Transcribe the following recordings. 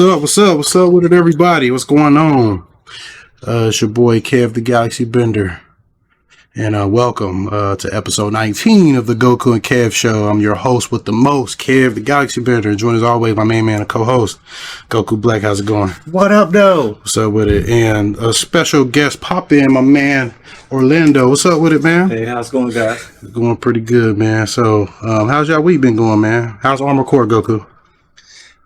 up? What's up? What's up with it, everybody? What's going on? It's your boy Kev the Galaxybender, and welcome to episode 19 of the Goku and Kev show. I'm your host with the most, Kev the Galaxybender. Joined as always my main man and co-host, Goku Black. How's it going? What up, though? What's up with it? And a special guest pop in, my man Orlando. What's up with it, man? Hey, how's it going, guys? It's going pretty good, man. So, how's y'all week been going, man? How's Armored Core, Goku?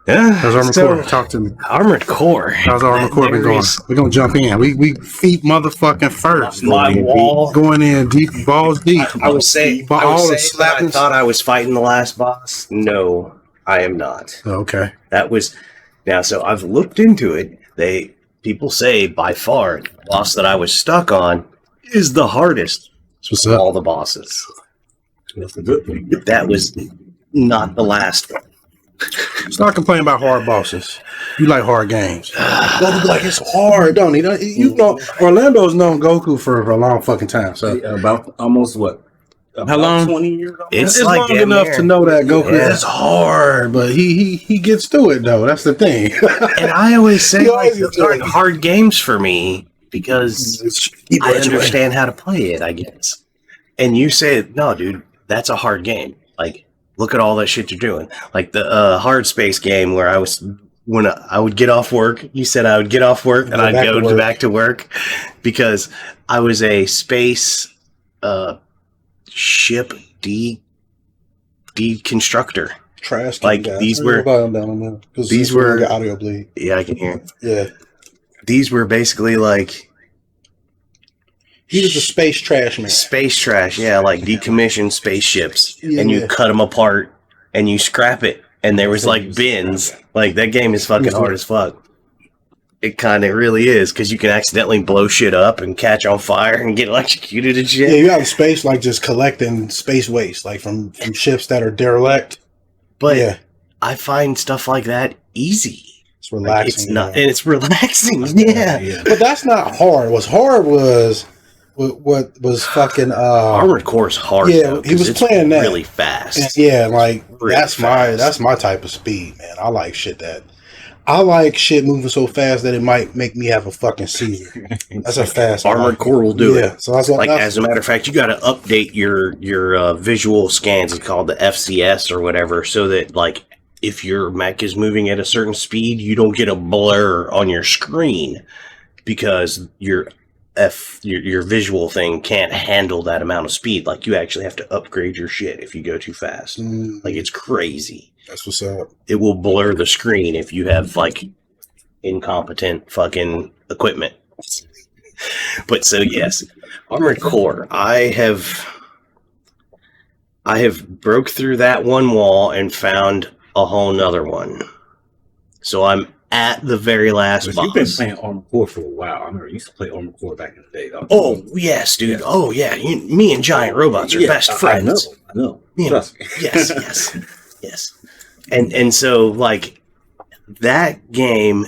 Yeah, how's Armored Core? Talk to me. Armored Core. How's Armored Core been going? We're gonna jump in. We feet motherfucking first. My wall going in deep, balls deep. I was saying I thought I was fighting the last boss. No, I am not. Okay. That was now. So I've looked into it. People say by far the boss that I was stuck on is the hardest of all the bosses. That's a good thing. That was not the last one. Start complaining about hard bosses. You like hard games. Goku Black is hard, don't he? You know, Orlando's known Goku for a long fucking time. So About almost what? How long? 20 years ago? It's like long enough to know that Goku is hard, but he gets through it though. That's the thing. And I always say those aren't hard games for me because I understand how to play it, I guess. And you say, no, dude, that's a hard game. Like, look at all that shit you're doing. Like the hard space game where when I would get off work, you said I would get off work and I'd go back to work because I was a space ship deconstructor. Trash. Like these were audio bleed. Yeah, I can hear. Yeah. These were basically like he was a space trash man. Space trash, yeah, like decommissioned spaceships, and you cut them apart and you scrap it, and there was like bins. Like that game is fucking hard as fuck. It kind of really is because you can accidentally blow shit up and catch on fire and get electrocuted and shit. Yeah, you have space like just collecting space waste, like from ships that are derelict. But yeah. I find stuff like that easy. It's relaxing. Like, it's not, and it's relaxing. Yeah. But that's not hard. What's hard was. What was fucking Armored Core's hard. Yeah, though, he was playing that really fast. And yeah, like really that's my type of speed, man. I like shit moving so fast that it might make me have a fucking seizure. That's a fast Armored Core will do it. So that's like as a matter of fact, you got to update your visual scans. It's called the FCS or whatever, so that like if your mech is moving at a certain speed, you don't get a blur on your screen because your visual thing can't handle that amount of speed. Like you actually have to upgrade your shit if you go too fast. Like it's crazy. That's what's up. It will blur the screen if you have like incompetent fucking equipment. But so yes, Armored Core. I have broke through that one wall and found a whole nother one. So I'm at the very last boss. You've been playing Armored Core for a while. I remember you used to play Armored Core back in the day. Oh, yes, dude. Yeah. Oh, yeah. Me and Giant Robots are best friends. I know. Trust me. Yes. And so, like, that game,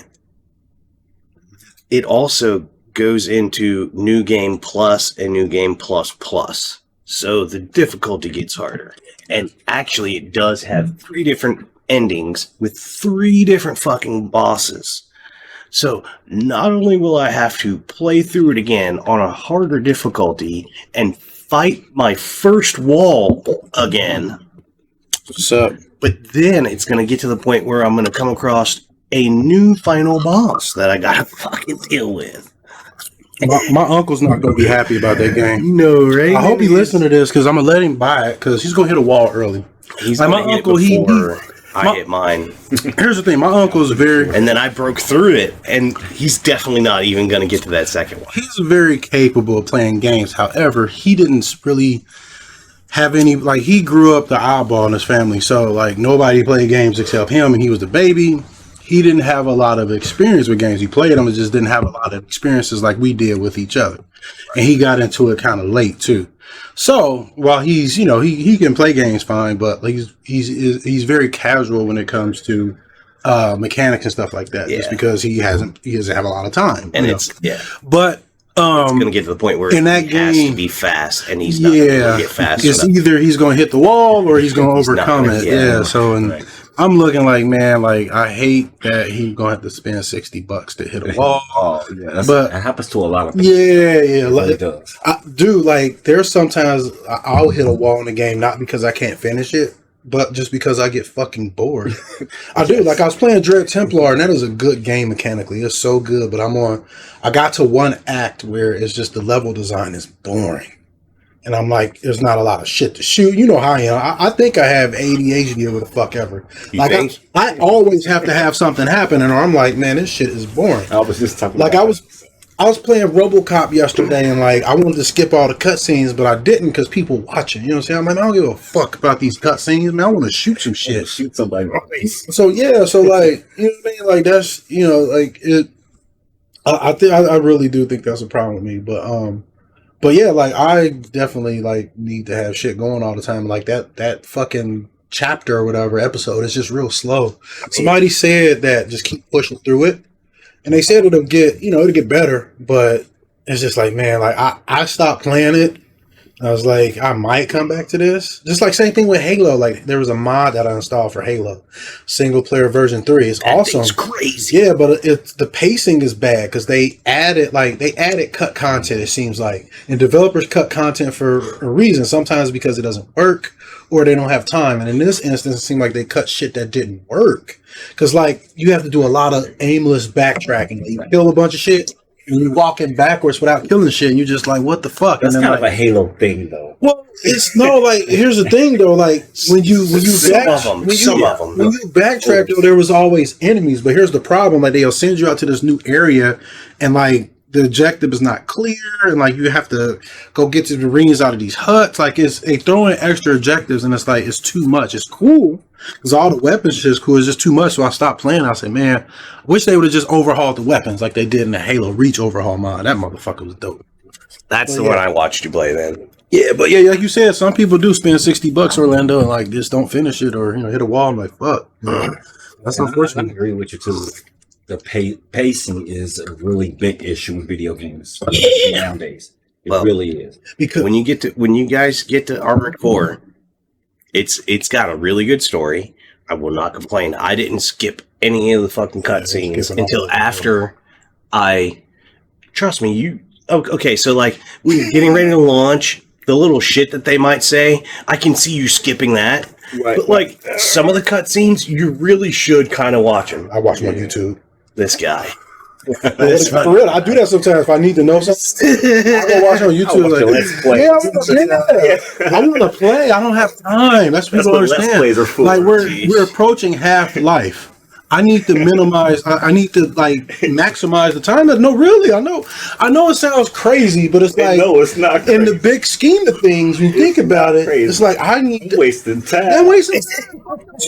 it also goes into New Game Plus and New Game Plus Plus. So the difficulty gets harder. And actually, it does have 3 different endings with 3 different fucking bosses. So not only will I have to play through it again on a harder difficulty and fight my first wall again. What's up? But then it's going to get to the point where I'm going to come across a new final boss that I got to fucking deal with. My uncle's not going to be happy about that game. No, right? I hope he listens to this because I'm going to let him buy it because he's going to hit a wall early. He's like my uncle, I hit mine. Here's the thing, my uncle's very... And then I broke through it, and he's definitely not even going to get to that second one. He's very capable of playing games. However, he didn't really have any... Like, he grew up the eyeball in his family, so, like, nobody played games except him, and he was the baby. He didn't have a lot of experience with games. He played them, and just didn't have a lot of experiences like we did with each other. And he got into it kind of late, too. So while he's, he can play games fine, but he's very casual when it comes to mechanics and stuff like that. Yeah. Just because he doesn't have a lot of time. And but it's gonna get to the point where in that he game, has to be fast, and he's not gonna get fast. It's either he's gonna hit the wall or he's gonna overcome it. So I'm looking like, man, like I hate that he's gonna have to spend $60 to hit a wall. Oh, yeah, but that happens to a lot of people. Yeah, It really like, does. dude, like there's sometimes I'll hit a wall in the game not because I can't finish it, but just because I get fucking bored. I do. Like I was playing Dread Templar, and that is a good game mechanically. It's so good, but I got to one act where it's just the level design is boring. And I'm like, there's not a lot of shit to shoot. You know how I am. I think I have ADHD or the fuck ever. Like I always have to have something happen, and I'm like, man, this shit is boring. I was just talking like I was playing RoboCop yesterday, and like I wanted to skip all the cutscenes, but I didn't because people watching. You know what I'm saying? I'm like, I don't give a fuck about these cutscenes, man. I want to shoot some shit. Shoot somebody in the face. So yeah, so like you know what I mean? Like that's like it. I really do think that's a problem with me, but yeah, like I definitely like need to have shit going all the time. Like that fucking chapter or whatever episode is just real slow. Somebody said that just keep pushing through it. And they said it'll get better, but it's just like, man, like I stopped playing it. I was like, I might come back to this. Just like same thing with Halo. Like there was a mod that I installed for Halo, single player version 3. It's awesome. It's crazy. Yeah, but the pacing is bad because they added cut content. It seems like, and developers cut content for a reason. Sometimes because it doesn't work or they don't have time. And in this instance, it seemed like they cut shit that didn't work because like you have to do a lot of aimless backtracking. You kill a bunch of shit. And you're walking backwards without killing shit, and you're just like, "What the fuck?" That's and then, kind of a Halo thing, though. Well, it's no like. Here's the thing, though. Like when you backtrack, though, there was always enemies. But here's the problem: like they'll send you out to this new area, and like the objective is not clear, and like you have to go get to the rings out of these huts. Like they throw in extra objectives, and it's like it's too much. It's cool. Because all the weapons shit is cool. It's just too much. So I stopped playing. I said, man, I wish they would have just overhauled the weapons like they did in the Halo Reach overhaul mod. That motherfucker was dope. That's the one I watched you play then. Yeah, but yeah, like you said, some people do spend $60, Orlando, and like just don't finish it or hit a wall. I'm like, fuck. That's unfortunate. I agree with you too. The pacing is a really big issue with video games nowadays. It really is. Because when you guys get to Armored Core, it's got a really good story. I will not complain. I didn't skip any of the fucking cutscenes until after trust me, okay, so like when you're getting ready to launch, the little shit that they might say, I can see you skipping that. Right. But like some of the cutscenes, you really should kind of watch them. I watch them on YouTube. This guy. For real, I do that sometimes if I need to know something. I go watch on YouTube. I want to play. I don't have time. That's what people understand. Like we're approaching half-life. I need to minimize. I need to like maximize the time. No, really, I know it sounds crazy, but it's like no, it's not crazy. In the big scheme of things. When you think about it, it's like I need wasting time. I'm wasting time.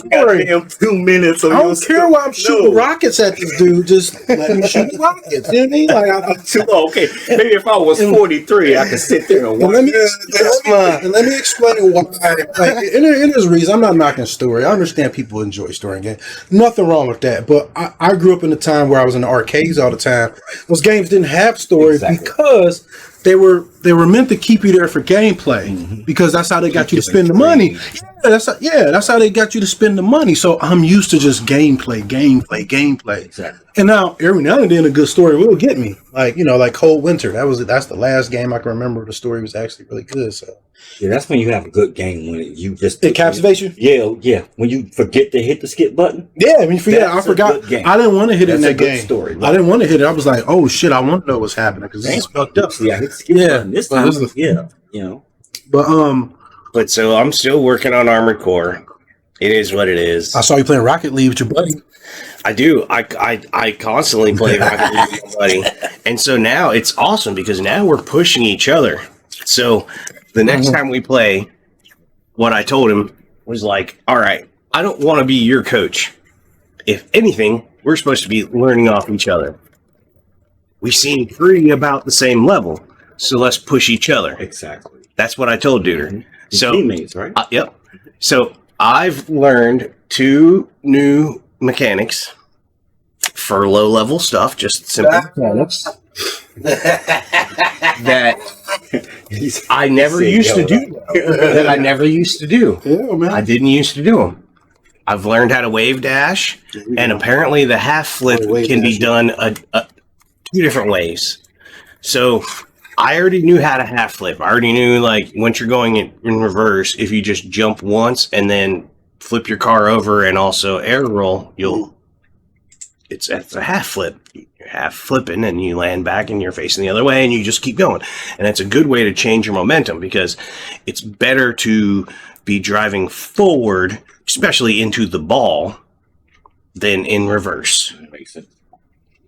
Goddamn 2 minutes. I don't care why I'm shooting rockets at this dude. Just let me shoot rockets. You know what I mean? Like, okay, maybe if I was 43, I could sit there and watch. Let me explain why. Like, and there's a reason. I'm not knocking story. I understand people enjoy story games. Nothing wrong with that. But I grew up in a time where I was in the arcades all the time. Those games didn't have story because they were meant to keep you there for gameplay because that's how they got you to spend the money. That's how they got you to spend the money. So I'm used to just gameplay. Exactly. And now every now and then a good story will get me. Like like Cold Winter. That's the last game I can remember. The story was actually really good. So yeah, that's when you have a good game when you just it captivates you. Yeah. When you forget to hit the skip button. Yeah, I mean, I forgot. I didn't want to hit it in that game. Story. I didn't want to hit it. I was like, oh shit, I want to know what's happening because it's fucked up. Yeah, I hit the skip button this time. But so I'm still working on Armored Core. It is what it is. I saw you playing Rocket League with your buddy. I do. I constantly play Rocket League with my buddy. And so now it's awesome because now we're pushing each other. So the next time we play, what I told him was like, all right, I don't want to be your coach. If anything, we're supposed to be learning off each other. We seem pretty about the same level. So let's push each other. Exactly. That's what I told Duder. So teammates, right? Yep. So I've learned 2 new mechanics for low-level stuff, just simple mechanics that I never used to do. That I never used to do. Yeah, man. I didn't used to do them. I've learned how to wave dash, and apparently the half flip can be done two different ways. So I already knew how to half flip. I already knew, like, once you're going in reverse, if you just jump once and then flip your car over and also air roll, it's a half flip. You're half flipping and you land back and you're facing the other way and you just keep going. And it's a good way to change your momentum because it's better to be driving forward, especially into the ball, than in reverse. Makes sense.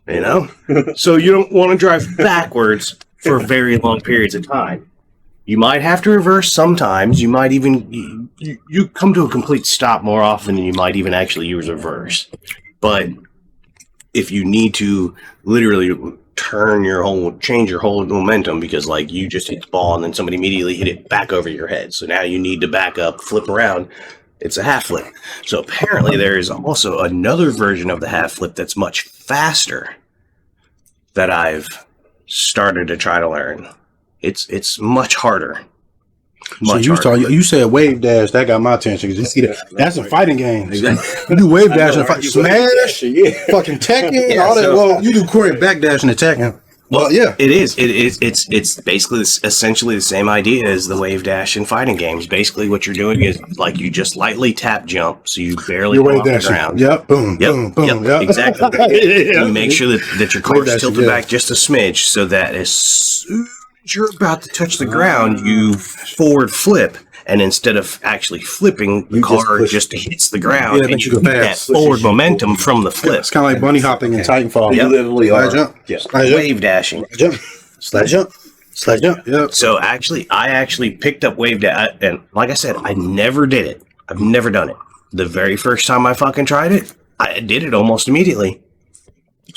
You know? So you don't want to drive backwards for very long periods of time. You might have to reverse sometimes. You might even you come to a complete stop more often than you might even actually use reverse. But if you need to literally change your whole momentum because, like, you just hit the ball and then somebody immediately hit it back over your head. So now you need to back up, flip around. It's a half flip. So apparently there is also another version of the half flip that's much faster that I've started to try to learn. It's much harder. Much so you said wave dash, that got my attention because you see that's a fighting game. You do wave dash and fight Smash, fucking Tekken, all that. So, well, you do Korean back dash in the Tekken. Well, yeah, it is. It's basically essentially the same idea as the wave dash in fighting games. Basically, what you're doing is, like, you just lightly tap jump, so you barely come off the ground. Yep, boom, boom, boom. Yep. Exactly. You make sure that your car's tilted back just a smidge, so that as soon as you're about to touch the ground, you forward flip. And instead of actually flipping, the car just hits the ground, and you get that forward momentum from the flip. It's kind of like bunny hopping in Titanfall. You literally slide jump. Yes. Wave dashing. Slide jump. Slide jump. Yep. So I actually picked up wave dash, and like I said, I never did it. I've never done it. The very first time I fucking tried it, I did it almost immediately.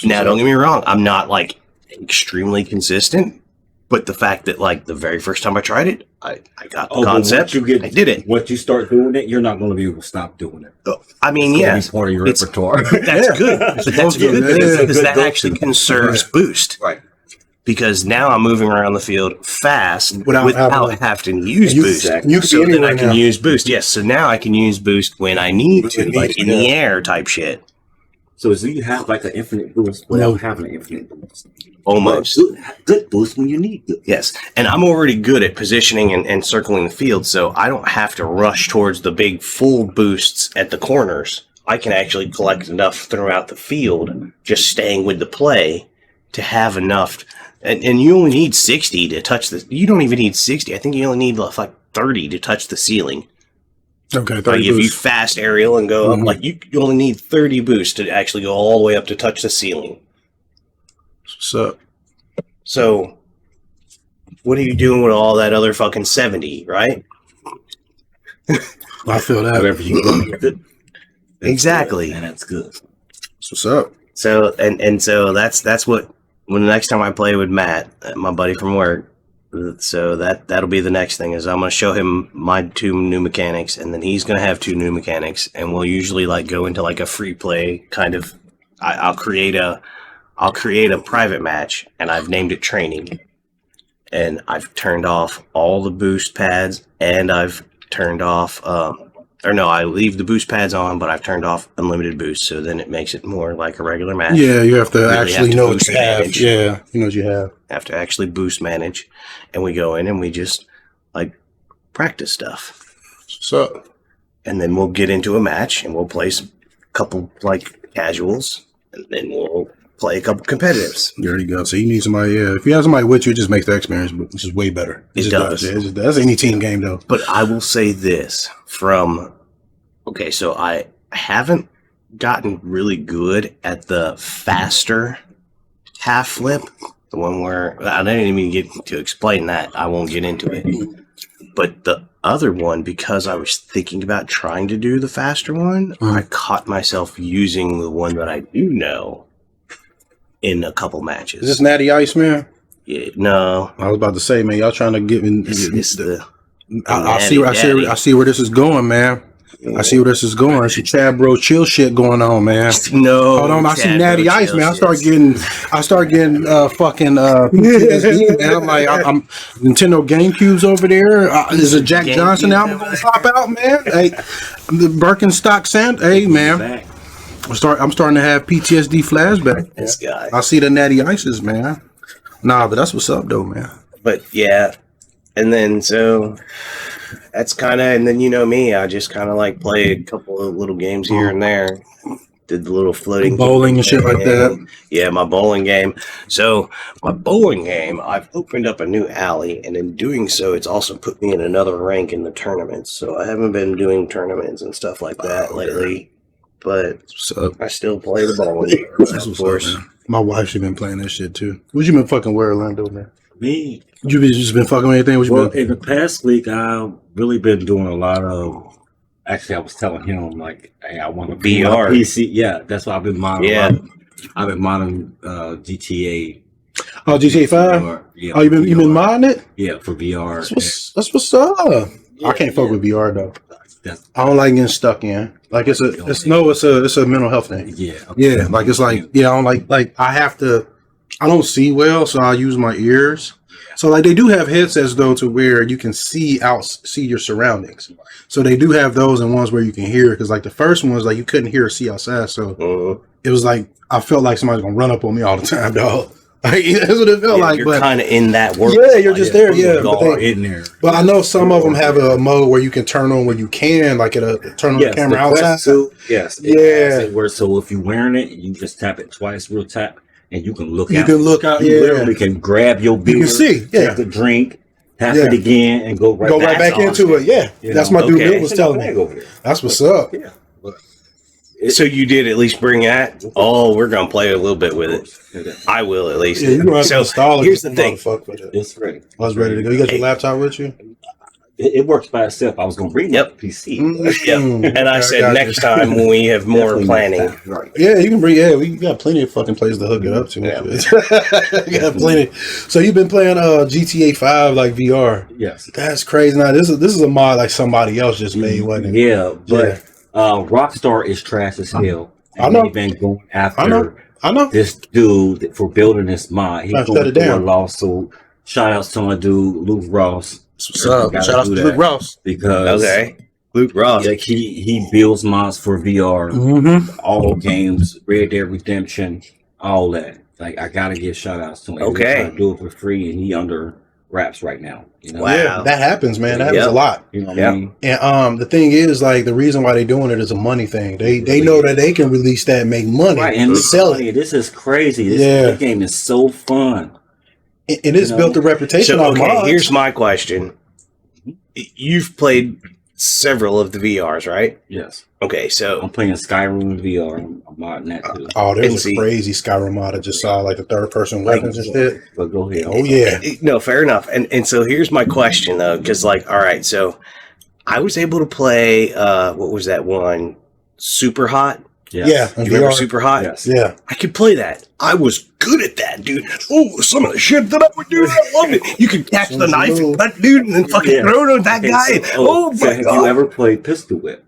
Now, don't get me wrong, I'm not, like, extremely consistent. But the fact that, like, the very first time I tried it, I got the concept. I did it. Once you start doing it, you're not going to be able to stop doing it. I mean, It's part of your repertoire. That's good. But that's good because that actually conserves boost. Right. Because now I'm moving around the field fast without having to use boost. So then I can use boost. Yes. So now I can use boost when I need to, like in the air type shit. So do you have, like, an infinite boost without having an infinite boost? Almost. Good boost when you need good. Yes. And I'm already good at positioning and circling the field, so I don't have to rush towards the big full boosts at the corners. I can actually collect enough throughout the field, just staying with the play, to have enough. And you only need 60 to touch the... You don't even need 60. I think you only need, like, 30 to touch the ceiling. Okay, like if you fast aerial and go up, like you only need 30 boosts to actually go all the way up to touch the ceiling. So what are you doing with all that other fucking 70, right? I feel that. Whatever you do. Exactly. And that's good. That's what's up. So and so that's what when the next time I play with Matt, my buddy from work. So that'll be the next thing is I'm going to show him my 2 new mechanics, and then he's going to have 2 new mechanics, and we'll usually, like, go into, like, a free play kind of. I'll create a private match, and I've named it training, and I've turned off all the boost pads, and I've turned off I leave the boost pads on, but I've turned off unlimited boost, so then it makes it more like a regular match. Yeah, you have to actually know what you have. Yeah, you know what you have. Have to actually boost manage, and we go in and we just, like, practice stuff. So, and then we'll get into a match, and we'll play a couple, like, casuals, and then we'll play a couple competitives. There you go. So you need somebody. Yeah, if you have somebody with you, it just makes the experience, which is way better. It does. Yeah, it just does. Any team game though. But I will say this so I haven't gotten really good at the faster half flip, the one where I didn't even get to explain that. I won't get into it. But the other one, because I was thinking about trying to do the faster one, I caught myself using the one that I do know in a couple matches. Is this Natty Ice, man? Yeah, no. I was about to say, man, y'all trying to get in. It's the I see where this is going, man. I see where this is going. I see Chad Bro chill shit going on, man. No, Hold on, I see Chad Natty Bro Ice, chill man. I shit. start getting fucking PTSD, man. I'm like, I'm Nintendo GameCube's over there. Is it Jack Johnson album gonna pop out, man? Hey, the Birkenstock Sand. Hey, man. I'm starting to have PTSD flashback. This guy. I see the Natty Ices, man. Nah, but that's what's up, though, man. But yeah, and then so that's kind of, and then you know me, I just kind of like play a couple of little games here and there. Did the little floating Bowling and shit like that. Yeah, my bowling game. So my bowling game, I've opened up a new alley, and in doing so, it's also put me in another rank in the tournaments. So I haven't been doing tournaments and stuff like that lately, but I still play the bowling game, of course. Up, my wife's been playing that shit too. What you been fucking with, Orlando, man? Me? You just been fucking with anything? What you Well, been? in the past week, I've really been doing a lot of. Actually, I was telling him like, "Hey, I want to be VR. PC." Yeah, that's what I've been modding. Yeah. I've been modding GTA. Oh, GTA 5? VR. Yeah, Oh, you been VR. modding it? Yeah, for VR. That's what's up. Yeah, I can't fuck with VR though. That's, I don't like getting stuck in. Like it's a mental health thing. yeah. Yeah, like it's like I don't like I have to. I don't see well, so I use my ears. So like they do have headsets though to where you can see your surroundings. So they do have those and ones where you can hear, because like the first one was like you couldn't hear or see outside. So it was like I felt like somebody's gonna run up on me all the time, dog. Like, that's what it felt like. You're but kind of in that world. yeah, you're just there. Yeah, in there. but I know some of them have a mode where you can turn on where you can, like turn on the camera outside. Yes. Yeah. Where so if you're wearing it, you just tap it twice, real tap, and you can look You out. can look out. You Yeah, literally can grab your beer, you can see. Yeah, take the drink, tap Yeah. it again, and go right back into it. Yeah, You that's know? my dude Okay. Bill was telling me. Over there. That's what's up. Yeah. So you did at least bring that? Oh, we're gonna play a little bit with it. I will at least. Yeah, you gonna have to So install it. here's the thing. Fuck with it. It's ready. I was ready to go. You got your laptop with you? It works by itself. I was going to bring Yep. the PC. Yep. And I said got next you. time when we have more planning. Right. Yeah, you can bring. Yeah, we got plenty of fucking places to hook it up to. Yeah. We got plenty. So you've been playing GTA 5 like VR? Yes. That's crazy. Now this is a mod like somebody else just made, wasn't it? Yeah, but Rockstar is trash as hell. I know. They've been going after I know. this dude for building this mod. He's Shut going it through a down. lawsuit. Shout outs to my dude Luke Ross. What's up? Gotta Shout out to do Luke that Ross. because Luke Ross. like he builds mods for VR, Mm-hmm. all games, Red Dead Redemption, all that. Like I gotta give shout outs to him. He's Okay. trying to do it for free, and he under wraps right now. You know, Wow. Yeah, that happens, man. That happens Yep. a lot. you know what Yep. I mean. And the thing is, like, the reason why they're doing it is a money thing. They know that they can release that and make money Right, and and sell it. this is crazy. This game is so fun. And it's You know? built a reputation So on okay, mods. here's my question. You've played several of the VRs, right? Yes, Okay, so I'm playing Skyrim VR. I'm modding that too. Oh, And there's a see- crazy Skyrim mod I just saw, like the third person weapons and shit. But go ahead. Oh yeah. no, fair enough. And so here's my question though, because like, all right, so I was able to play what was that one? Super Hot? Yes. Yeah. You remember VR. Super Hot? Yes. Yeah. I could play that. I was good at that, dude. Oh, some of the shit that I would do, I loved it. You could catch the knife and cut, dude, and then fucking Yeah. throw it at that Okay, guy. so, my have god! you ever played Pistol Whip?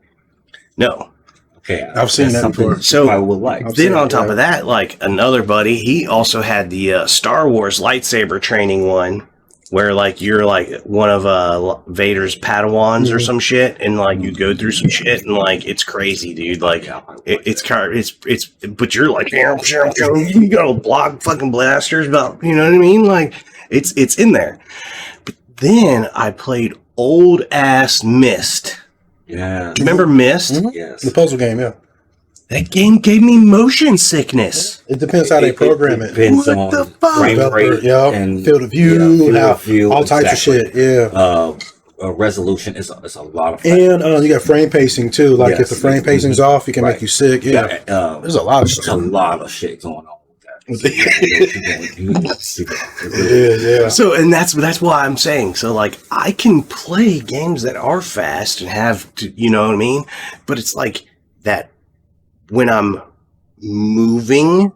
No. Okay, I've seen that's that something before. So, I would like. I've Then seen on it, top yeah. of that, like another buddy, he also had the Star Wars lightsaber training one, where like you're like one of Vader's Padawans or some shit, and like you go through some shit, and like it's crazy, dude. Like it's kind of it's but you're like you got to block fucking blasters, about you know what I mean? Like it's in there. But then I played old ass Myst. Yeah. Remember Myst? Mhm. Yes. The puzzle game, yeah. That game gave me motion sickness. It depends how they program it. Depends What on the fuck? frame Developer, rate yeah, and field of view, field how, of view, all types exactly. of shit. Yeah. Resolution is a lot of. And you got frame pacing too. Like if Yes. the frame pacing's off, it can Right. make you sick. Yeah. There's a lot of There's a shit. lot of shit going on with Yeah, yeah. So, and that's why I'm saying. So, like, I can play games that are fast and have, to, you know what I mean. But it's like that when I'm moving,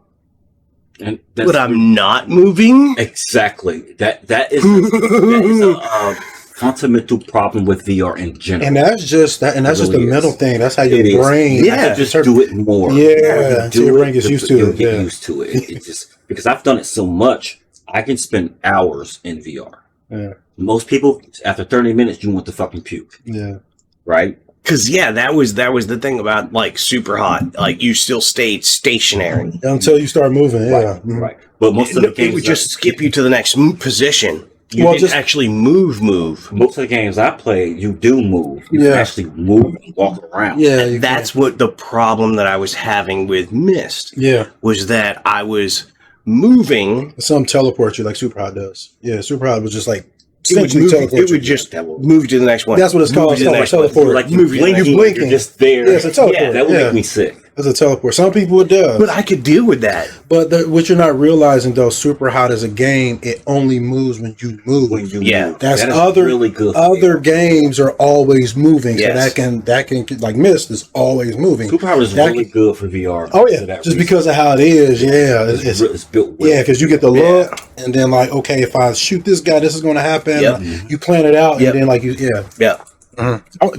And but I'm not moving. exactly that is a fundamental problem with VR in general. And that's just that, and that's It just really a mental is. thing. That's how It your is. brain. Yeah, just do it more. Yeah, so your brain gets used to You'll it. get Yeah. used to it. It just because I've done it so much, I can spend hours in VR. Yeah. Most people, after 30 minutes, you want to fucking puke, Yeah. right? Because that was the thing about like Super Hot. Like you still stayed stationary. Until you start moving. Yeah. Right, Mhm. right. But most of the It games would just skip you to the next position. You Well, didn't just- actually move. most of the games I play, you do move. You Yeah. can actually move and walk around. Yeah. You That's what the problem that I was having with Myst Yeah. was that I was moving. Some teleport you like Super Hot does. Yeah. Super Hot was just like It would, essentially move, teleport it would you. just move to the next one. That's what it's called. Move to It's the called next one. teleport. Like Move to the blink, next you one. blink, you're just there. Yeah, it's a teleport. That would Yeah. make me sick. It's a teleport. Some people it does. But I could deal with that. But what you're not realizing though, Super Hot as a game, it only moves when you move. When you Yeah. move. That's That is other really good. for Other VR. games are always moving, Yes. so that can like Myst is always moving. Superpower is That really good for VR. Oh for yeah, that just reason. because of how it is. Yeah, It's built well. yeah, because you get the look, and then like, okay, if I shoot this guy, this is going to happen. Yep. You plan it out, Yep. and then like yeah. Yeah.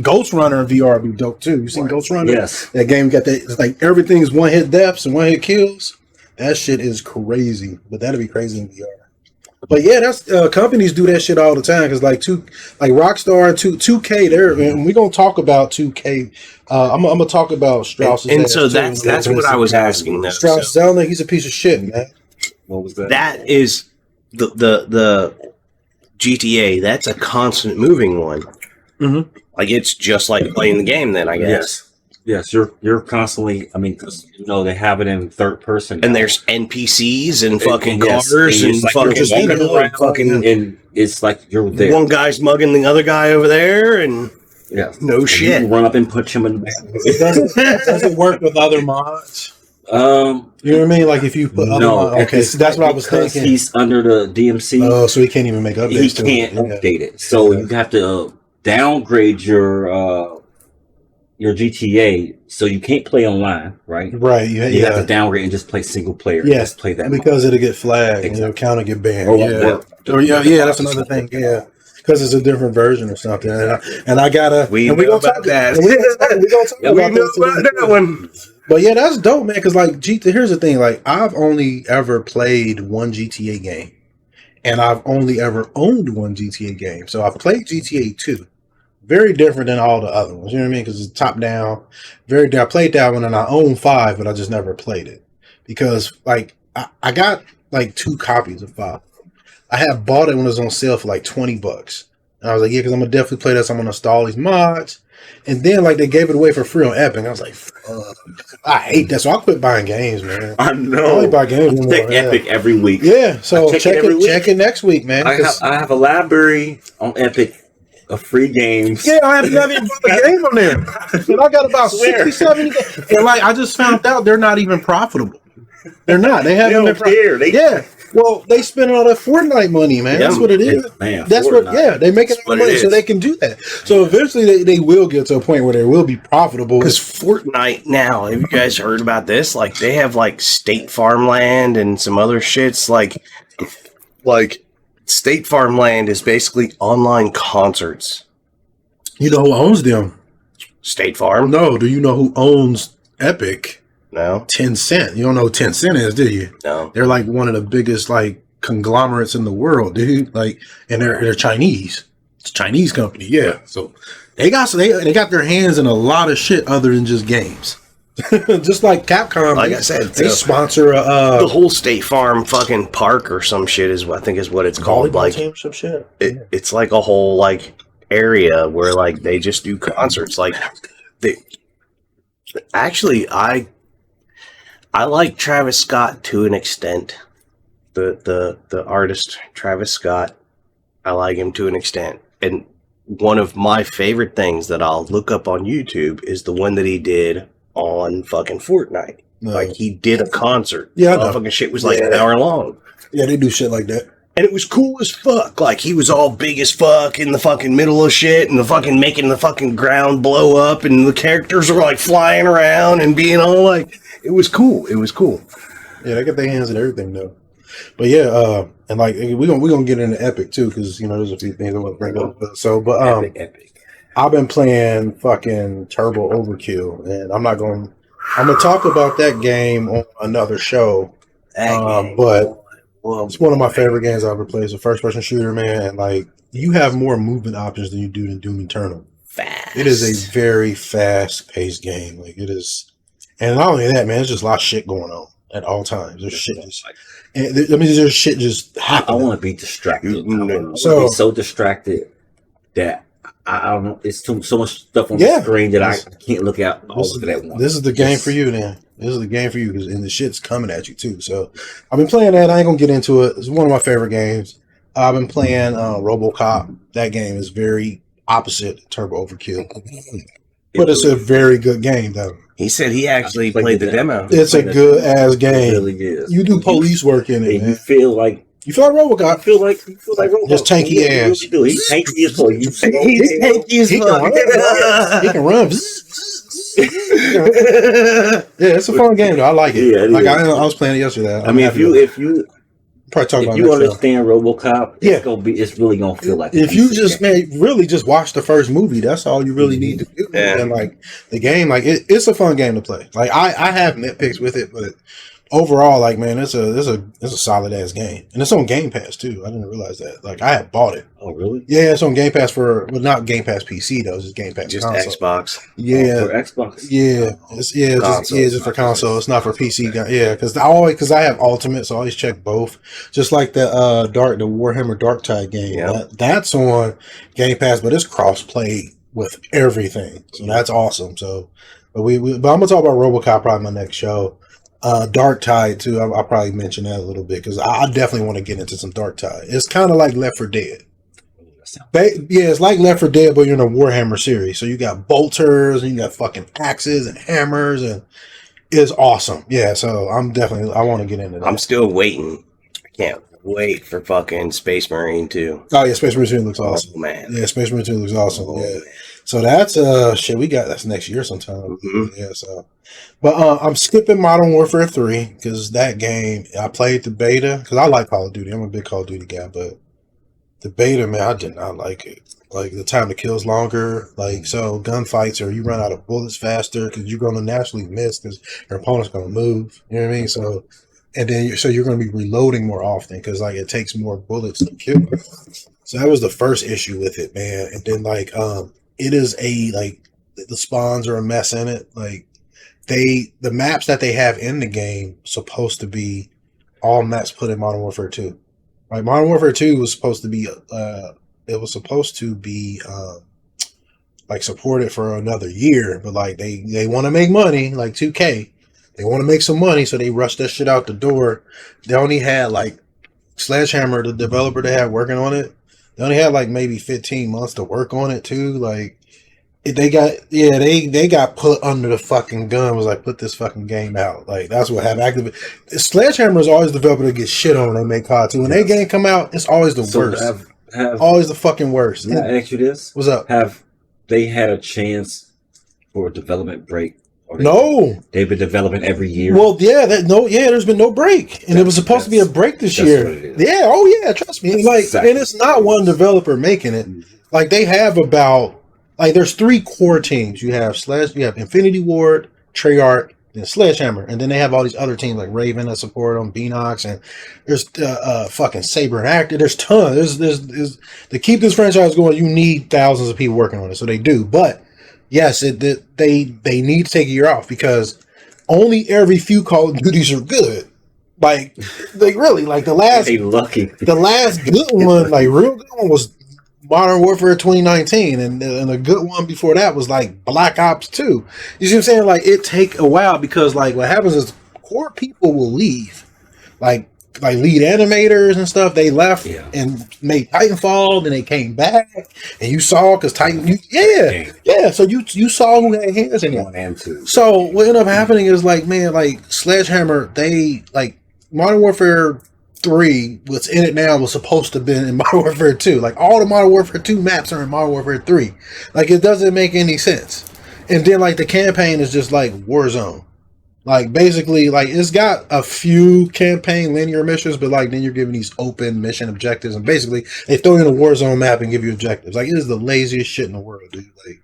Ghost Runner in VR would be dope too. You seen Ghost Runner? Yes. That game got that. It's like everything's one hit deaths and one hit kills. That shit is crazy, but that'd be crazy in VR. But yeah, that's companies do that shit all the time because like Rockstar and 2K, and we're gonna talk about 2K. I'm gonna talk about Strauss. And so that's what I was asking though. Strauss So Zelnick. He's a piece of shit, man. What was that? that is the GTA. That's a constant moving one. Mhm. Like it's just like playing the game. Then I guess. Yes, you're constantly. I mean, 'cause, they have it in third person, And now. there's NPCs and fucking Yes, cars and and it's like fucking you're just walking walking around. Fucking and it's like you're there. one guy's mugging the other guy over there, and Yeah, no And shit. You run up and punch him in the back. Does it work with other mods? You know what I mean? Like if you put other No, mods, okay, so that's what I was because thinking. he's under the DMC. Oh, so he can't even make updates. He to can't it. Yeah. update it, so you have to downgrade your GTA, so you can't play online, right? Right. Yeah. You have to downgrade and just play single player. Yeah, Just play that because it'll get flagged and Exactly. your account will get banned. Or yeah. or- Yeah, that's another thing. Yeah, because it's a different version or something. And I gotta. We and know gonna about talk, that. and we gonna talk We about know that about that one. But yeah, that's dope, man. Because like, here's the thing. Like, I've only ever played one GTA game, and I've only ever owned one GTA game. So I've played GTA 2. Very different than all the other ones. You know what I mean? Because it's top down. I played that one, and I own 5, but I just never played it because like I got like 2 copies of 5. I had bought it when it was on sale for like $20. And I was like, yeah, because I'm gonna definitely play this. I'm gonna install these mods. And then like they gave it away for free on Epic. I was like, fuck. I hate that. So I quit buying games, man. I I know. only buy games I anymore. take Epic every week. Yeah. So I check it every check it next week, man. I 'cause- have a library on Epic of free games. Yeah, I haven't even bought the game on there. And I got about 60, 70 games. And like I just found out they're not even profitable. They're not. They They haven't don't been care. They Yeah. Well, they spend all that Fortnite money, man. Yeah. That's what it is. Man, That's Fortnite. what. Yeah, they make it That's what money it so is. they can do that. So eventually, they will get to a point where they will be profitable. Because Fortnite now, have you guys heard about this? Like they have like State Farm Land and some other shits. Like State Farm Land is basically online concerts. You know who owns them? State Farm? No. Do you know who owns Epic? No, 10 You don't know who 10 is, do you? no. They're like one of the biggest like conglomerates in the world, dude. Like, and they're Chinese. It's a Chinese company, yeah. So they got their hands in a lot of shit other than just games. Just like Capcom, Like I said, they so sponsor the whole State Farm fucking park or some shit is what I think is what it's called. volleyball Like team, some shit. it's like a whole like area where like they just do concerts. Like they actually I like Travis Scott to an extent. The artist Travis Scott, I like him to an extent. And one of my favorite things that I'll look up on YouTube is the one that he did on fucking Fortnite. Like he did a concert. Yeah, I All know. fucking shit was like an hour long. Yeah, they do shit like that. And it was cool as fuck. Like he was all big as fuck in the fucking middle of shit and the fucking making the fucking ground blow up and the characters were like flying around and being all like, it was cool. It was cool. Yeah, they get their hands in everything though. But yeah, and like we're gonna get into Epic too, because there's a few things I want to bring up. So, but Epic. I've been playing fucking Turbo Overkill, and I'm gonna talk about that game on another show. But it's one of my favorite games I've ever played. It's a first-person shooter, man. And like you have more movement options than you do in Doom Eternal. Fast. It is a very fast-paced game. Like it is, and not only that, man, there's just a lot of shit going on at all times. There's shit there's shit just happening. I want to be distracted. So so distracted that I don't know. It's so much stuff on the screen that I can't look at all of it at once. This is the game for you, then. This is the game for you, and the shit's coming at you too. So I've been playing that. I ain't gonna get into it. It's one of my favorite games. I've been playing RoboCop. That game is very opposite Turbo Overkill, but it's a very good game though. He said he actually played the demo. It's a good ass game. It really is. You do police work in it, man. You feel like RoboCop. You feel like RoboCop. Just tanky ass. He really do. He's tanky as fuck. He's tanky as fuck. He can run. Yeah, it's a fun game though. I like it. Yeah, like I was playing it yesterday. I mean, if you probably talk about you understand RoboCop, it's really gonna feel like if you just really just watch the first movie, that's all you really need to do. Yeah. And like the game, like it's a fun game to play. Like I have nitpicks with it, but overall, like man, it's a solid ass game, and it's on Game Pass too. I didn't realize that. Like I had bought it. Oh really? Yeah, it's on Game Pass not Game Pass PC though. It's just Game Pass Just console. Xbox. Yeah, for Xbox. Yeah, it's just for console. It's not for PC. Yeah, because I have Ultimate, so I always check both. Just like the Warhammer Darktide game. Yeah. That's on Game Pass, but it's cross play with everything, so that's awesome. So, but I'm gonna talk about RoboCop probably my next show. Darktide too. I'll probably mention that a little bit because I definitely want to get into some Darktide. It's kind of like Left 4 Dead. It's like Left 4 Dead, but you're in a Warhammer series. So you got bolters and you got fucking axes and hammers, and it's awesome. Yeah, so I want to get into that. I'm still waiting. I can't wait for fucking Space Marine 2. Oh yeah, Space Marine 2 looks awesome. Oh, man. Yeah, Space Marine 2 looks awesome. Yeah. Man. So that's shit we got. That's next year sometime. Mm-hmm. Yeah. So, but I'm skipping Modern Warfare 3 because that game I played the beta because I like Call of Duty. I'm a big Call of Duty guy, but the beta, man, I did not like it. Like the time to kill is longer. Like so, gunfights or you run out of bullets faster because you're going to naturally miss because your opponent's going to move. You know what I mean? So, and then you're going to be reloading more often because like it takes more bullets to kill. So that was the first issue with it, man. And then like it is the spawns are a mess in it. Like the maps that they have in the game supposed to be all maps put in Modern Warfare 2. Like Modern Warfare 2 was supposed to be like supported for another year, but like they want to make money, like 2K. They want to make some money, so they rushed that shit out the door. They only had like Sledgehammer, the developer they had working on it. They only had like maybe 15 months to work on it too. Like they got put under the fucking gun. Was like, put this fucking game out. Like that's what happened. Sledgehammer is always the developer that gets shit on when they make COD 2. When they game come out, it's always the worst. Always the fucking worst. Can I ask you this? What's up? Have they had a chance for a development break? No. They've been developing every year. Well, there's been no break. And it was supposed to be a break this year. Yeah, oh yeah, trust me. Like and it's not one developer making it. Like they have about there's 3 core teams. You have Infinity Ward, Treyarch, and Sledgehammer, and then they have all these other teams like Raven that support them, Beanox, and there's fucking Saber and Actor. There's tons. There's to keep this franchise going, you need thousands of people working on it. So they do, but yes, they need to take a year off because only every few Call of Duties are good. Like they really like the last good one, like real good one was Modern Warfare 2019, and a good one before that was like Black Ops 2. You see what I'm saying? Like it take a while because like what happens is core people will leave, like lead animators and stuff. They left and made Titanfall, then they came back, and you saw because Titan, So you saw who had hands in it. 1 and 2. So what ended up happening is like Sledgehammer, they like Modern Warfare 3, what's in it now was supposed to have been in Modern Warfare 2. Like all the Modern Warfare 2 maps are in Modern Warfare 3. Like it doesn't make any sense. And then like the campaign is just like Warzone. Like basically, like it's got a few campaign linear missions, but like then you're given these open mission objectives, and basically they throw you in a war zone map and give you objectives. Like it is the laziest shit in the world, dude. Like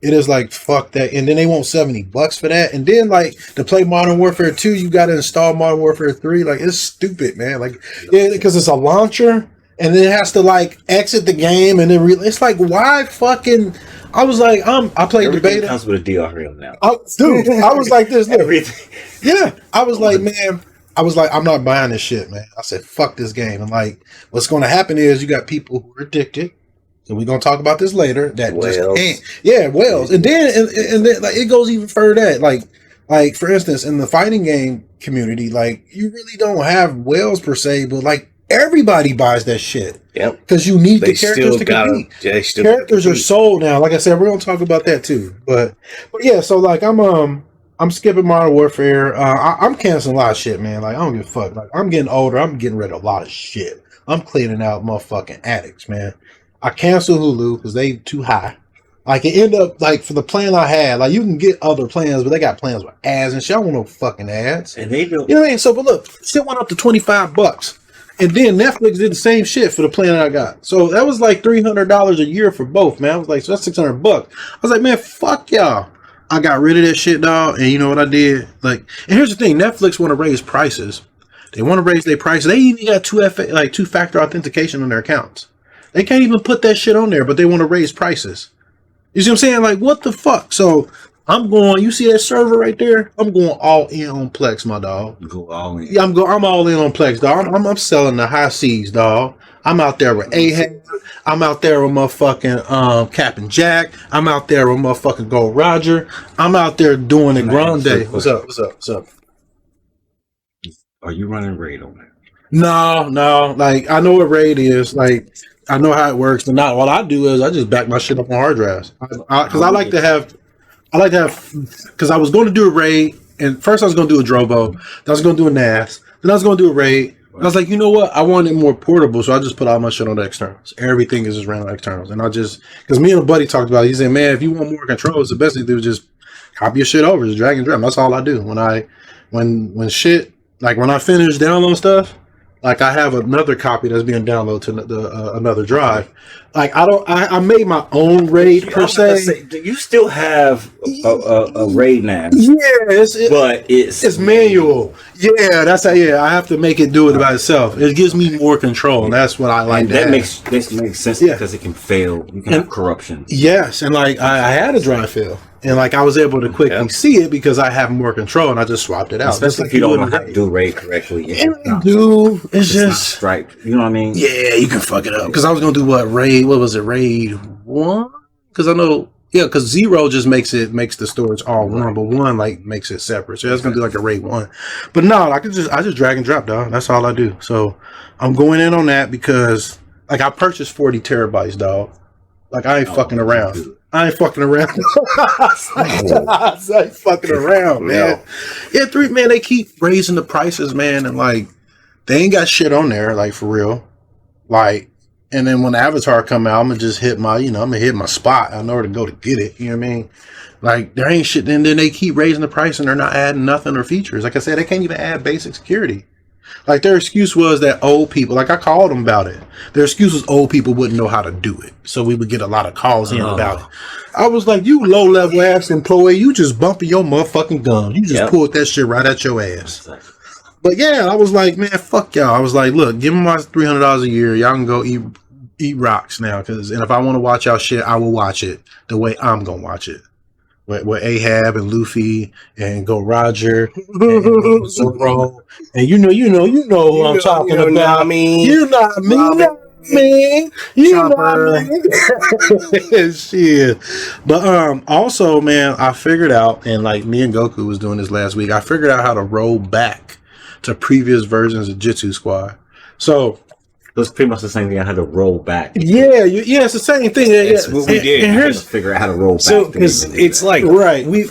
it is like fuck that, and then they want $70 for that, and then like to play Modern Warfare 2, you got to install Modern Warfare 3. Like it's stupid, man. Like yeah, because it's a launcher, and then it has to like exit the game, and then it's like why fucking. I was like, I played the beta. Comes with a DRM now. Dude, I was like this. Look. Everything. Yeah, I was like, man, I'm not buying this shit, man. I said, fuck this game. And like, what's going to happen is you got people who are addicted. So we're going to talk about this later. That Whales. just can't. Yeah, whales. And then, and then like, it goes even further. Like, for instance, in the fighting game community, like, you really don't have whales per se, but like, everybody buys that shit. Yep. Because you need the characters to compete. Characters are sold now. Like I said, we're gonna talk about that too. But yeah, so like I'm skipping Modern Warfare. I'm canceling a lot of shit, man. Like I don't give a fuck. Like I'm getting older. I'm getting rid of a lot of shit. I'm cleaning out motherfucking addicts, man. I canceled Hulu because they too high. Like it ended up like for the plan I had, like you can get other plans, but they got plans with ads and shit. I don't want no fucking ads. And they don't. You know what I mean? So, but look, shit went up to $25. And then Netflix did the same shit for the plan I got. So that was like $300 a year for both, man. I was like, so that's $600. I was like, man, fuck y'all. I got rid of that shit, dog. And you know what I did? Like, and here's the thing: Netflix want to raise prices. They want to raise their prices. They even got two-factor authentication on their accounts. They can't even put that shit on there, but they want to raise prices. You see what I'm saying? Like, what the fuck? So I'm going. You see that server right there? I'm going all in on Plex, my dog. Go all in. Yeah, I'm all in on Plex, dog. I'm selling the high seas, dog. I'm out there with Ahab. I'm out there with motherfucking Captain Jack. I'm out there with motherfucking Gold Roger. I'm out there doing it grande. What's up? Are you running raid on that? No. Like I know what raid is. Like I know how it works. And not what I do is I just back my shit up on hard drives because I like to have. Because I was going to do a raid, and first I was going to do a Drobo, then I was going to do a NAS, then I was going to do a raid. And I was like, you know what? I want it more portable, so I just put all my shit on the externals. Everything is just ran on externals. And I just, because me and a buddy talked about it, he said, man, if you want more controls, the best thing to do is just copy your shit over, just drag and drop. That's all I do. When I finish downloading stuff, like I have another copy that's being downloaded to another drive. Like I made my own raid per se. Do you still have a raid now? Yeah, but it's manual. Yeah, that's how. Yeah, I have to make it do it by itself. It gives me more control, and that's what I like. And that makes sense because it can fail. You can have corruption. Yes, and like I had a drive fail. And like I was able to quickly see it because I have more control, and I just swapped it out. Especially if you don't know how to do raid correctly. It's just striped. You know what I mean? Yeah, you can fuck it up. Because I was gonna do raid? What was it? Raid 1? Because I know, because 0 just makes the storage all one, but 1 like makes it separate. So that's gonna do like a raid 1. But no, I just drag and drop, dog. That's all I do. So I'm going in on that because like I purchased 40 terabytes, dog. Like I ain't fucking around. Dude. I ain't fucking around. I ain't fucking around, man. Yeah, man, they keep raising the prices, man, and like they ain't got shit on there, like for real. Like, and then when the Avatar come out, I'm gonna just hit my, I'm gonna hit my spot. I know where to go to get it. You know what I mean? Like there ain't shit. And then they keep raising the price, and they're not adding nothing or features. Like I said, they can't even add basic security. Like their excuse was that old people, like I called them about it. Their excuse was old people wouldn't know how to do it. So we would get a lot of calls in about it. I was like, you low level ass employee, you just bumping your motherfucking gun. You just pulled that shit right at your ass. But yeah, I was like, man, fuck y'all. I was like, look, give me my $300 a year. Y'all can go eat rocks now. And if I want to watch y'all shit, I will watch it the way I'm going to watch it. With Ahab and Luffy and Go Roger and Zoro. And you know who I'm talking about. Not me. You know me. You know me. Shit. But also, man, I figured out, and like me and Goku was doing this last week, I figured out how to roll back to previous versions of Jitsu Squad. So that's pretty much the same thing. I had to roll back. Yeah, it's the same thing. That's what we did. And here's to figure out how to roll back. So because it's like right, we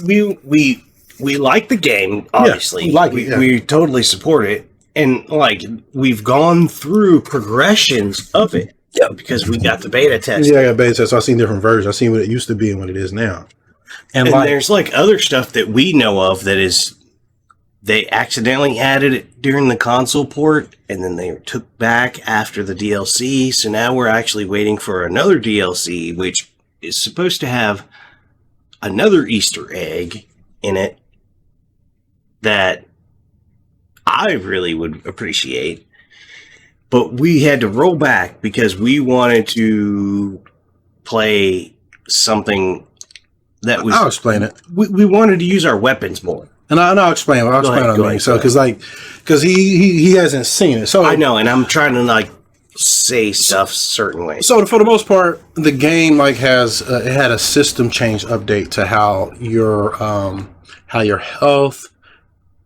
like the game. Obviously, we totally support it, and like we've gone through progressions of it. Yeah, because we got the beta test. Yeah, I got beta test. So I've seen different versions. I've seen what it used to be and what it is now. And like, there's like other stuff that we know of that is they accidentally added it during the console port, and then they took back after the DLC. So now we're actually waiting for another DLC, which is supposed to have another Easter egg in it that I really would appreciate. But we had to roll back because we wanted to play something that was... I'll explain it. We wanted to use our weapons more. And I'll explain. I'll explain what I mean. So, because he hasn't seen it. So I know, and I'm trying to like say stuff certain ways. So for the most part, the game like has it had a system change update to how your health,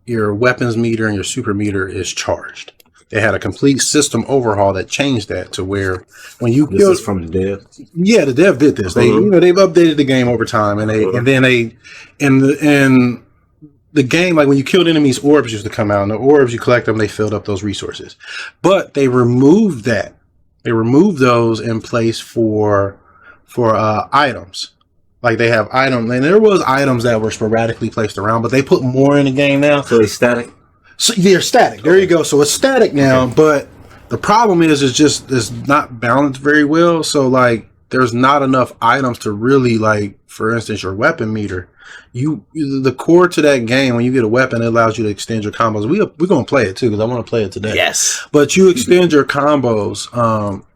your weapons meter, and your super meter is charged. They had a complete system overhaul that changed that to where when you this is from the dev. Yeah, the dev did this. They they've updated the game over time, and the game, like when you killed enemies, orbs used to come out, and the orbs, you collect them, they filled up those resources. But they removed that. They removed those in place for items. Like they have items, and there was items that were sporadically placed around, but they put more in the game now. So it's static? So they're static. There you go. So it's static now, but the problem is it's not balanced very well. So like there's not enough items to really, like, for instance, your weapon meter. The core to that game, when you get a weapon, it allows you to extend your combos. We're gonna play it too because I want to play it today. Yes. But you extend your combos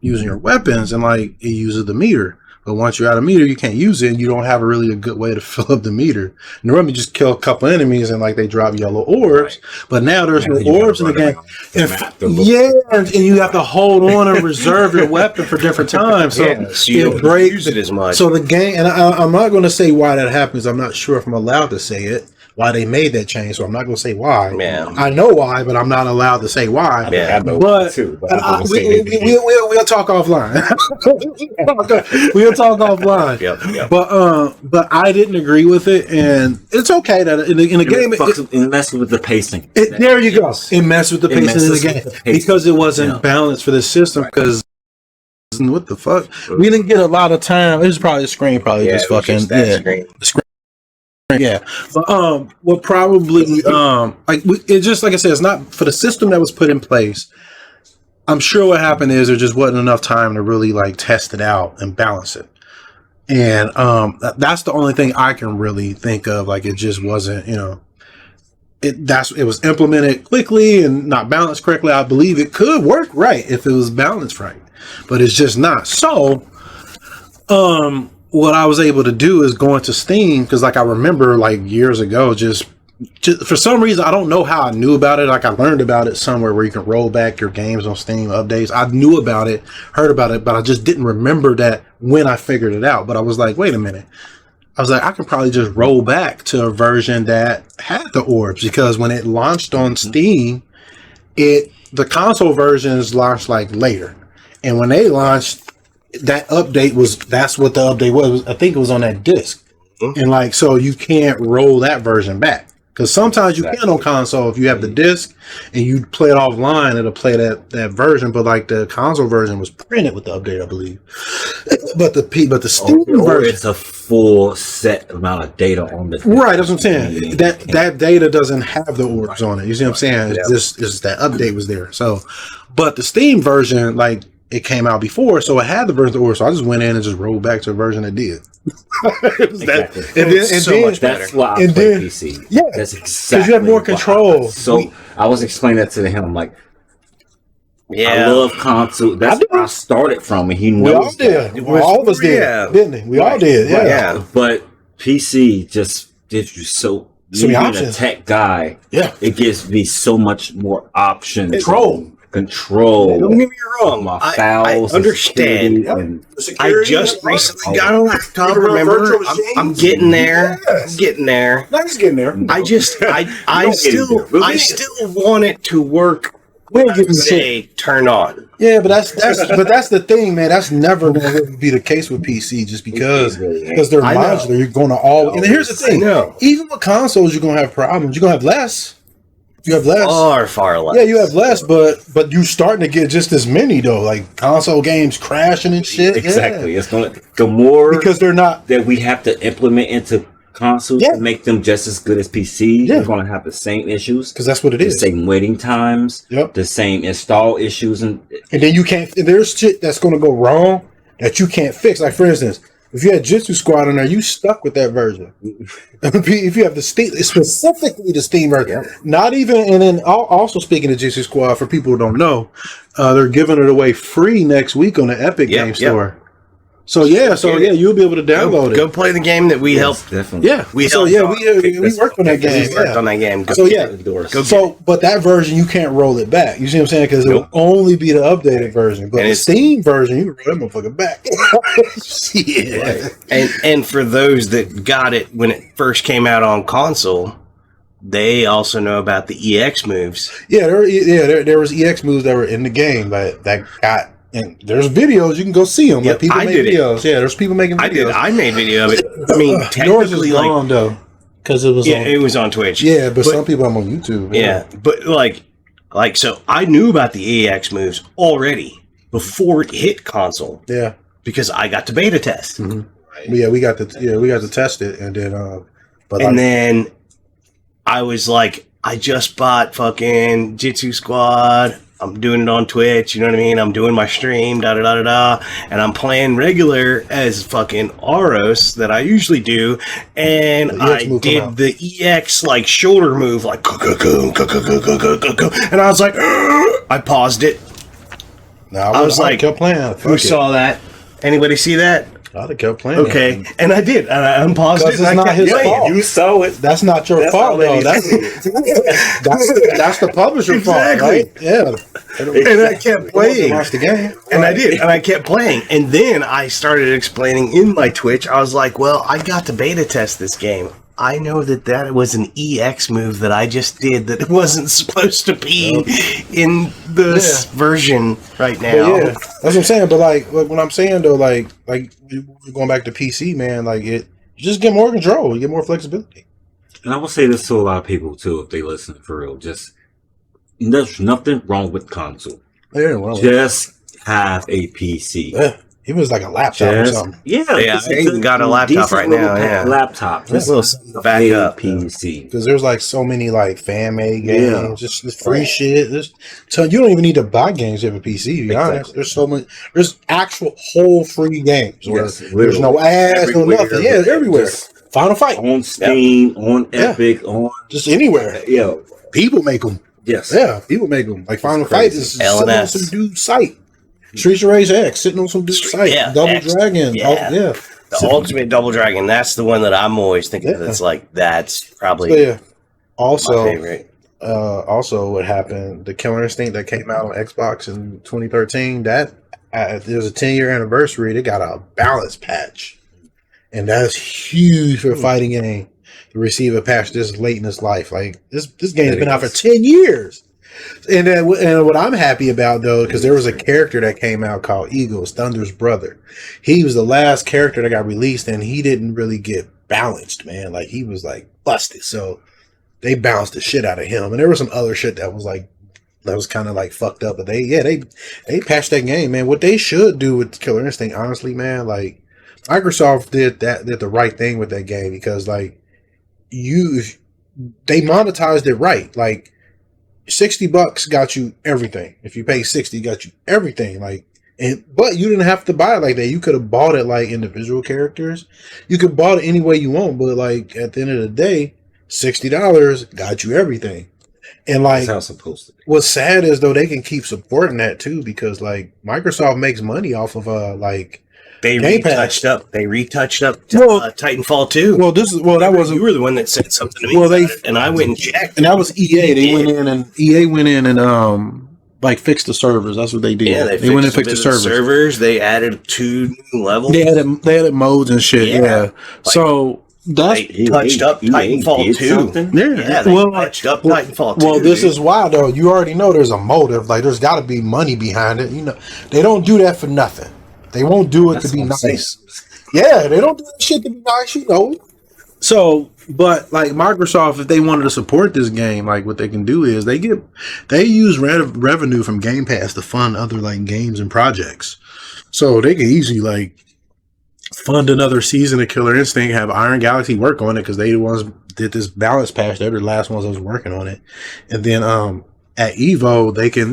using your weapons, and like it uses the meter. But once you're out of meter, you can't use it, and you don't have a good way to fill up the meter. Normally, you just kill a couple enemies, and like they drop yellow orbs. Right. But now there's no orbs in the game. And you have to hold on and reserve your weapon for different times. So, you don't use it as much. So the game, and I'm not going to say why that happens. I'm not sure if I'm allowed to say it. Why they made that change, so I'm not going to say why. Yeah. I know why, but I'm not allowed to say why. Yeah, but we'll talk offline. We'll talk offline. Yep. But I didn't agree with it, and it's okay that in the game it messed with the pacing. There you go. It messed with the pacing in the game because it wasn't balanced for the system. Because what the fuck, we didn't get a lot of time. It was probably the screen, just fucking screen. Yeah, but what probably it just, like I said, it's not for the system that was put in place. I'm sure what happened is there just wasn't enough time to really like test it out and balance it, and that's the only thing I can really think of. Like it just wasn't, it was implemented quickly and not balanced correctly. I believe it could work right if it was balanced right, but it's just not. So, what I was able to do is go into Steam, because like I remember like years ago, just for some reason, I don't know how I knew about it. Like I learned about it somewhere where you can roll back your games on Steam updates. I knew about it, heard about it, but I just didn't remember that when I figured it out. But I was like, wait a minute. I was like, I can probably just roll back to a version that had the orbs, because when it launched on Steam, the console versions launched like later. And when they launched, that's what the update was. I think it was on that disc. And like, so you can't roll that version back, because sometimes you can on console if you have the disc and you play it offline, it'll play that version. But like the console version was printed with the update, I believe. But the Steam version, it's a full set amount of data on the right. That's what I'm saying. That data doesn't have the orbs on it. You see what I'm saying? It's just that update was there. So, but the Steam version, like, it came out before, so it had the version of orbs. So I just went in and just rolled back to a version that did. Exactly. Much better. That's why I play PC. Yeah, that's exactly because you have more control. I was explaining that to him. I'm like, I love console. That's where I started from, and he knows. We all did. All of us did, didn't we? We all did. Yeah. But PC just gives you so many options. A tech guy. Yeah. It gives me so much more options. Control. Don't get me wrong. I understand. I just recently got a laptop. Remember, I'm getting there. I'm getting there. Nice getting there. I still want it to work. Say turn on. Yeah, but that's the thing, man. That's never going to be the case with PC, just because they're modular. You're going to all. And here's the thing. Even with consoles, you're going to have problems. You're going to have less. You have less. Far less. Yeah, you have less, but you're starting to get just as many though. Like console games crashing and shit. Exactly. It's gonna the more because they're not that we have to implement into consoles to make them just as good as PC. You're going to have the same issues because that's what it is. The same waiting times. The same install issues, and then you can't. There's shit that's going to go wrong that you can't fix. Like for instance, if you had Jitsu Squad on there, you stuck with that version. If you have the Steam, specifically the Steam version, not even. And then also speaking of Jitsu Squad, for people who don't know, they're giving it away free next week on the Epic Game Store. So you'll be able to download it. Go play the game that we helped. Definitely. Yeah, we worked on that game. Worked on that game. But that version you can't roll it back. You see what I'm saying? Because it will only be the updated version. But the Steam version, you can roll that motherfucker back. And for those that got it when it first came out on console, they also know about the EX moves. There was EX moves that were in the game that got. And there's videos you can go see them. Like people make videos. There's people making videos. I made video of it. I mean, technically, yours is gone though, because it was it was on Twitch. Yeah, but some people I'm on YouTube. Yeah, but like so, I knew about the EX moves already before it hit console. Yeah, because I got to beta test. Mm-hmm. Yeah, we got to test it, and then then I was like, I just bought fucking Jitsu Squad. I'm doing it on Twitch, you know what I mean? I'm doing my stream, and I'm playing regular as fucking Aros that I usually do, and I did the EX like shoulder move, like and I was like, I paused it. I was like, kept playing. Who saw that? Anybody see that? I'd have kept playing. Okay, and I did. And I unpaused it. It's not his fault. You saw it. That's not your fault, though. That's the publisher's fault, right? Yeah. And I kept playing. Watch the game. And I did. And I kept playing. And then I started explaining in my Twitch. I was like, well, I got to beta test this game. I know that was an EX move that I just did that wasn't supposed to be in this version right now. But that's what I'm saying. But like what I'm saying though, like going back to PC, man, like you just get more control, you get more flexibility. And I will say this to a lot of people too, if they listen for real. Just there's nothing wrong with console. Just have a PC. Yeah. It was like a laptop or something. Yeah, I even got a laptop right now. Yeah, laptop. Just a little back up PC. Because there's like so many like fan made games, just free shit. So you don't even need to buy games if you have a PC. To be honest, there's so many. There's actual whole free games. There's no ads, no nothing. Yeah, everywhere. Final Fight on Steam, on Epic, on just anywhere. Yeah, people make them. Yes, people make them. Like Final Fight is sitting on some dude's site. Streets of Rage X sitting on some dude's site. Double Dragon. The Ultimate Double Dragon. That's the one that I'm always thinking of. It's like that's probably also my favorite. Also, what happened? The Killer Instinct that came out on Xbox in 2013. That there's a 10-year anniversary. They got a balance patch, and that's huge for a fighting game to receive a patch this late in its life. Like this game's been out for 10 years. And what I'm happy about though, because there was a character that came out called Eagles, Thunder's brother. He was the last character that got released, and he didn't really get balanced, man. Like he was like busted, so they bounced the shit out of him. And there was some other shit that was kind of like fucked up. But they patched that game, man. What they should do with Killer Instinct, honestly, man, like Microsoft did the right thing with that game, because like they monetized it right, like. $60 got you everything. If you pay 60, got you everything. Like, but you didn't have to buy it like that. You could have bought it like individual characters. You could bought it any way you want. But like at the end of the day, $60 got you everything. And like, that's how it's supposed to be. What's sad is though they can keep supporting that too, because like Microsoft makes money off of like. They retouched up Titanfall 2. That was you were the one that said something to me. And I went and checked. And that was EA. They went in and like fixed the servers. That's what they did. Yeah, they went and fixed the servers. They added 2 new levels. They added modes and shit. Yeah. Like, so that's touched up Titanfall 2. Yeah, they touched up Titanfall 2. Well, this is why though. You already know there's a motive. Like there's got to be money behind it. You know, they don't do that for nothing. They won't do it to be nice. Yeah, they don't do that shit to be nice, you know. So, but like Microsoft, if they wanted to support this game, like what they can do is they use revenue from Game Pass to fund other like games and projects. So they can easily like fund another season of Killer Instinct, have Iron Galaxy work on it because they the ones did this balance patch. They're the last ones that was working on it. And then at Evo, they can,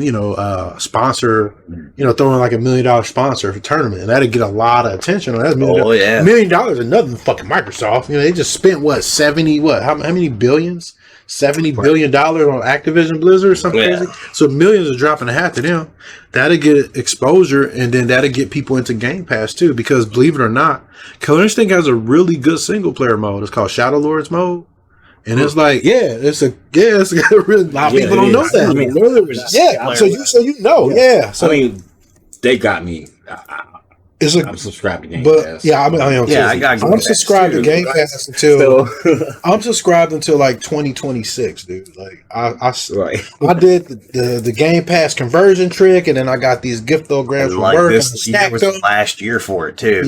sponsor, throw in like $1 million sponsor for tournament. And that'd get a lot of attention. That's $1 million is nothing fucking Microsoft. They just spent how many billions? $70 billion on Activision Blizzard or something crazy. So millions are dropping a hat to them. That'll get exposure, and then that'll get people into Game Pass too. Because believe it or not, Killer Instinct has a really good single player mode. It's called Shadow Lords mode. And it's like, it's a really a lot of people don't know that. So they got me. I'm subscribed to Game Pass. I'm subscribed to Game Pass until I'm subscribed until like 2026, dude. Like I did the Game Pass conversion trick, and then I got these giftograms from work. This year was the last year for it too.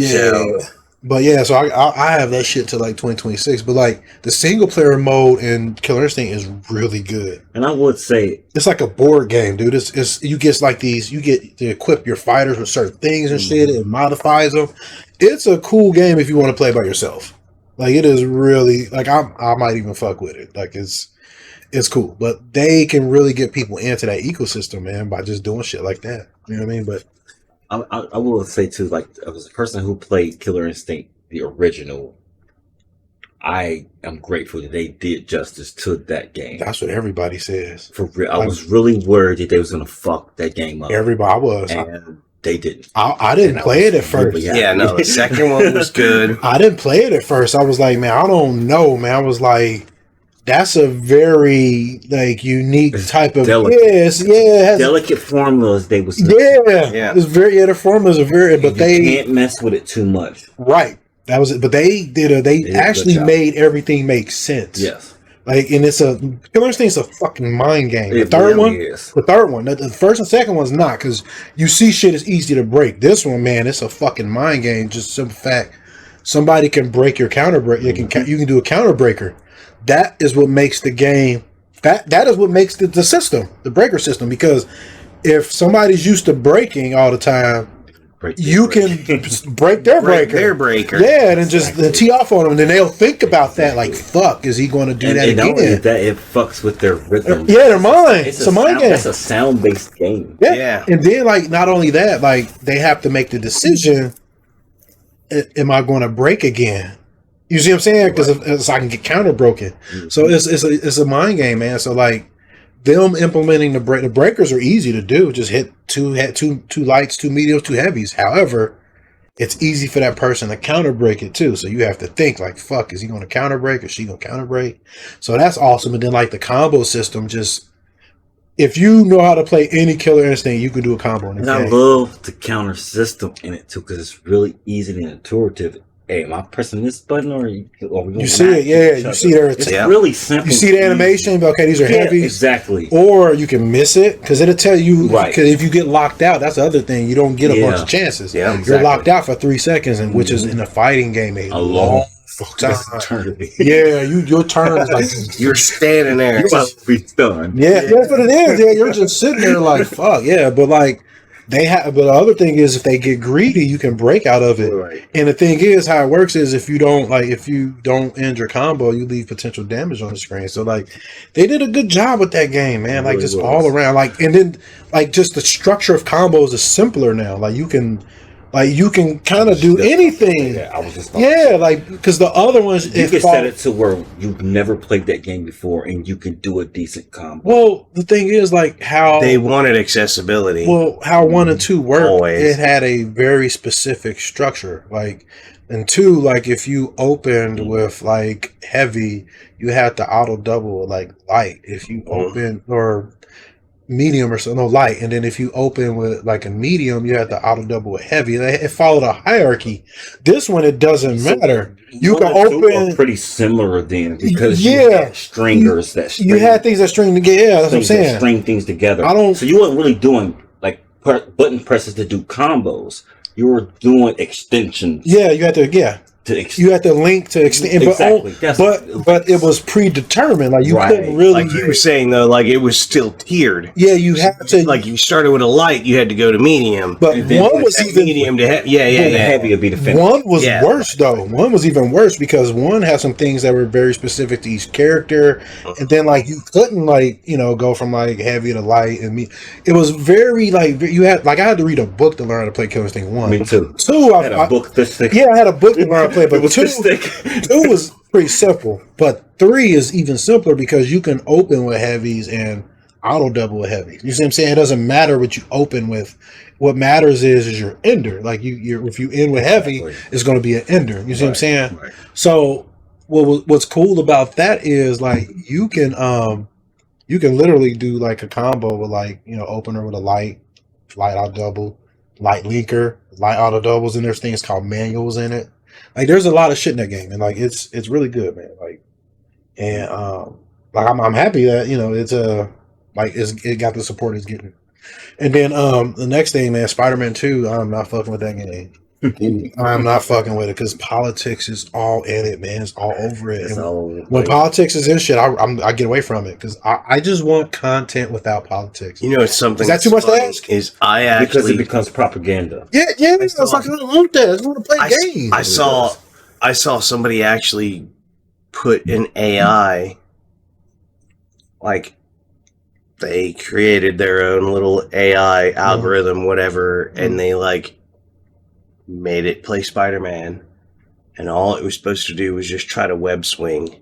So I have that shit till like 2026. But like the single player mode in Killer Instinct is really good. And I would say it's like a board game, dude. It's you get to equip your fighters with certain things and shit. It modifies them. It's a cool game if you want to play by yourself. Like it is really like I might even fuck with it. Like it's cool. But they can really get people into that ecosystem, man, by just doing shit like that. You know what I mean? But I will say too, like as a person who played Killer Instinct, the original, I am grateful that they did justice to that game. That's what everybody says. For real, I was really worried that they was gonna fuck that game up. Everybody was, and they didn't. I didn't play it at first. Really the second one was good. I didn't play it at first. I was like, man, I don't know, man. I was like, that's a very like unique type of delicate formulas. They was it's very the formulas are very, but they can't mess with it too much. Right, that was it. But they actually made everything make sense. Yes, like, and it's Killer Instinct's a fucking mind game. The third one, the first and second one's not, because you see shit is easy to break. This one, man, it's a fucking mind game. Just simple fact, somebody can break your counter break. You can do a counter breaker. That is what makes the game. That is what makes the system, the breaker system. Because if somebody's used to breaking all the time, you can break their breaker. Yeah, and then just tee off on them, and then they'll think about that. Like, fuck, is he going to do that again? Not only that, it fucks with their rhythm. Yeah, their mind. It's a mind game. It's a sound-based game. Yeah, and then like not only that, like they have to make the decision: am I going to break again? You see what I'm saying? Because I can get counter broken. Mm-hmm. So it's a mind game, man. So like them implementing the breakers are easy to do. Just hit two lights, 2 mediums, 2 heavies. However, it's easy for that person to counter break it too. So you have to think like, fuck, is he going to counter break? Is she going to counter break? So that's awesome. And then like the combo system, just if you know how to play any Killer Instinct, you can do a combo in the game. I love the counter system in it too, because it's really easy and intuitive. Hey, am I pressing this button or we you see it? Yeah, you see there. It's really simple. You see the animation? Okay, these are heavy. Exactly. Or you can miss it because it'll tell you. Right. Because if you get locked out, that's the other thing. You don't get a bunch of chances. Yeah, exactly. You're locked out for 3 seconds, and which is in a fighting game a long time. Yeah, your turn is like you're standing there. You're about to be done. Yeah, that's what it is. Yeah, you're just sitting there like fuck. Yeah, but like. But the other thing is, if they get greedy, you can break out of it. Right. And the thing is, how it works is, if you don't end your combo, you leave potential damage on the screen. So like, they did a good job with that game, man. Like just all around, like, and then like just the structure of combos is simpler now. Like you can kind of do anything. Yeah, I was just like because the other ones you can set it to where you've never played that game before and you can do a decent combo. Well, the thing is like how they wanted accessibility. Well, how 1 and 2 worked, it had a very specific structure. Like, and 2, like if you opened with like heavy, you had to auto double like light. If you open or medium or so, no light, and then if you open with like a medium, you have to auto double with heavy. It followed a hierarchy. This one, it doesn't matter. You can open pretty similar then because you had stringers you had things that string together. Yeah, that's what I'm saying. String things together. So you weren't really doing like button presses to do combos. You were doing extensions. Yeah, you had to. Yeah. You had to link to extend, Exactly. but it was predetermined. Like you couldn't really. Like you were saying though, like it was still tiered. Yeah, you had to. Like you started with a light, you had to go to medium. But one was even medium to heavy. Yeah. Heavy would be the finish. One was worse though. One was even worse because one had some things that were very specific to each character, and then like you couldn't like go from like heavy to light and it was very like you had like I had to read a book to learn how to play Killer Instinct 1. Me too. 2, I had a book this thick. Yeah, I had a book to learn how to play, but It was 2 this thick. 2 was pretty simple, but 3 is even simpler because you can open with heavies and auto double with heavies. You see what I'm saying? It doesn't matter what you open with. What matters is your ender. Like if you end with heavy, it's going to be an ender. You see what I'm saying? Right. So what's cool about that is like you can literally do like a combo with like opener with a light auto double, light linker, light auto doubles, and there's things called manuals in it. Like there's a lot of shit in that game, and like it's really good, man. Like and like I'm happy that it's it got the support it's getting. And then the next thing, man, Spider-Man 2, I'm not fucking with that game. I'm not fucking with it because politics is all in it, man. It's all over it. When politics is in shit, I get away from it because I just want content without politics. It's something. Is that too much to ask? Is I actually because it becomes propaganda. Yeah. It's like I don't want that. I just want to play games. I saw somebody actually put an AI, like they created their own little AI algorithm, whatever, and they like made it play Spider-Man, and all it was supposed to do was just try to web swing.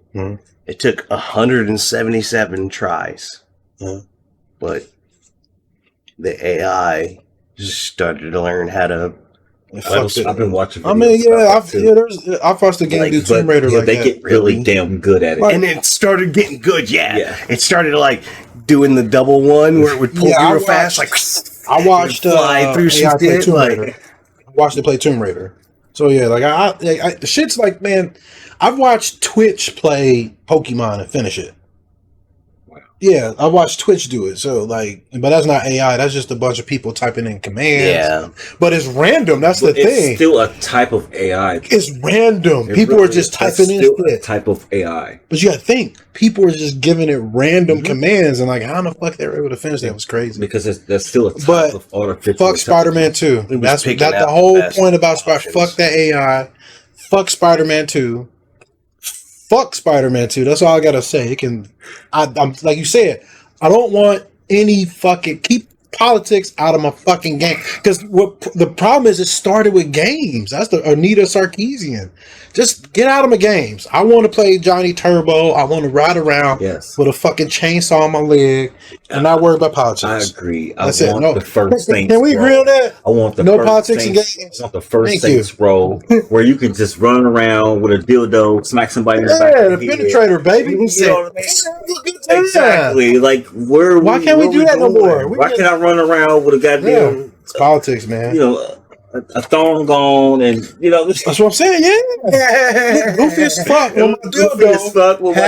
It took 177 tries, but the AI just started to learn how to. I've been watching. I mean, I've watched the game do Tomb Raider. They get really damn good at it, and it started getting good. Yeah, it started like doing the double one where it would pull you real fast. Like I watched fly through some shit. I watched it play Tomb Raider. So yeah, like I the shit's like, man, I've watched Twitch play Pokemon and finish it. Yeah, I watched Twitch do it. So like, but that's not AI. That's just a bunch of people typing in commands. Yeah, but it's random. That's the thing. It's still a type of AI. It's random. People are just typing in shit. Type of AI. But you got to think, people are just giving it random commands, and like, how the fuck they were able to finish that was crazy. Because there's still a type of artificial. Fuck Spider-Man 2. That's the whole point about Spider. Fuck that AI. Fuck Spider-Man 2. Fuck Spider-Man 2. That's all I gotta say. I'm like you said, I don't want any fucking keep politics out of my fucking game. Because what the problem is, it started with games. That's the Anita Sarkeesian. Just get out of my games. I want to play Johnny Turbo. I want to ride around with a fucking chainsaw on my leg and not worry about politics. I agree. That's I want the first Saints Can we agree on that? I want the no first politics in Saints, games. I want the first Saints roll where you can just run around with a dildo, smack somebody in the back. Yeah, the penetrator, baby. Exactly. Like why can't we do that no more? Why can't I run around with a goddamn it's politics, man. A thong on, and that's what I'm saying. Yeah, goofy as fuck with my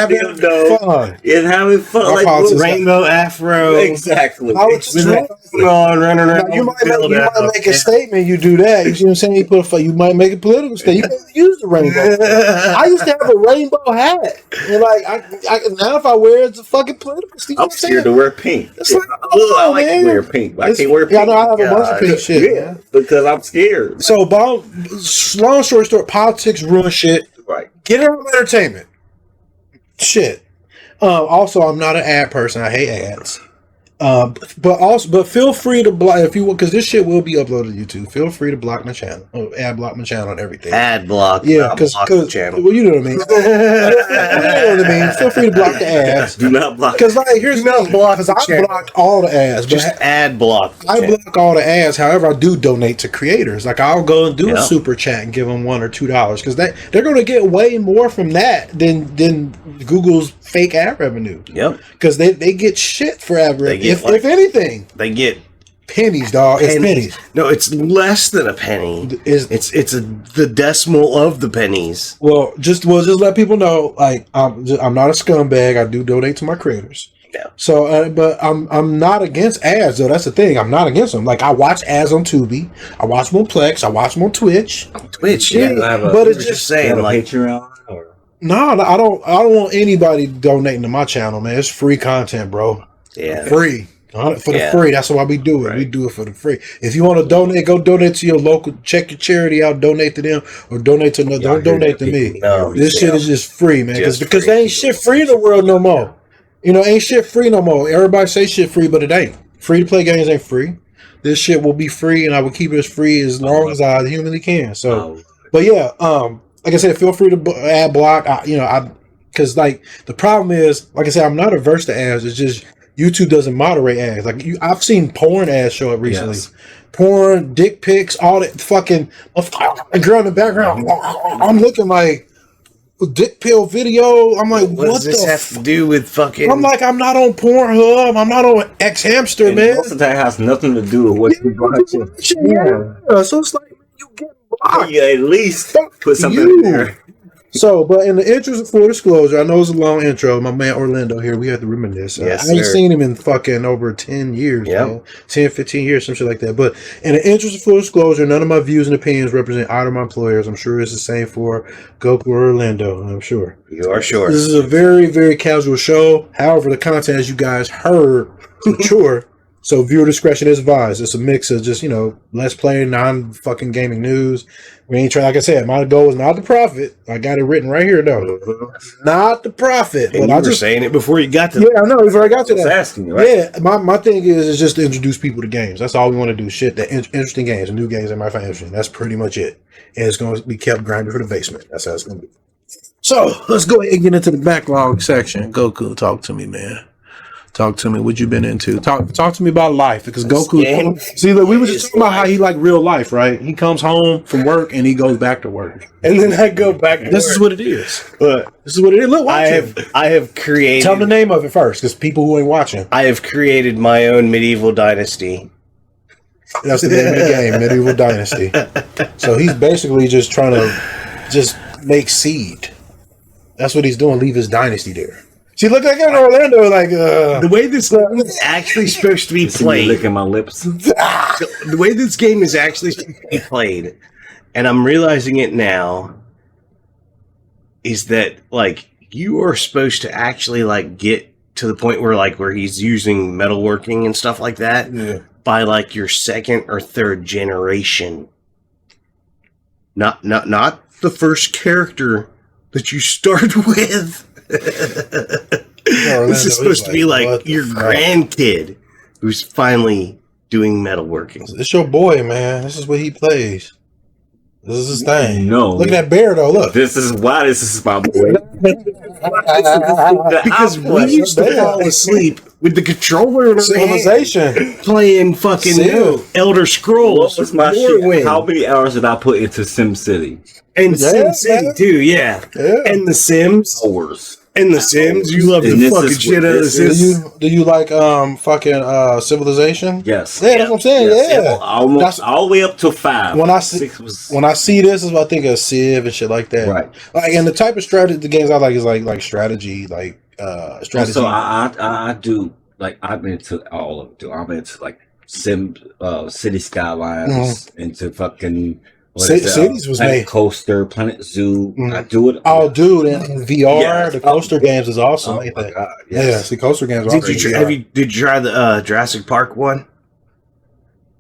dildo, and having fun, like rainbow afro. Exactly. Running around. You might make a statement. You do that. You see what I'm saying? You might make a political statement. You might use the rainbow. I used to have a rainbow hat, and like now if I wear it's a fucking political statement. I'm scared to wear pink. It's like, I like to wear pink. I can't wear pink. Yeah, I know I have a bunch of pink shit. Yeah, because I'm scared. So, long story short, politics ruin shit. Right. Get it on entertainment. Shit. Also, I'm not an ad person. I hate ads. But feel free to block if you want, because this shit will be uploaded to YouTube. Feel free to block my channel. Ad block my channel and everything. Ad block. Yeah, because well, you know what I mean. You know what I mean. Feel free to block the ads. Do not block. Because like here's not block. Because I block all the ads. Just ad block. I block all the ads. However, I do donate to creators. Like I'll go and do a super chat and give them $1 or $2 because they're going to get way more from that than Google's fake ad revenue. Yep. Because they get shit for ad revenue. If anything, they get pennies, dog. It's pennies. No, it's less than a penny. It's the decimal of the pennies. Well, just let people know. Like I'm not a scumbag. I do donate to my creators. No. So, but I'm not against ads though. That's the thing. I'm not against them. Like I watch ads on Tubi, I watch them on Plex, I watch them on Twitch. Twitch, Yeah, yeah. but it's just just saying, like, Patreon or no. I don't want anybody donating to my channel, man. It's free content, bro. yeah. Free. For the Yeah. free. That's why we do it. Right. We do it for the free. If you want to donate, go donate to your local. Check your charity out. Donate to them or donate to another. Don't donate to me. No, This shit is just free, man. Just Because free. there ain't shit free in the world no more. You know, ain't shit free no more. Everybody say shit free, but it ain't. Free to play games ain't free. This shit will be free, and I will keep it as free as long as I humanly can. So, but yeah, like I said, feel free to ad block. Because like the problem is, like I said, I'm not averse to ads. It's just YouTube doesn't moderate ads. Like I've seen porn ads show up recently. Yes. Porn, dick pics, all that fucking girl in the background. I'm looking like dick pill video. I'm like, What does this have to do with fucking? I'm like, I'm not on Pornhub. I'm not on X Hamster, and man. most of that has nothing to do with what you're watching. Yeah. So it's like you get blocked. Yeah, at least put something you. in there. So, but in the interest of full disclosure, I know it's a long intro. My man Orlando here, we have to reminisce. Yes, I ain't sir. seen him in fucking over 10 years, Yep. man. 10, 15 years, some shit like that. But in the interest of full disclosure, none of my views and opinions represent either of my employers. I'm sure it's the same for Goku or Orlando, I'm sure. You are sure. This is a very, very casual show. However, the content, as you guys heard, mature. So viewer discretion is advised. It's a mix of just, let's play, non-fucking gaming news. We ain't trying, like I said, my goal is not the profit. I got it written right here, though. Not the profit. And But you I were just, saying it before you got to. yeah, I know, before I got to I was that. asking you, right? Yeah, my thing is just to introduce people to games. That's all we want to do. Shit, the interesting games, the new games that might find interesting. That's pretty much it. And it's going to be kept grinding for the basement. That's how it's going to be. So let's go ahead and get into the backlog section. Goku, talk to me, man. Talk to me. What you been into? Talk to me about life, because Goku. game See, look, we were just talking about how he like real life, right? He comes home from work and he goes back to work, And then I go back. To this work. is what it is. But This is what it is. Look, watch I have created. Tell them the name of it first, because people who ain't watching. I have created my own medieval dynasty. That's the name of the game, Medieval Dynasty. So he's basically just trying to just make seed. That's what he's doing. Leave his dynasty there. See, look like in Orlando, like The way this game is actually supposed to be See me played. licking my lips. The way this game is actually supposed to be played, and I'm realizing it now, is that like you are supposed to actually like get to the point where he's using metalworking and stuff like that by like your second or third generation. Not the first character that you start with. This is supposed to be like your grandkid who's finally doing metalworking. This your boy, man. This is what he plays. This is his thing. No. Look at that bear, though. Look. This is why this is my boy. Because we used to fall asleep with the controller in our hand, Civilization. playing fucking Civ. Elder Scrolls, What was my shit? Morrowind, How many hours did I put into SimCity? and Yeah, Sim City man. too. Yeah. Yeah. And The Sims. Hours. And The Sims. You love And the this fucking is what shit out of The this Do Sims. you like fucking Civilization? Yes. Yeah, that's what I'm saying. Yes. Yeah. Almost That's- all the way up to 5. When I see- 6 was When I see this, is what I think of Civ and shit like that. right. Like, and the type of strategy, the games I like is like strategy, like strategy. So I do like I'm into all of it. Too. I'm into like City Skylines, into fucking Cities was Planet made. Coaster, Planet Zoo. Mhm. I do it. Oh, dude, and VR, Yes. the coaster games is awesome. Oh ain't my they? god! Yeah, Yes. the coaster games are Did awesome. you did you try the Jurassic Park one,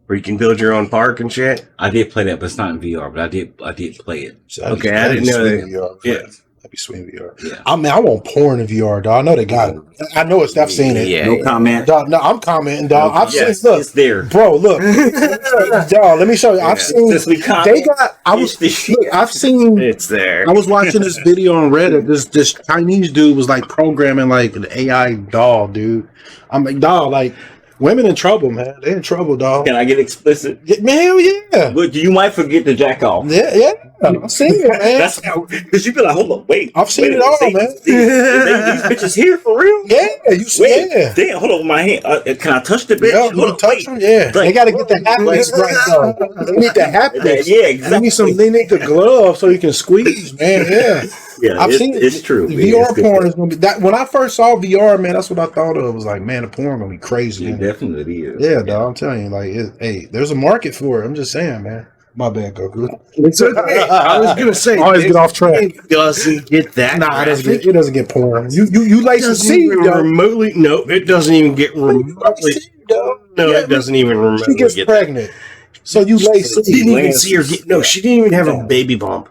where you can build your own park and shit? I did play that, but it's not in VR. But I did play it. Okay, I didn't know that. VR. Yeah. That'd be sweet in VR. Yeah. I mean, I want porn in VR, dog. I know they got it. I know it's. I've seen it. Yeah. No comment. Dog, no, I'm commenting, dog. I've Yes, seen. Look, it's there. bro, look, dog. Let me show you. I've seen. Since we They comment, got. I was. it's Look, I've seen. It's there. I was watching this video on Reddit. This Chinese dude was like programming like an AI doll, dude. I'm like, dog, like women in trouble, man. They in trouble, dog. Can I get explicit? Yeah, man, hell yeah. But you might forget to jack off. Yeah, I've seen it, man. That's how, because you be like, hold on, wait. I've seen it all, man. These bitches here for real? Yeah, you see it. Damn, hold on, my hand. Can I touch the bitch? Yeah, you touch them? Yeah. They got to get the happiness right, though. They need the happiness. Yeah, exactly. They need the glove so you can squeeze, man. Yeah. Yeah, I've seen it. It's true. VR porn is going to be that. When I first saw VR, man, that's what I thought of. It was like, man, the porn going to be crazy. It definitely is. Yeah, dog. I'm telling you, like, hey, there's a market for it. I'm just saying, man. My bad, Goku. It's okay. I was gonna say, always get off track. It doesn't get that. Nah, it doesn't get porn. You like some seed, though. Remotely, no, it doesn't even get remotely. No, it doesn't even remotely. She gets pregnant, so you lay seed. Didn't even see her get. No, she didn't even have a baby bump.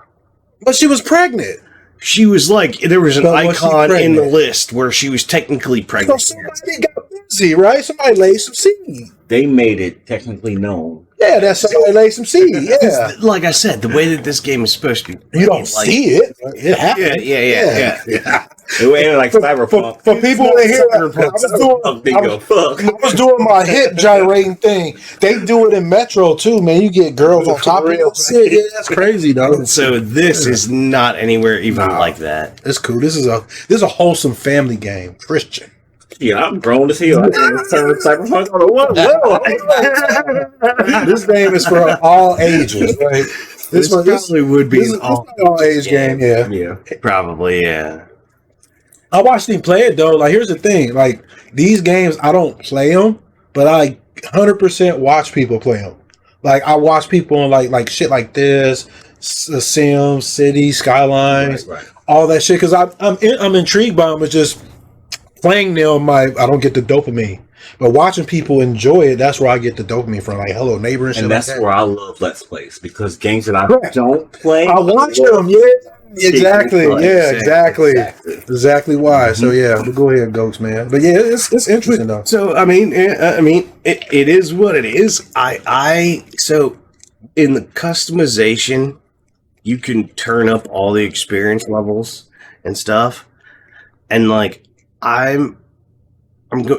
But she was pregnant. She was like, there was an But was she icon in the pregnant? list where she was technically So pregnant. somebody got busy, right? Somebody laid some seed. They made it technically known. Yeah, that's somebody laid some seed. Yeah, Like I said, the way that this game is supposed to be, you don't like, see it. It happens. Yeah. It went like Cyberpunk. For people in here, I was doing my hip gyrating thing. They do it in Metro too, man. You get girls on top of it. Yeah, that's crazy, though. So this is not anywhere even like that. It's cool. This is a wholesome family game. Christian. Yeah, I'm grown as hell. I didn't turn Cyberpunk on what? This game is for all ages, right? This probably would be This is an all. an all age game. Yeah. Probably, yeah. I watched him play it though. Like, here's the thing: like these games, I don't play them, but I 100% watch people play them. Like, I watch people on like shit like this, Sims, City, Skylines, Right. all that shit. Because I'm intrigued by them. It's just playing them. I don't get the dopamine, but watching people enjoy it, that's where I get the dopamine from. Like Hello Neighbor and shit. And that's like that. where I love Let's Plays, because games that I Correct. don't play, I watch them. Yeah. Exactly. Like, Yeah. Exactly why. So yeah, but go ahead, Ghost man. But yeah, it's interesting though. So I mean, it is what it is. So in the customization, you can turn up all the experience levels and stuff, and like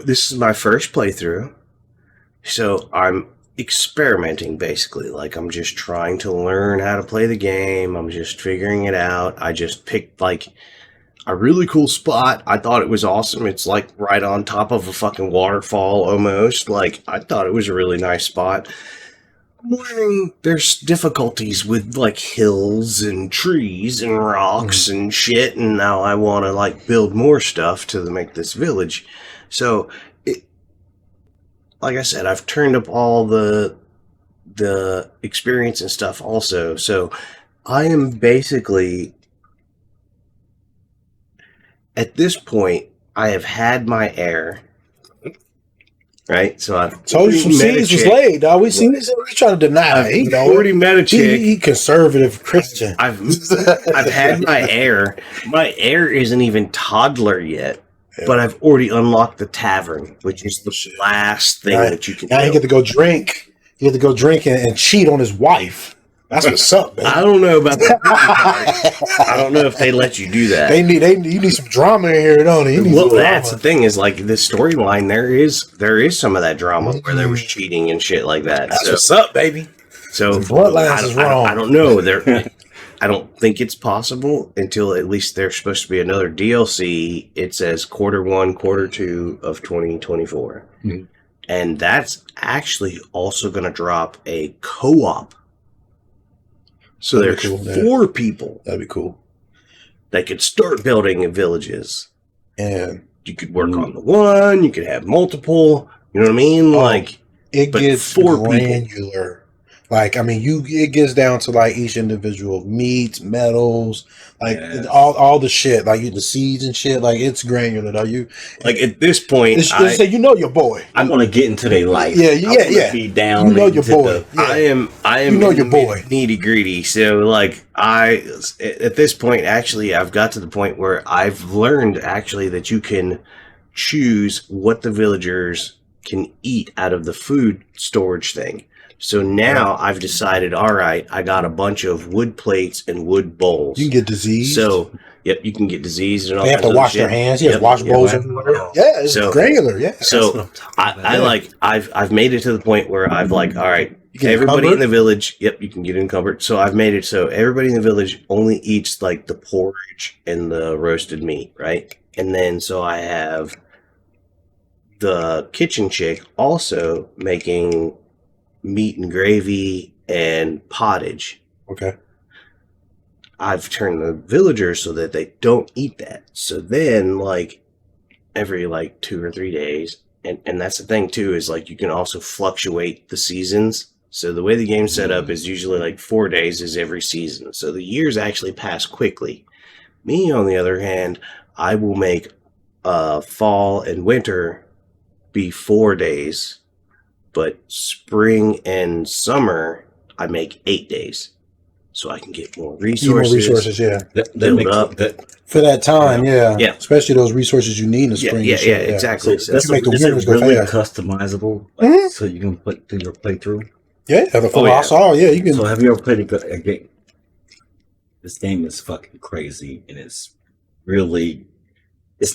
this is my first playthrough, so I'm experimenting basically. Like, I'm just trying to learn how to play the game. I'm just figuring it out. I just picked like a really cool spot. I thought it was awesome. It's like right on top of a fucking waterfall almost. Like, I thought it was a really nice spot. I'm learning there's difficulties with like hills and trees and rocks and shit, and now I want to like build more stuff to make this village. So like I said, I've turned up all the experience and stuff also. So I am basically, at this point, I have had my heir. Right? So I've Told you some seeds was laid, dog. We seen this. We trying to deny it. I've already met a chick. He conservative Christian. I've had my heir. My heir isn't even toddler yet. But I've already unlocked the tavern, which is the last thing that you can do. Now you get to go drink. You get to go drink and cheat on his wife. That's what's up, man. I don't know about that. I don't know if they let you do that. You need some drama in here, don't you? Well, that's the thing, is like the storyline. There is some of that drama where there was cheating and shit like that. That's what's up, baby. So Bloodlines is wrong. I don't know. I don't think it's possible until at least there's supposed to be another DLC. It says Q1, Q2 of 2024. Mm-hmm. And that's actually also going to drop a co-op. So That'd there's be cool, 4 people That'd be cool. that could start building villages. And You could work on the one, you could have multiple, you know what I mean? Like, it but gets 4 people. granular. Like, I mean, it gets down to like each individual meats, metals, like all the shit, like the seeds and shit. Like, it's granular. Though Like, at this point, it's say you know your boy. I want to get into their life. Yeah. Be down. You know your boy. Yeah. I am. You know your boy. Nitty gritty. So like at this point, actually, I've got to the point where I've learned actually that you can choose what the villagers can eat out of the food storage thing. So now I've decided, all right, I got a bunch of wood plates and wood bowls. You can get disease. So you can get diseased and all they have kinds to of wash shit. their hands. Yeah, wash bowls everywhere. Yeah, it's So- granular. Yeah. So I've made it to the point where I've like, all right, everybody in the village, yep, you can get encumbered. So I've made it so everybody in the village only eats like the porridge and the roasted meat, right? And then so I have the kitchen chick also making meat and gravy and pottage. Okay. I've turned the villagers so that they don't eat that. So then, like, every, like, 2 or 3 days, and that's the thing, too, is, like, you can also fluctuate the seasons. So the way the game's set up is usually, like, 4 days is every season. So the years actually pass quickly. Me, on the other hand, I will make fall and winter be 4 days, but spring and summer, I make 8 days. So I can get more resources. Yeah. That build makes up. For that time, yeah. Yeah. Especially those resources you need in the spring. Yeah, and shit, exactly. So that's make the is it winters go really fast. customizable, like, so you can put through your playthrough. Yeah, the full yeah. saw. Yeah, you can. So have you ever played a game? This game is fucking crazy, and it's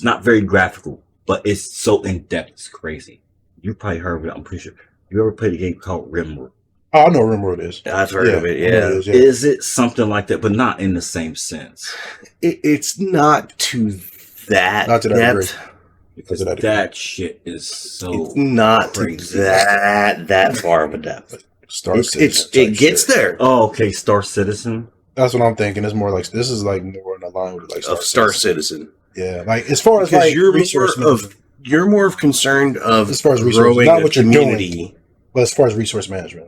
not very graphical, but it's so in depth. It's crazy. You probably heard of it. I'm pretty sure. You ever played a game called Rimworld? I know Rimworld is. I've heard of it, I know yeah. it is, Is it something like that, but not in the same sense? It's not to that Not to that degree. depth. Because Is it that shit is so It's not to crazy. that far of a depth. Star It Citizen type gets shit. there. Oh, okay, Star Citizen. That's what I'm thinking. It's more like this is like more in the line with like Of Star Citizen. Yeah, like as far as Because like you're more of concerned of as far as resources, growing not a what you're community. doing, but as far as resource management.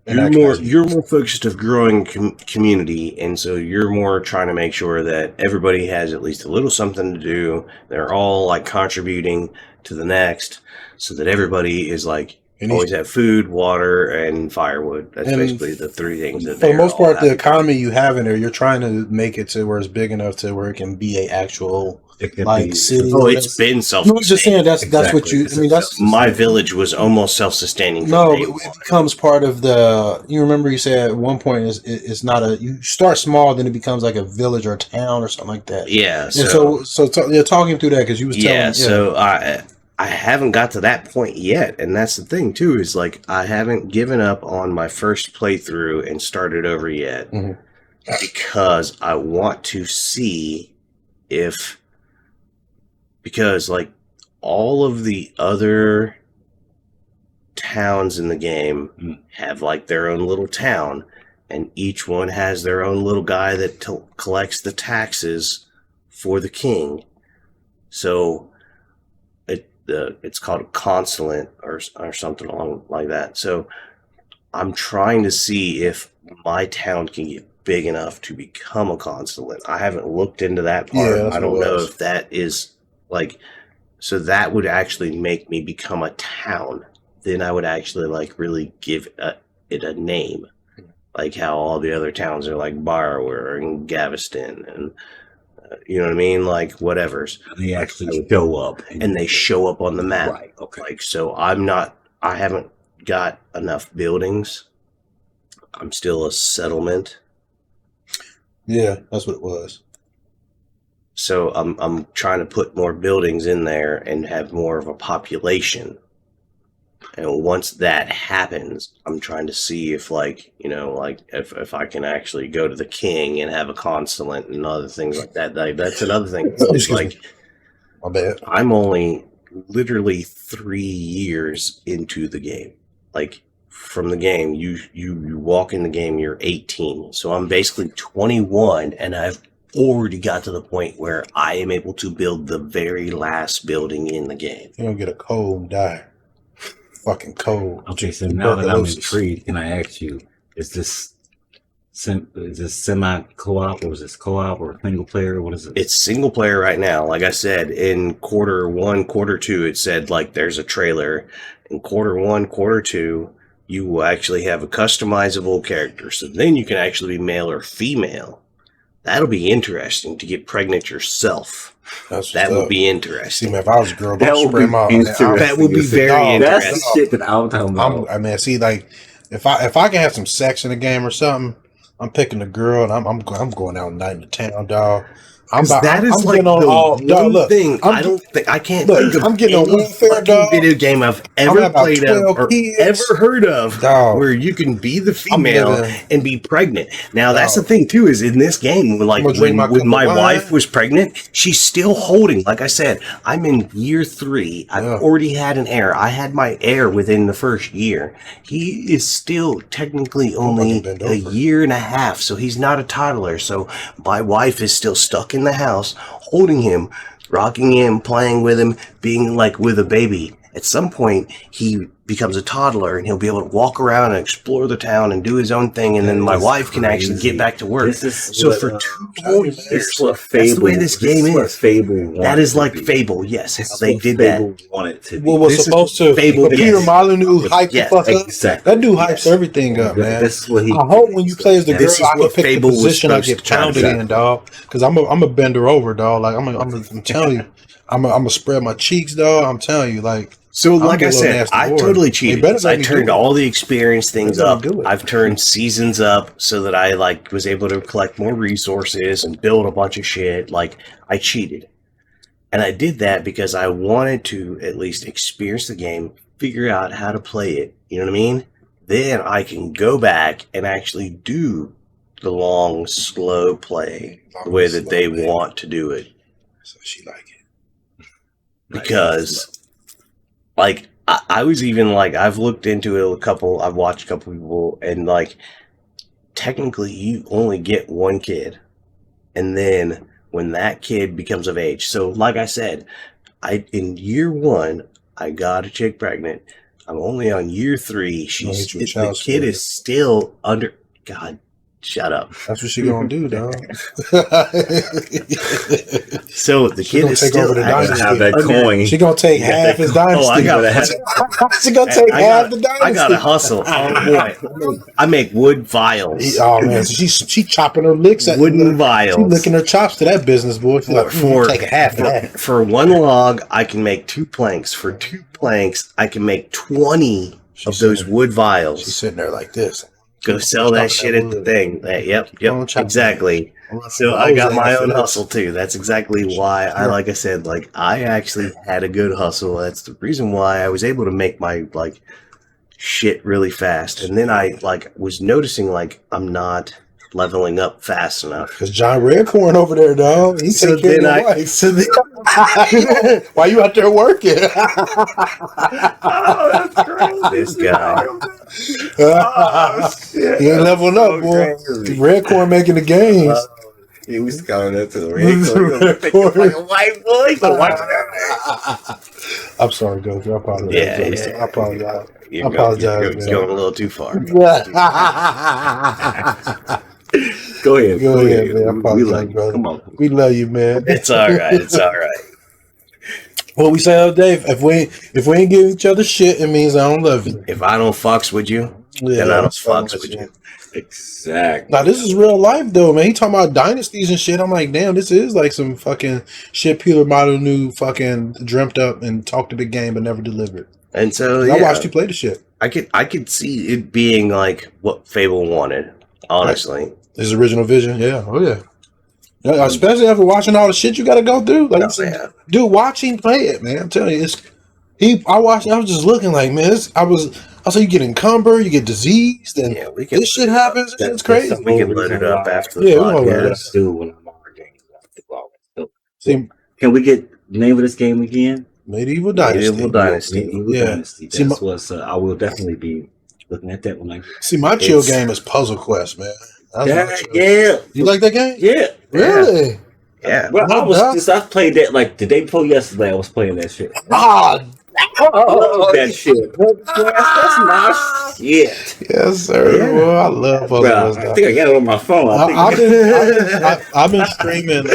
I mean. You're more focused of growing community, and so you're more trying to make sure that everybody has at least a little something to do. They're all like contributing to the next, so that everybody is like always have food, water, and firewood. That's And basically the 3 things that. For the most part, the have. economy you have in there, you're trying to make it to where it's big enough to where it can be a actual It could like be- city. Oh, it's been self. No, I'm just saying that's what you. I mean, that's My village was almost self-sustaining. no. from day It one. becomes part of the. You remember you said at one point it's not a. You start small, then it becomes like a village or a town or something like that. Yeah. And so you're talking through that because you was telling. Yeah, so I haven't got to that point yet, and that's the thing too, is like I haven't given up on my first playthrough and started over yet Mhm. because I want to see because like all of the other towns in the game have like their own little town, and each one has their own little guy that collects the taxes for the king. So it's called a consulate or something along like that. So I'm trying to see if my town can get big enough to become a consulate. I haven't looked into that part. Yeah, that's I don't what it know was. if that is like, so that would actually make me become a town. Then I would actually like really give it a name, like how all the other towns are like Borrower and Galveston and you know what I mean? Like whatever's. They actually show up. And they show up on the map. Right, okay. Like, so I haven't got enough buildings. I'm still a settlement. Yeah, that's what it was. So I'm trying to put more buildings in there and have more of a population. And once that happens, I'm trying to see if like, you know, like if I can actually go to the king and have a consulate and other things like that. Like, that's another thing. Excuse Like, me. My bad. I'm only literally 3 years into the game. Like from the game, you walk in the game, you're 18. So I'm basically 21, and I've already got to the point where I am able to build the very last building in the game. You don't get a cold and die. Fucking cold. Okay, so now that I'm Tuberculosis. intrigued, can I ask you, is this semi-co-op, or is this co-op or single player? What is it? It's single player right now. Like I said, in Q1, Q2, it said like there's a trailer. In Q1, Q2, you will actually have a customizable character. So then you can actually be male or female. That'll be interesting to get pregnant yourself. That's That what's would up. be See, interesting. man, if I was a girl, That I'd would spray be my interesting. That would be very Dog, That's the interesting. shit that I'm talking about. I mean, see, like if I can have some sex in a game or something, I'm picking a girl and I'm going out night in the town, dog. I'm getting on all thing. I don't think I can't think of I'm getting any on welfare, dog. video game I've ever played of or ever heard of where you can be the female and be pregnant. Now that's the thing too, is in this game, like when my wife was pregnant, she's still holding. Like I said, I'm in year 3. I've already had an heir. I had my heir within the first year. He is still technically only a year and a half, so he's not a toddler. So my wife is still stuck in the house, holding him, rocking him, playing with him, being like with a baby. At some point, he becomes a toddler and he'll be able to walk around and explore the town and do his own thing. And then my wife can actually get back to work. So for 2 whole years, that's the way this game is. That is like Fable, yes. How they did that. Well, was supposed to. Fable, Peter Molyneux hyped the fuck up. That dude hypes everything up, man. I hope when you play as the girl, I can pick the position I get pounded in, dog. Because I'm a bender over, dog. Like I'm telling you, I'm gonna spread my cheeks, dog. I'm telling you, like. So, like I said, I totally cheated. I turned all the experience things up. I've turned seasons up so that I was able to collect more resources and build a bunch of shit. Like, I cheated. And I did that because I wanted to at least experience the game, figure out how to play it. You know what I mean? Then I can go back and actually do the long, slow play the way that they want to do it. So she like it. Because... Like, I was even I've looked into it I've watched a couple people, and technically you only get one kid. And then when that kid becomes of age. So, like I said, in year 1, I got a chick pregnant. I'm only on year 3. The kid is still under, God, shut up. That's what she gonna do, dog. So the kid is still have that coin. She gonna take half his dynasty. She gonna take half the dynasty. I gotta hustle. Oh boy, I make wood vials. Oh man, so she chopping her licks at wooden vials. She licking her chops to that business, boy. Take half of that. For 1 log, I can make 2 planks. For 2 planks, I can make 20 of those wood vials. She's sitting there like this. Go sell that shit at the thing. Yep, exactly. So I got my own hustle too. That's exactly why I actually had a good hustle. That's the reason why I was able to make my shit really fast. And then I was noticing I'm not leveling up fast enough. Because John Redcorn over there, dog. He take care of your wife. So then, why you out there working? Oh, that's crazy. This guy. Oh, shit. He ain't leveling up, boy. Redcorn making the games. He was coming up to the Redcorn. Like a white boy. I'm sorry, Goku. I apologize. Yeah. I apologize. You're going a little too far. Go ahead, man. I apologize, brother. Come on. We love you, man. It's all right. What we say the other day, if we ain't giving each other shit, it means I don't love you. If I don't fucks with you, then I don't fucks with you. Exactly. Now this is real life though, man. He talking about dynasties and shit. I'm like, damn, this is like some fucking shit Peter Molyneux fucking dreamt up and talked a big game but never delivered. And so I watched you play the shit. I could see it being what Fable wanted, honestly. His original vision, yeah. Oh yeah. Especially after watching all the shit you got to go through. Dude, watch him play it, man. I'm telling you, I was just looking like, man, I was like, you get encumbered, you get diseased, and this shit happens. It's crazy. We can load it up after the podcast. Can we get the name of this game again? Medieval Dynasty. Dynasty. That's what I will definitely be looking at that one. See, my chill game is Puzzle Quest, man. Yeah. You like that game? Yeah. Really? Yeah. Well, I played that the day before yesterday. I was playing that shit. That shit. That's my shit. Yes, sir. Yeah. Boy, I love Puzzle Quest. I think I got it on my phone. I've been streaming.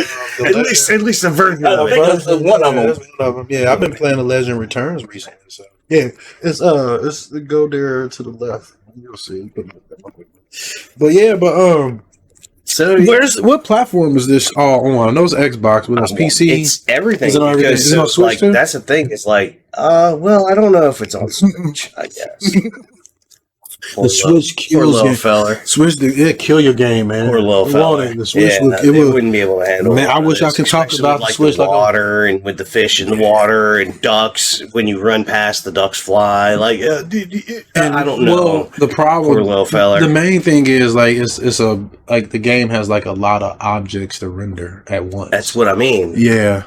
At least a version of it. One of them. Yeah, I've been playing The Legend Returns recently. So yeah, it's go there to the left. You'll see. But so what platform is this all on? I know it's Xbox, but it's PC. It's everything. Is it on everything? Is it on Switch too? That's the thing. It's well, I don't know if it's on Switch. I guess The Switch kills little you. feller. Switch, it kill your game, man. Poor little It fella. won't. The Switch, It wouldn't be able to handle. Man, I wish I could talk especially about with, the like Switch the like water and with the fish in the water and ducks. When you run past, the ducks fly. Like, I don't know. Well, the problem, Poor little fella. the main thing is like it's a like the game has like a lot of objects to render at once. That's what I mean. Yeah,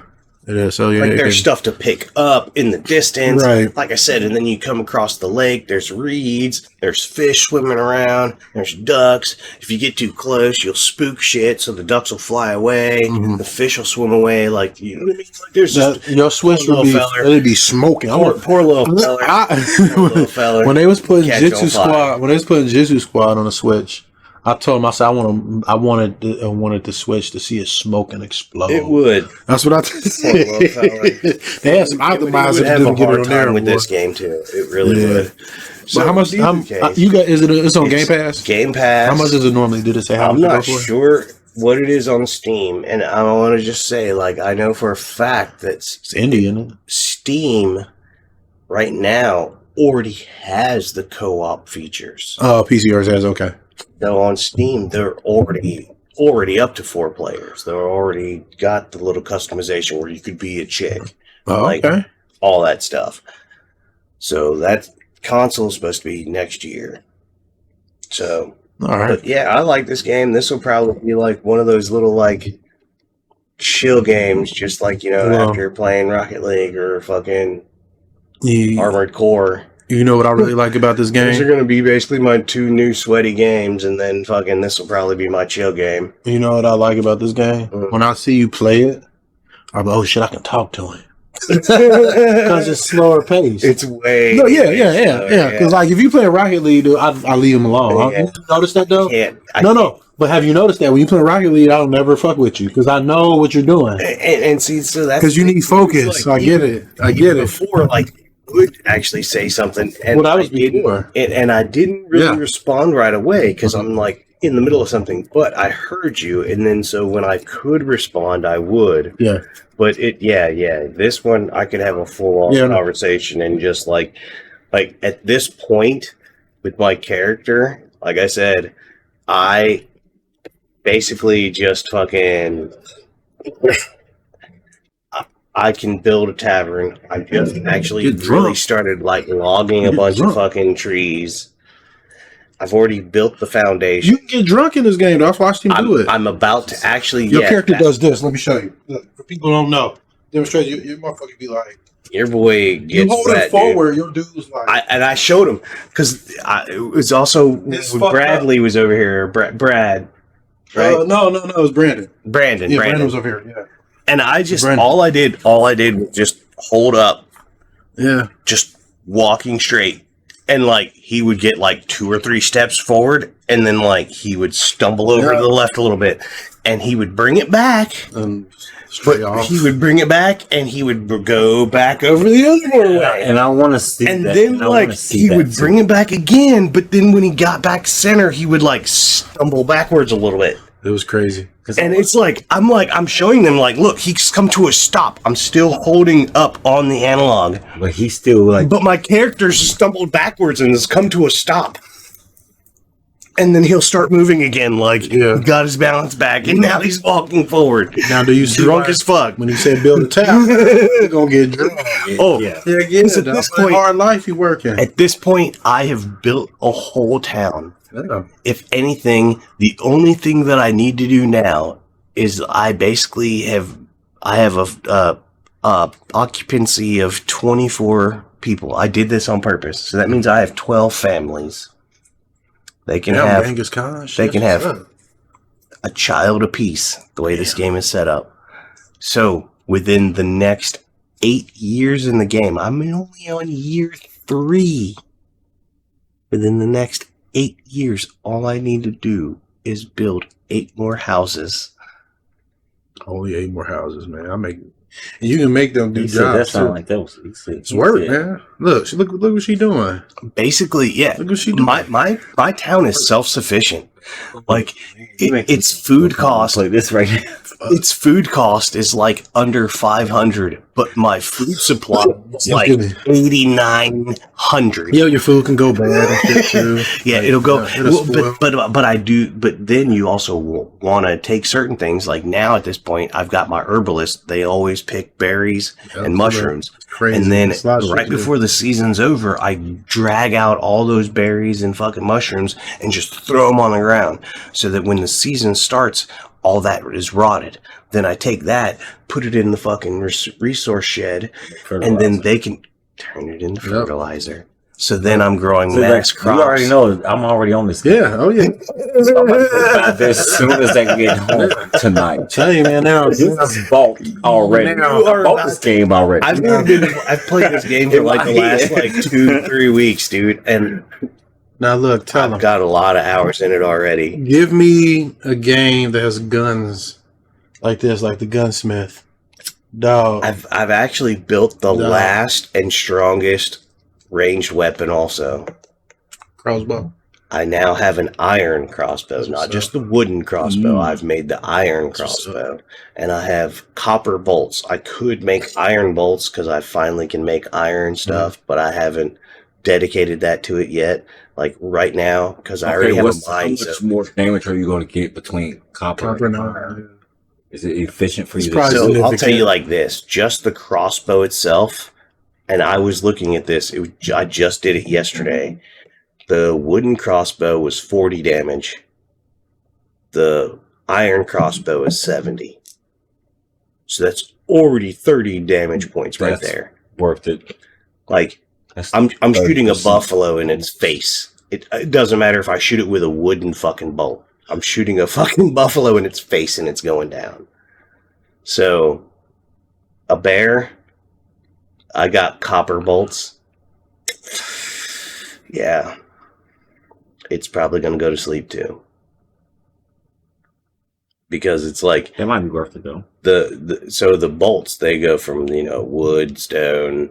it is. So yeah, Like there's stuff to pick up in the distance, Right. Like I said, and then you come across the lake. There's reeds, there's fish swimming around, there's ducks. If you get too close, you'll spook shit, so the ducks will fly away, Mhm. the fish will swim away. Like, you know what I mean? Like, there's just your Switch poor would be little feller. it'd be smoking. poor little feller. Poor little feller. When they was putting Catch Jitsu on fire. Squad, when they was putting Jitsu Squad on the Switch, I told him, I said, I wanted the Switch to see it smoke and explode. It would. That's what I little fella. They had some It would optimizers have to a get it hard on there time with boy. this game too. It really Yeah. would. So how much? in either case, You got? Is it? It's on Game it's Pass. Game Pass. How much does it normally? Did it say how I'm much? not it go for? sure what it is on Steam, and I want to just say, like, I know for a fact that It's indie, isn't it? Steam right now already has the co-op features. Oh, PCRs has okay. So on Steam, they're already up to 4 players. They're already got the little customization where you could be a chick, Oh, Like- okay. all that stuff. So that console's supposed to be next year. So, All right. but yeah, I like this game. This will probably be like one of those little like chill games, just like, you know, Well- after playing Rocket League or fucking You, Armored Core. you know what I really like about this These are game? going to be basically my 2 new sweaty games, and then fucking this will probably be my chill game. You know what I like about this game? Mm. When I see you play it, I'm like, oh shit, I can talk to him because it's slower paced. It's way. No, yeah. slower, Because like if you play Rocket League, dude, I leave him alone. Yeah. You notice that though? I No. But have you noticed that when you play Rocket League, I don't never fuck with you because I know what you're doing. And see, so that's Because you need focus. like, I get it. I get it. Before, like, would actually say something, and Well, that was didn't, before. and I didn't really Yeah. respond right away because I'm like in the middle of something. But I heard you, and then so when I could respond, I would. Yeah. But this one I could have a full on Yeah. conversation and just like at this point with my character, like I said, I basically just fucking. I can build a tavern. I just actually Get drunk. really started like logging a Get bunch drunk. of fucking trees. I've already built the foundation. You can get drunk in this game, though. I've watched him do it. I'm about to actually. Your character that- does this. Let me show you. Look, for people who don't know, demonstrate your motherfucker be like, Your boy you gets hold that, it dude. forward, your dude's like, I showed him because it was also It's when fucked Bradley was over here. Brad, right? no, it was Brandon. Brandon. Yeah, Brandon was over here. Yeah. And I just Brandon. all I did was just hold up, Yeah. just walking straight, and like he would get like 2 or 3 steps forward, and then like he would stumble over Yeah. to the left a little bit, and he would bring it back. And straight But off. he would bring it back, and he would go back over the other way. And I want to see And that. then, I like, wanna see he that would too. bring it back again, but then when he got back center, he would, like, stumble backwards a little bit. It was crazy. And it's like, I'm showing them, like, look, he's come to a stop. I'm still holding up on the analog. But he's still like, But my character's stumbled backwards and has come to a stop. And then he'll start moving again, like, Yeah. got his balance back, and now he's walking forward. Now, do you see Drunk why- as fuck. when he said build a town? You're gonna get drunk. Oh, yeah. Yeah, again, At this point- hard life you working. At this point, I have built a whole town. Yeah. If anything, the only thing that I need to do now is I basically have a occupancy of 24 people. I did this on purpose, so that means I have 12 families. They can Yeah, have Genghis Khan. they can have Yeah. a child apiece. The way this game is set up, so within the next 8 years in the game, I'm only on year 3. Within the next 8 years, all I need to do is build 8 more houses. Only 8 more houses, man. I make, and you can make them do he said that jobs. sounded Too. like that was. He said, It's work, man. Look what she doing. Basically, yeah. Look what she doing. My town is self-sufficient. Like its food cost. Like this right now. Its food cost is like under 500, but my food supply is like 8,900. Yo, your food can go bad and shit too. Yeah, Like, it'll go. it'll spoil. But I do. But then you also want to take certain things. Like now at this point, I've got my herbalist. They always pick berries and mushrooms. Crazy. And then It's a lot of right shit to do. before the season's over, I drag out all those berries and fucking mushrooms and just throw them on the ground, so that when the season starts, all that is rotted. Then I take that, put it in the fucking resource shed, and then they can turn it into fertilizer. So then I'm growing mass crops. You already know I'm already on this. Yeah. Oh yeah. As soon as I get home tonight. Tell you, man. Now I've bought already. Now- I bought this game already. I've played this game for like the last like 2-3 weeks, dude, and now look. Tell I've them. got a lot of hours in it already. Give me a game that has guns like this, like the Gunsmith. Dog. I've actually built the No. last and strongest ranged weapon also. Crossbow. I now have an iron crossbow, That's not what's just the wooden crossbow. Mm. I've made the iron That's what's crossbow. And I have copper bolts. I could make iron bolts because I finally can make iron stuff, but I haven't dedicated that to it yet. Like right now, because I already have a How mind. much more damage are you going to get between copper and iron? Is it efficient for It's you probably to So I'll tell significant. you like this: just the crossbow itself, and I was looking at this. I just did it yesterday. The wooden crossbow was 40 damage. The iron crossbow is 70. So that's already 30 damage points right That's there. worth it? Like That's I'm shooting a 30%. buffalo in its face. It doesn't matter if I shoot it with a wooden fucking bolt. I'm shooting a fucking buffalo in its face and it's going down. So a bear, I got copper bolts. Yeah. It's probably going to go to sleep too. Because it's like It might be worth it though. so the bolts, they go from, wood, stone,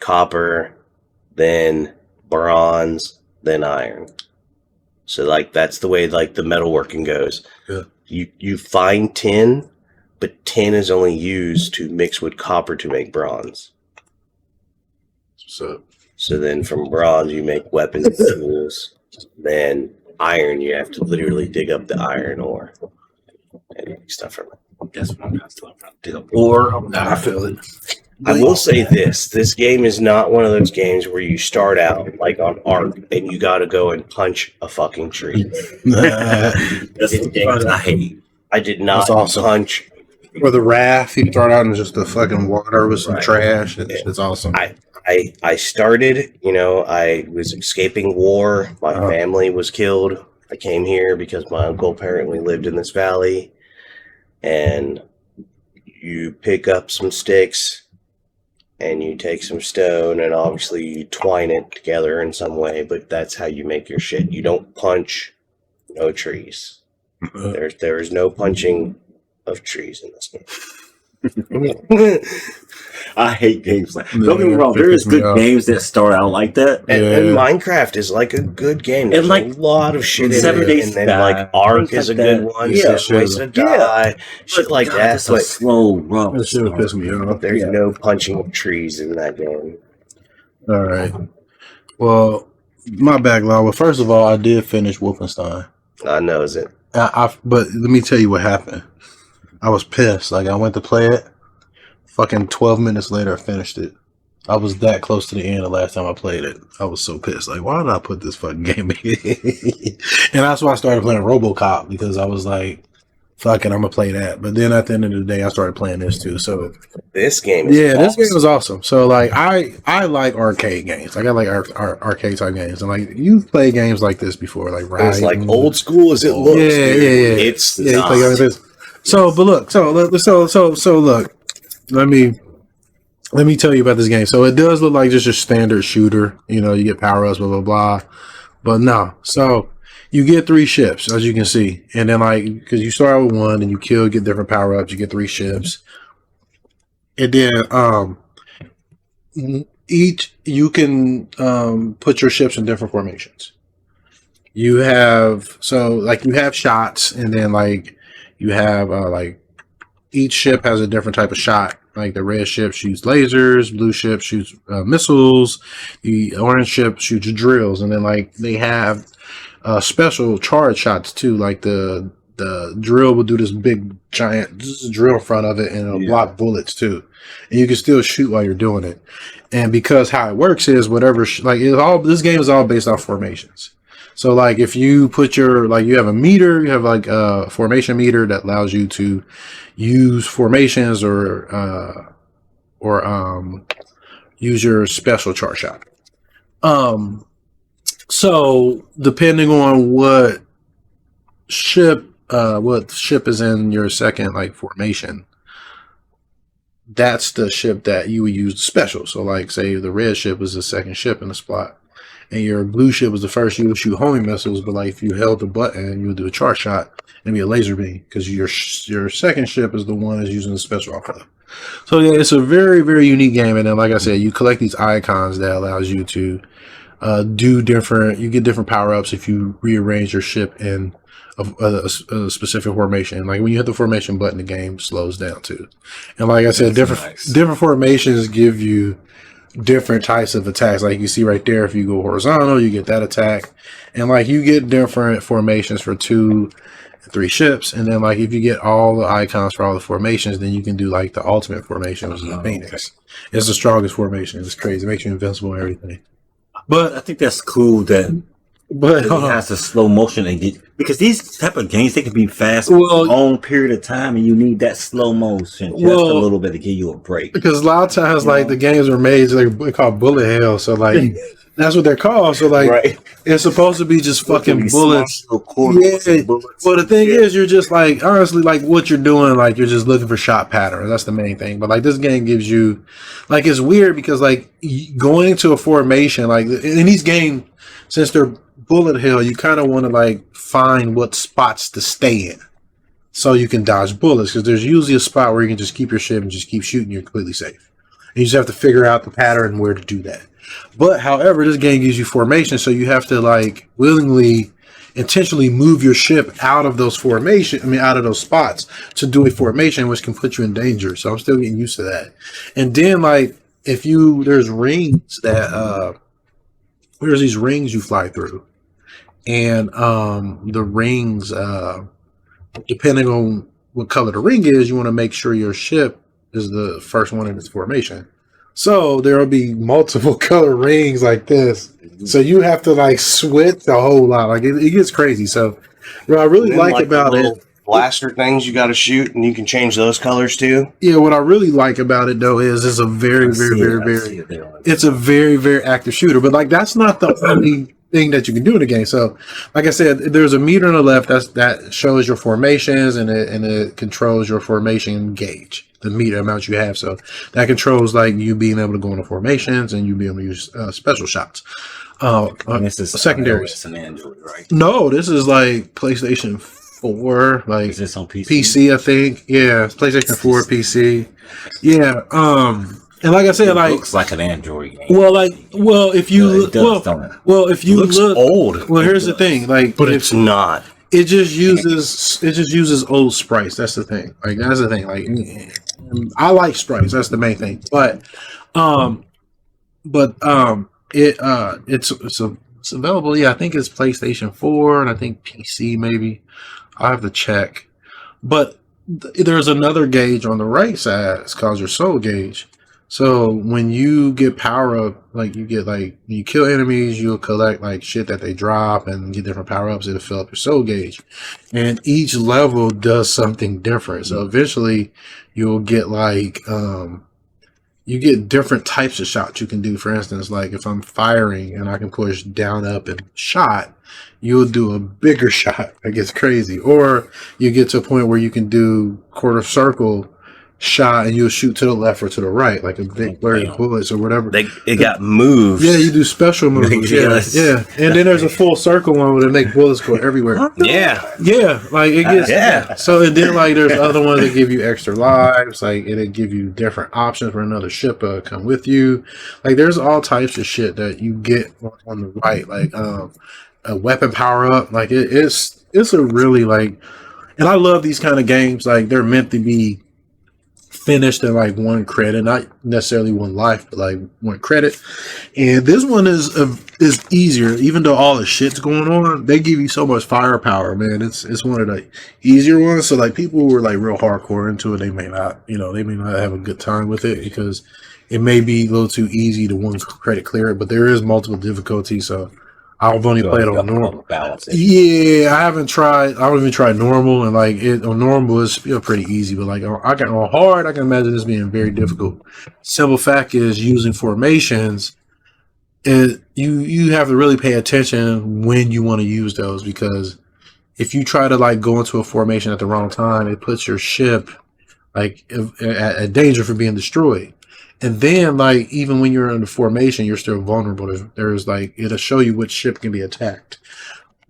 copper, then bronze, then iron. So like that's the way like the metalworking goes. Yeah. You find tin, but tin is only used to mix with copper to make bronze. So So then from bronze you make weapons and tools. Then iron, you have to literally dig up the iron ore and make stuff from it. That's what I'm still trying to do. Or I feel it. I will say this game is not one of those games where you start out like on Ark and you gotta go and punch a fucking tree. That's the games I hate. I did not That's awesome. punch. Or the raft, you throw it out in just the fucking water with some Right. trash. It's awesome. I started, I was escaping war. My Uh-huh. family was killed. I came here because my uncle apparently lived in this valley. And you pick up some sticks and you take some stone and obviously you twine it together in some way, but that's how you make your shit. You don't punch no trees. There is no punching of trees in this game. I hate games like. Yeah, Don't get me wrong. it There is pisses me good off. games that start out like that. And Yeah. Minecraft is like a good game. There's And like a lot of shit in 7 it. Days And then to like Die, Ark things is a like good that. one. Yeah. Six Ways to Die. Shit like God, that. that's a But slow rough. That shit would start. piss me off. there's no punching of trees in that game. All right. Well, my backlog. Well, first of all, I did finish Wolfenstein. I know, is it? But let me tell you what happened. I was pissed. Like I went to play it. Fucking 12 minutes later, I finished it. I was that close to the end the last time I played it. I was so pissed. Like, why did I put this fucking game in? And that's why I started playing RoboCop, because I was like, fuck it, I'm gonna play that. But then at the end of the day, I started playing this too. So This game is yeah, this awesome. game was awesome. So like, I like arcade games. Like I like arcade type games. And like, you've played games like this before, like It's like Ryden. old school as it looks. Yeah, dude. yeah. It's Yeah, you not. play games like this. So, but look, so look. Let me tell you about this game. So it does look like just a standard shooter. You get power ups, blah blah blah. But no, so you get 3 ships, as you can see, and then like because you start with 1 and you kill, get different power ups. You get 3 ships, and then each you can put your ships in different formations. you have you have shots, and then like you have like each ship has a different type of shot. Like the red ship shoots lasers, blue ship shoots missiles, the orange ship shoots drills, and then like they have special charge shots too. Like the drill will do this big giant drill in front of it, and it'll block bullets too. And you can still shoot while you're doing it. And because how it works is whatever this game is all based off formations. So like if you put your you have a meter, you have like a formation meter that allows you to use formations or use your special charge shot. So depending on what ship is in your second like formation, that's the ship that you would use special. So like say the red ship was the second ship in the spot, and your blue ship was the first, you would shoot homing missiles, but like if you held the button, you would do a charge shot and be a laser beam, because your second ship is the one that's using the special off. So yeah, it's a very, very unique game. And then like I said, you collect these icons that allows you to you get different power-ups if you rearrange your ship in a specific formation. Like when you hit the formation button, the game slows down too. And like I said, different formations give you different types of attacks. Like you see right there, if you go horizontal, you get that attack, and like you get different formations for 2 and 3 ships. And then like if you get all the icons for all the formations, then you can do like the ultimate formation, which is the Phoenix. It's the strongest formation. It's crazy. It makes you invincible and everything. But I think that's cool that it has a slow motion and because these type of games, they can be fast for a long period of time, and you need that slow motion just a little bit to give you a break. Because a lot of times, like the games are made, they're called bullet hell. So like that's what they're called. So like it's supposed to be just fucking bullets. Yeah. Well, the thing is, you're just like honestly, like what you're doing, like you're just looking for shot patterns. That's the main thing. But like this game gives you, like it's weird because like going into a formation, like in these games, since they're bullet hell, you kind of want to like find what spots to stay in so you can dodge bullets, because there's usually a spot where you can just keep your ship and just keep shooting. You're completely safe. And you just have to figure out the pattern where to do that. But however, this game gives you formation, so you have to like willingly, intentionally move your ship out of those out of those spots to do a formation, which can put you in danger. So I'm still getting used to that. And then like there's rings that there's these rings you fly through. And the rings, depending on what color the ring is, you want to make sure your ship is the first one in its formation. So there will be multiple color rings like this. So you have to like switch a whole lot. Like it gets crazy. So what I really like about it, blaster things you got to shoot, and you can change those colors too. Yeah, what I really like about it though is it's a very it's a very, very active shooter. But like that's not the only thing that you can do in the game. So like I said, there's a meter on the left that shows your formations, and it controls your formation gauge, the meter amount you have. So that controls like you being able to go into formations and you being able to use special shots. This is secondaries. An Android, right? No, this is like PlayStation 4. Like is this on PC? PC, I think. Yeah, PlayStation 4, PC. Yeah. And like I said, it like looks like an Android game. If you look, if you look old. Well, here's the thing, like, but it's not. It just uses old sprites. That's the thing. Like that's the thing. Like I like sprites. That's the main thing. But it's available. Yeah, I think it's PlayStation 4 and I think PC maybe. I have to check. But there's another gauge on the right side. It's called your soul gauge. So when you get power up, like you get like when you kill enemies, you'll collect like shit that they drop and get different power ups. It'll fill up your soul gauge, and each level does something different. So eventually, you'll get like you get different types of shots you can do. For instance, like if I'm firing and I can push down, up, and shot, you'll do a bigger shot. It gets crazy. Or you get to a point where you can do quarter circle shot and you'll shoot to the left or to the right, like a big blurry bullets or whatever. It got moves. Yeah, you do special moves. Yeah. And then there's a full circle one where they make bullets go everywhere. Yeah, like it gets So and then like there's other ones that give you extra lives, like it'll give you different options for another ship come with you. Like there's all types of shit that you get on the right. Like a weapon power up. Like it's a really like, and I love these kind of games. Like they're meant to be finished in like one credit, not necessarily one life, but like one credit. And this one is easier, even though all the shit's going on. They give you so much firepower, man. It's one of the easier ones. So like people who are like real hardcore into it, they may not have a good time with it because it may be a little too easy to one credit clear it. But there is multiple difficulties, so I've only played on normal. Yeah, I haven't tried. I don't even try normal, and like it on normal is pretty easy. But like I got on hard, I can imagine this being very difficult. Simple fact is using formations. You have to really pay attention when you want to use those, because if you try to like go into a formation at the wrong time, it puts your ship like at danger for being destroyed. And then, like, even when you're in the formation, you're still vulnerable. There's like, it'll show you which ship can be attacked.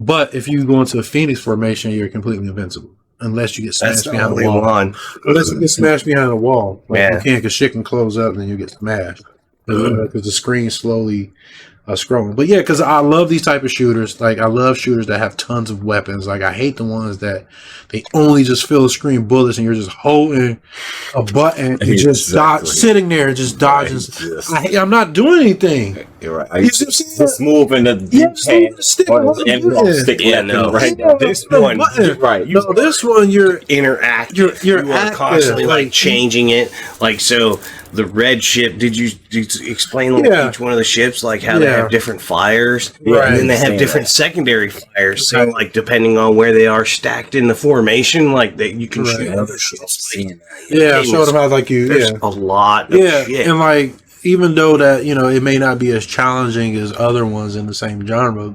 But if you go into a Phoenix formation, you're completely invincible. Unless you get smashed behind the wall. Unless you get smashed behind the wall. Like, you can't, because shit can close up and then you get smashed. Because the screen's slowly scrolling. But yeah, because I love these type of shooters. Like, I love shooters that have tons of weapons. Like, I hate the ones that they only just fill the screen bullets and you're just holding a button and just sitting there and just dodging. Right. I'm not doing anything. You're right. Just moving the stick. This one, right? No, this one you're interact. You're you are constantly like changing it. Like, so the red ship. Did you explain like each one of the ships, like how they have different fires, and then they have different secondary fires. So like depending on where they are stacked in the formation, like that you can shoot other ships. Like, show them how like you. There's a lot. Of shit. And like even though that it may not be as challenging as other ones in the same genre,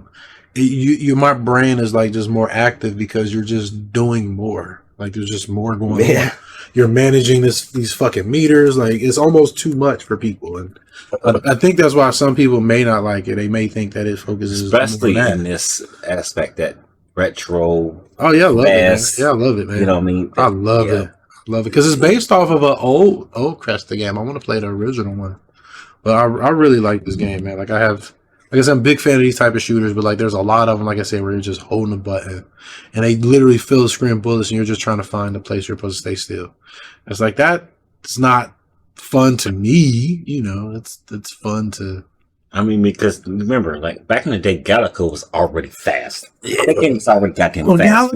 my brain is like just more active because you're just doing more. Like there's just more going on. You're managing these fucking meters. Like it's almost too much for people, and I think that's why some people may not like it. They may think that it focuses especially in this aspect that retro. Oh yeah, I love it. Man. Yeah, I love it, man. You know what I mean? I love it. Love it because it's based off of an old Cresta game. I want to play the original one, but I really like this game, man. Like I said, I'm a big fan of these type of shooters, but like there's a lot of them, like I said, where you're just holding a button and they literally fill the screen bullets and you're just trying to find the place you're supposed to stay still. It's like that. It's not fun to me, it's fun to. I mean, because remember, like back in the day, Galaxy was already fast. That game was already goddamn fast.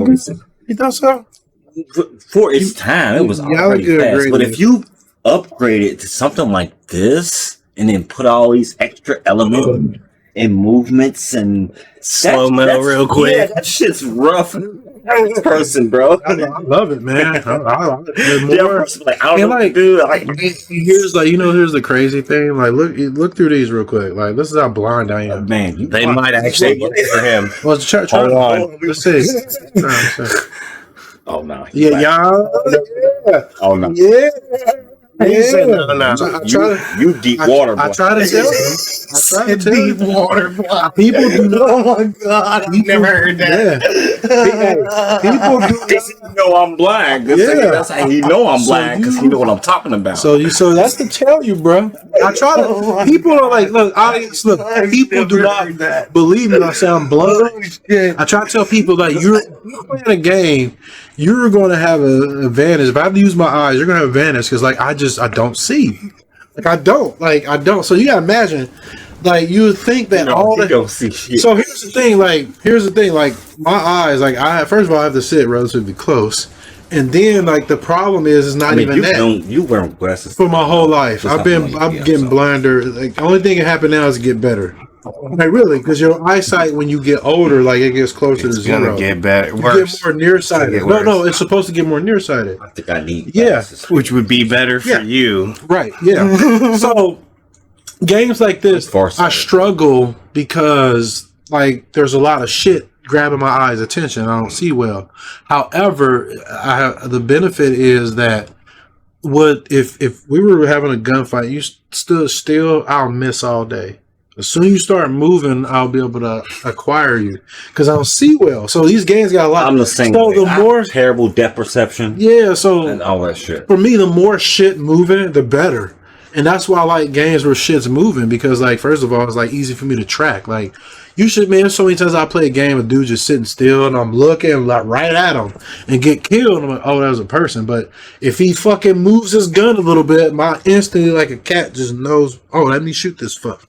You thought so? For its time, it was already fast. But if you upgrade it to something like this and then put all these extra elements and movements and slow-mo real quick. Yeah, that shit's rough. Person, bro. I love it, man. I here's the crazy thing. Like, look through these real quick. Like, this is how blind I am. Man, they might actually look for him. Well, try on. Let's see. Oh no. Yeah. Oh no. Yeah. You deep water. I try to tell you. Deep water. People do not. Oh my god! I've never heard that. People do. You know I'm blind. That's how you know I'm blind because you know what I'm talking about. So that's to tell you, bro. I try to. People are like, look, audience, look. People do not believe me. I sound blind. I try to tell people that you're playing a game. You're going to have an advantage. If I have to use my eyes, you're going to have an advantage because, like, I don't see. I don't. So you got to imagine, like, you would think that you don't see shit. So here's the thing. Like, my eyes, like, first of all, I have to sit relatively close. And then, like, the problem is not even that. You wear glasses for my whole life. I'm getting blinder. Like, the only thing that happen now is get better. Like really, because your eyesight when you get older, like it gets closer to zero. It's gonna get better. Worse. Get more nearsighted. No, it's supposed to get more nearsighted. I think I need glasses. Which would be better for you, right? Yeah. So games like this, I struggle because like there's a lot of shit grabbing my eyes' attention. I don't see well. However, the benefit is that if we were having a gunfight, you stood still, I'll miss all day. As soon as you start moving, I'll be able to acquire you because I don't see well. So these games got a lot. I'm the same. So the more terrible depth perception. Yeah. So and all that shit. For me, the more shit moving, the better. And that's why I like games where shit's moving because, like, first of all, it's like easy for me to track. Like, You should, man. So many times I play a game, a dude just sitting still, and I'm looking like right at him and get killed. I'm like, oh, that was a person. But if he fucking moves his gun a little bit, my instantly like a cat just knows. Oh, let me shoot this fuck.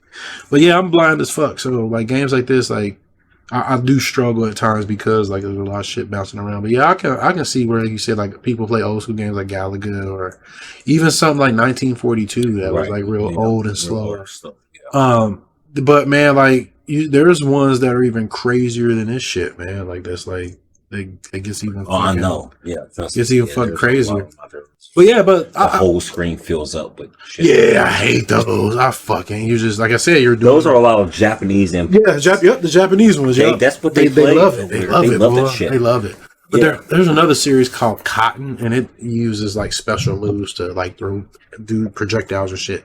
But yeah, I'm blind as fuck. So like games like this, like I do struggle at times because like there's a lot of shit bouncing around. But yeah, I can see where you said like people play old school games like Galaga or even something like 1942 that was like real old and slow. But man, like there's ones that are even crazier than this shit, man. Like that's like it gets even. Oh, I know. Yeah, it's even fucking crazier. But yeah, but the whole screen fills up with shit. Yeah, I hate those. I fucking you just like I said, you're doing those are a lot of Japanese and the Japanese ones. Yeah, that's what they love it. They love it. That shit. They love it. But there's another series called Cotton, and it uses like special moves to like do projectiles or shit.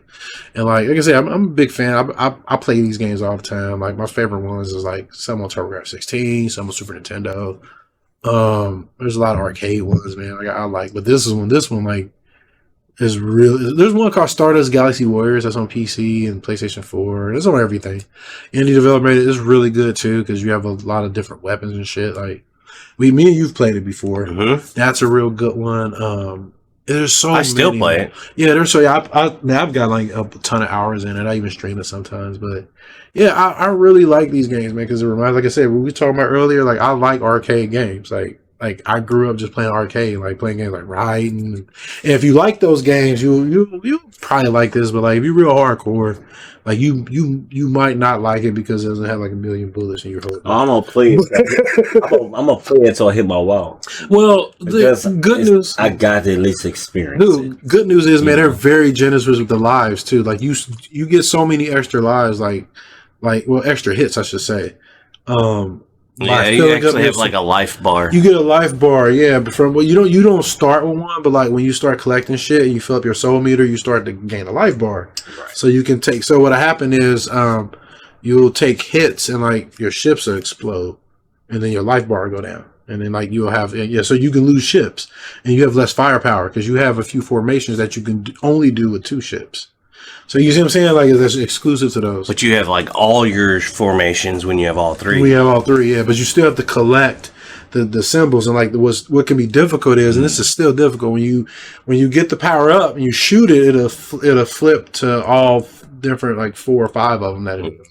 And like I said, I'm a big fan. I play these games all the time. Like my favorite ones is like some on TurboGrafx-16, some on Super Nintendo. There's a lot of arcade ones, man. Like I like, but this one like is real. There's one called Stardust Galaxy Warriors that's on PC and PlayStation 4. It's on everything. Indie development is really good too because you have a lot of different weapons and shit. Like me and you've played it before. Mm-hmm. That's a real good one. There's so many. I still play it. Yeah, there's so I've got like a ton of hours in it. I even stream it sometimes, but yeah, I really like these games, man, because it reminds, like I said, what we were talking about earlier, like I like arcade games. Like I grew up just playing arcade, like playing games like Raiden. And if you like those games, you probably like this, but like if you're real hardcore, like you might not like it because it doesn't have like a million bullets in your hood. I'm gonna play it. I'm gonna play it until I hit my wall. Well, the good news, I got to at least experience. Dude, good news is, man, they're very generous with the lives too. Like you get so many extra lives, like extra hits, I should say. Yeah, you actually have like a life bar. You get a life bar, yeah. But you don't start with one, but like when you start collecting shit and you fill up your soul meter, you start to gain a life bar. Right. So you can take. So what happened is, you'll take hits and like your ships will explode, and then your life bar will go down, and then like you'll have so you can lose ships and you have less firepower because you have a few formations that you can only do with 2 ships. So you see what I'm saying? Like it's exclusive to those. But you have like all your formations when you have all 3. We have all 3, yeah. But you still have to collect the symbols, and like what can be difficult is, and this is still difficult when you get the power up and you shoot it, it'll flip to all different like 4 or 5 of them that it is.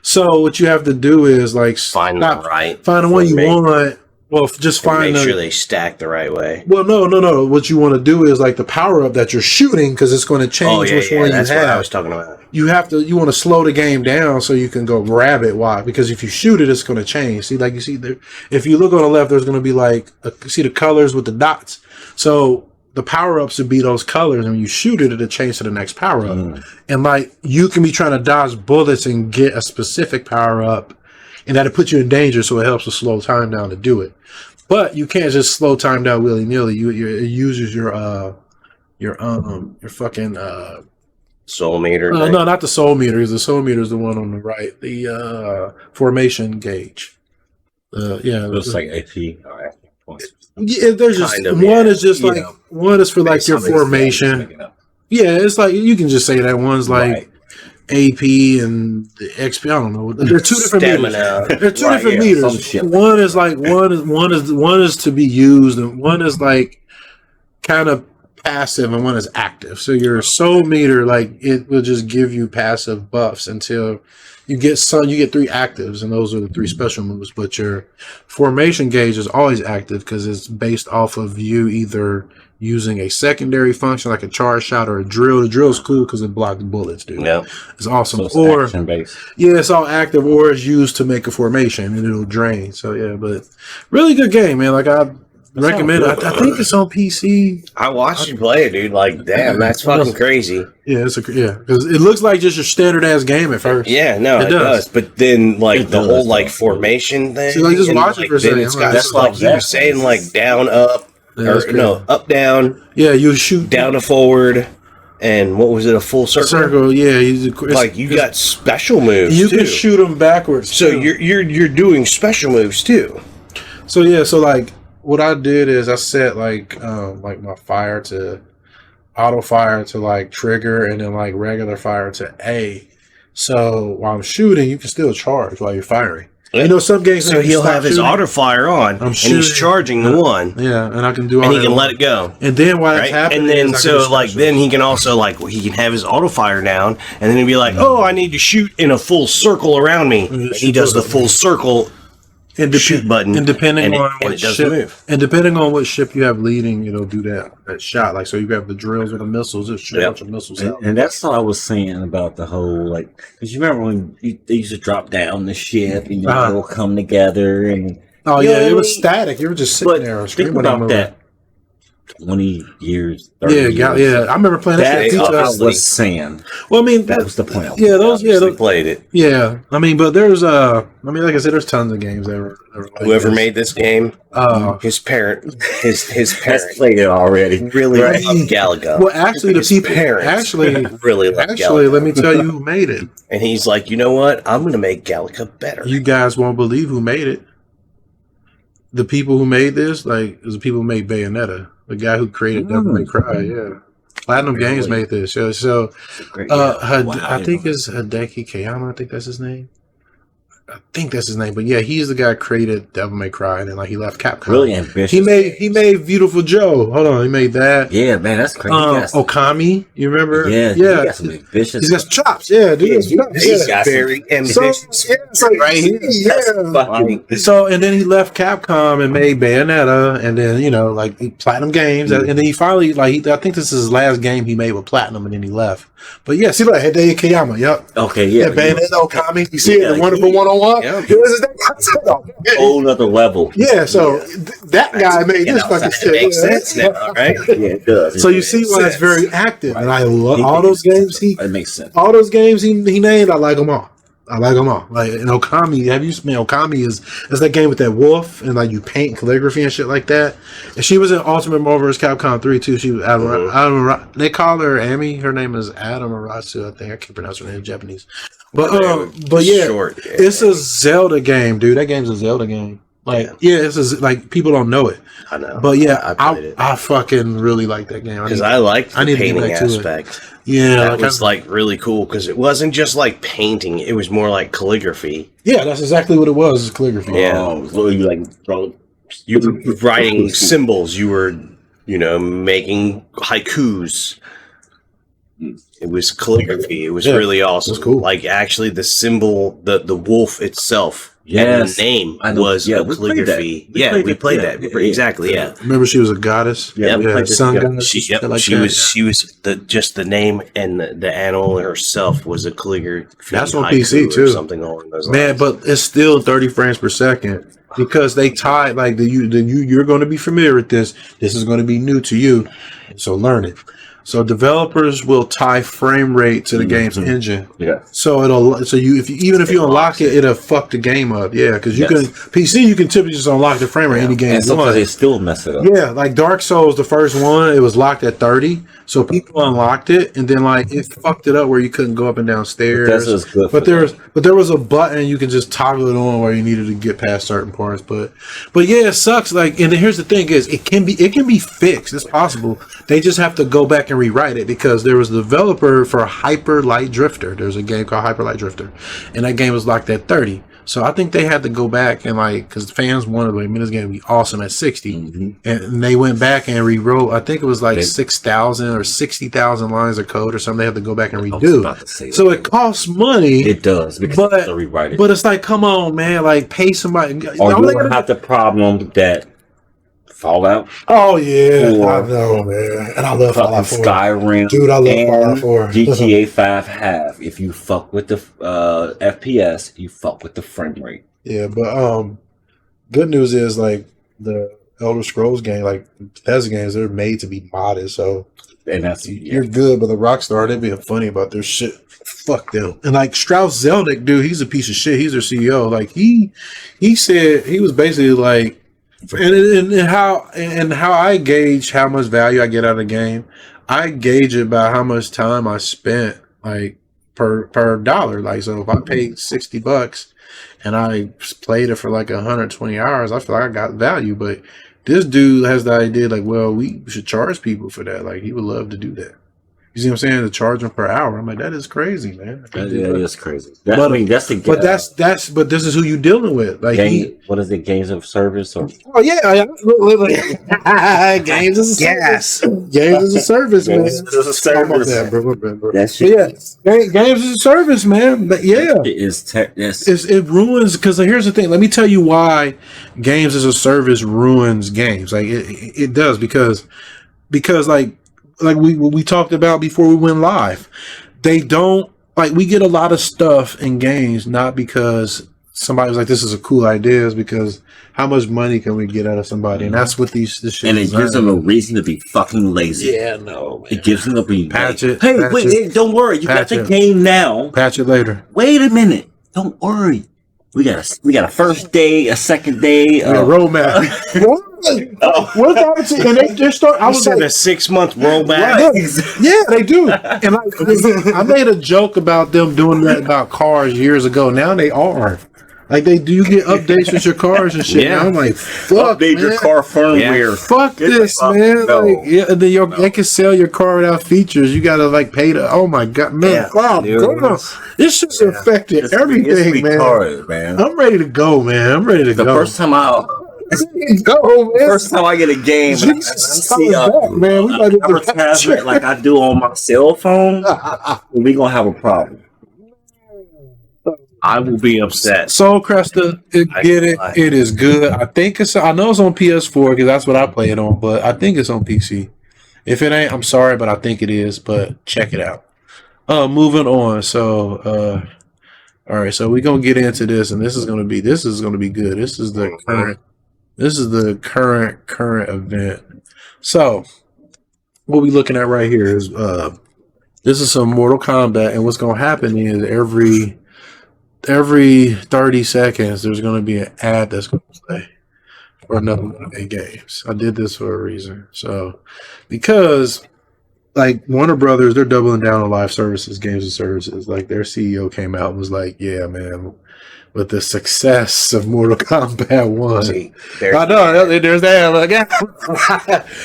So what you have to do is like find the one you want. Well, just find make sure they stack the right way. Well, no. What you want to do is like the power up that you're shooting because it's going to change which one you have. That's what I was talking about. You want to slow the game down so you can go grab it. Why? Because if you shoot it, it's going to change. See, like you see there, if you look on the left, there's going to be like see the colors with the dots. So the power ups would be those colors, and when you shoot it, it'll change to the next power up. And like you can be trying to dodge bullets and get a specific power up. And that'll put you in danger, so it helps to slow time down to do it. But you can't just slow time down willy nilly. It uses your fucking soul meter. No, not the soul meter. The soul meter is the one on the right. The formation gauge. Looks like AP. Yeah, there's just one is just like one is for like your formation. Yeah, it's like you can just say that one's like. AP and the XP, I don't know. They're 2 different meters. They're 2 different meters. One is like one is to be used, and one is like kind of passive, and one is active. So your soul meter, like it will just give you passive buffs until you get 3 actives, and those are the 3 special moves. But your formation gauge is always active because it's based off of you either using a secondary function like a charge shot or a drill. The drill is cool because it blocks bullets, dude. Yeah, it's awesome. So it's action-based. Yeah, it's all active, or it's used to make a formation and it'll drain. So yeah, but really good game, man. Like I recommend it. I think it's on PC. I watched you play it, dude. Like, damn, that's fucking crazy. Yeah, because it looks like just your standard ass game at first. Yeah, no, it does. But then like the whole like formation thing. So like just watch it for a second. It's got that's like you were saying, like down up. Up, down. Yeah, you shoot down to forward, and what was it? A full circle. Yeah, you got special moves. You can shoot them backwards. So you're doing special moves too. So yeah, so like what I did is I set like my fire to auto fire to like trigger, and then like regular fire to A. So while I'm shooting, you can still charge while you're firing. Yeah. You know, some games. So he'll have his auto fire on, and he's charging the one. Yeah, and I can do all and that. he can let it go. And then while it's Right? happening, And then is I can so just like special. then he can also like he can have his auto fire down, and then he'll be like, "Oh, I need to shoot in a full circle around me." And he does the full circle shoot button, and depending on and what it does ship, the move. and depending on what ship you have leading, it'll do that shot. Like so, you have the drills with the missiles. Just shoot a bunch of missiles out. And that's what I was saying about the whole like, because you remember when they used to drop down the ship and you all come together and Oh yeah, it was static. You were just sitting there think screaming about that. 20 years, 30 Yeah, years. yeah. I remember playing that. That's shit. what I obviously- was saying. Well, I mean, That was the point. yeah, those, yeah, Obviously those, played it. yeah. I mean, but there's I mean, like I said, there's tons of games that were like Whoever this. made this game, his parents Has really played it already. loved Galaga. Well, actually, the His people parents actually, really loved actually, Galaga. let me tell you who made it. And he's like, you know what? I'm going to make Galaga better. You guys won't believe who made it. The people who made this, like, is the people who made Bayonetta. The guy who created Devil May Cry, yeah. Platinum Games made this. Yeah, so, I think it's Hideki Kayama. I think that's his name. I think that's his name. But yeah, he's the guy who created Devil May Cry, and then like he left Capcom. Really ambitious. He made Beautiful Joe. Hold on, he made that. Yeah, man, that's crazy. Okami, you remember? Yeah, he yeah. got some ambitious. He's got chops. Yeah, dude. He's very ambitious. So, yeah, it's like, Right here. yeah. Fucking- So and then he left Capcom and made Bayonetta, and then like Platinum Games, and then he finally I think this is his last game he made with Platinum, and then he left. But yeah, see, like Hideki Kayama, yep. Okay, Yeah, yeah. Bayonetta, Okami. You see it, the Yeah, wonderful one-on-one. Yeah. Whole nother level. Yeah, so that guy made this fucking It shit. makes Yeah. sense now, right? Yeah, it does. So you see why it's very active, and I love all those games It makes sense. all those games he named. I like them all. Like in Okami, have you seen Okami is that game with that wolf and like you paint calligraphy and shit like that. And she was in Ultimate Marvel vs. Capcom 3 too. She was Adam, they call her Amy. Her name is Adam Arasu. I think I can't pronounce her name in Japanese. But yeah, Short. it's a Zelda game, dude. That game's a Zelda game. Like it's like people don't know it. I know. But yeah, I played it. I fucking really like that game. Because I liked the I need to get painting back to it. aspect. Yeah, That was like really cool because it wasn't just like painting; it was more like calligraphy. yeah, that's exactly what it was. Is calligraphy. Yeah. Oh, so you like throw. You were writing symbols. You were, making haikus. It was calligraphy. It was Yeah, really awesome. it was cool. Like actually, the symbol, the wolf itself, Yes. and the name I know. was Yeah, a we played calligraphy. that. We played Yeah, that. yeah, Exactly. Yeah. Remember, she was a goddess. Yeah, we played this sun together. goddess. She, shit like she that. was just the name and the animal herself was a calligraphy. That's on haiku PC or too. something along those lines. Man, but it's still 30 frames per second because they tied like you're going to be familiar with this. This is going to be new to you, so learn it. So developers will tie frame rate to the game's engine. Yeah. So if you unlock it, it'll fuck the game up. Yeah, because you Yes. can PC, you can typically just unlock the frame rate any game And you want. sometimes they still mess it up. Yeah, like Dark Souls, the first one, it was locked at 30. So people unlocked it, and then like it fucked it up where you couldn't go up and down stairs. That's just good. But there was a button you can just toggle it on where you needed to get past certain parts. But yeah, it sucks. Like, and then here's the thing: is it can be fixed. It's possible. They just have to go back and rewrite it because there was a developer for Hyper Light Drifter. There's a game called Hyper Light Drifter, and that game was locked at 30. So I think they had to go back and because fans wanted this game to be awesome at 60, and they went back and rewrote. I think it was like 6,000 or 60,000 lines of code or something. They had to go back and redo. So it costs money. It does because they have to rewrite it. But it's like, come on, man! Like, pay somebody. Or you don't have the problem that Fallout. Oh yeah, Or- I know, man, and I love Fucking Fallout 4. Skyrim, Dude, I love and Fallout 4. GTA 5 have. If you fuck with the FPS, you fuck with the frame rate. Yeah, but good news is like the Elder Scrolls game, like Bethesda games, they're made to be modded, so And that's you're good. But the Rockstar, they're being funny about their shit. Fuck them. And like Strauss Zelnick, dude, he's a piece of shit. He's their CEO. Like he said he was basically like, and how I gauge how much value I get out of the game, I gauge it by how much time I spent like per dollar. Like, so if I paid $60 and I played it for like 120 hours, I feel like I got value. But this dude has the idea like, well, we should charge people for that. Like, he would love to do that. You see what I'm saying? To charge them per hour. I'm like, that is crazy, man. That is crazy. I mean, that's the. But but this is who you dealing with. Like, what is it? Games of service or? Oh yeah, games as a service. Games as a service, man. Games as a service. That shit. Games as a service, man. But yeah, it is. It ruins because here's the thing. Let me tell you why games as a service ruins games. Like it does because like we talked about before we went live. They don't like we get a lot of stuff in games not because somebody was like, this is a cool idea, is because how much money can we get out of somebody? And that's what this shit and it gives them a reason to be fucking lazy. Yeah, no. Man. It gives them a be patch it. Hey, wait, don't worry. You got the game now. Patch it later. Wait a minute. Don't worry. We got a first day, a second day, a roadmap. What's and they just start. I was like a 6-month rollback. Yeah, they do. And I made a joke about them doing that about cars years ago. Now they are. Like they do get updates with your cars and shit. Yeah. And I'm like, fuck, update your car firmware. Yeah. Fuck this, man. No. Like, yeah, and then they can sell your car without features. You gotta like pay to. Oh my god, man! Yeah. Wow, this shit's affected everything, man. I'm ready to go, man. I'm ready to go. The first time First time I get a game, and I see man, advertisement like I do on my cell phone, we gonna have a problem. I will be upset. So Cresta, get it. It is good. I think it's. I know it's on PS4 because that's what I play it on, but I think it's on PC. If it ain't, I'm sorry, but I think it is. But check it out. Moving on. So, all right. So we're gonna get into this, and this is gonna be good. This is the current. This is the current event. So what we looking at right here is this is some Mortal Kombat, and what's gonna happen is every 30 seconds there's gonna be an ad that's gonna play for another one of their games. I did this for a reason. So because like Warner Brothers, they're doubling down on live services, games and services. Like their CEO came out and was like, yeah, man, with the success of Mortal Kombat 1. I know, there's that. Like,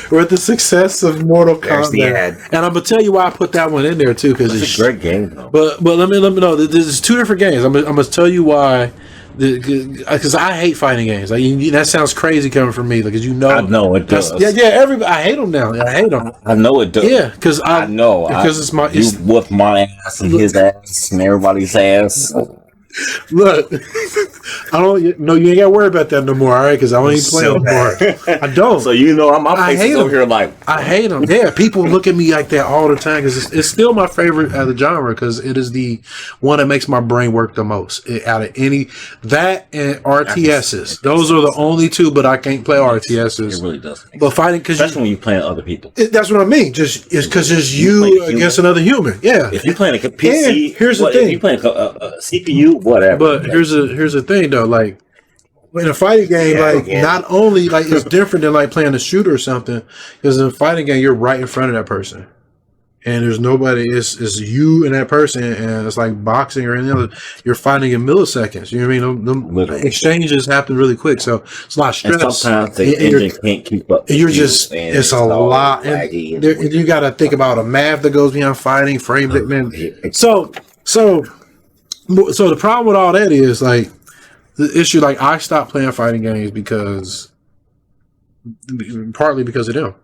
with the success of Mortal Kombat. And I'm going to tell you why I put that one in there, too. Because it's a great game, though. But let me know. There's two different games. I'm going to tell you why. Because I hate fighting games. Like that sounds crazy coming from me. Because I know it does. Yeah. Everybody, I hate them now. I hate them. I know it does. Yeah, because I know because it's you whoop my ass and his ass and everybody's ass. Look, I don't. No, you ain't got to worry about that no more. All right, because I don't even play anymore. I don't. So I'm over here like I hate them. Yeah, people look at me like that all the time because it's still my favorite of the genre because it is the one that makes my brain work the most out of any that and RTSs. Those are the only two, but I can't play RTSs. It really does. But fighting because especially when you're playing other people. That's what I mean. Just it's because it's you against another human. Yeah. If you're playing a PC, and here's the thing. If you're playing a CPU. Whatever. But here's the thing though, like in a fighting game, not only like it's different than like playing a shooter or something, because in a fighting game you're right in front of that person. And there's nobody, it's you and that person, and it's like boxing or any other. You're fighting in milliseconds. You know what I mean? Them exchanges happen really quick, so it's a lot of stress. And sometimes the engine can't keep up. And you're just, it's a lot. And you got to think about a math that goes behind fighting, frame rate, man. So the problem with all that is like the issue. Like I stopped playing fighting games partly because of them.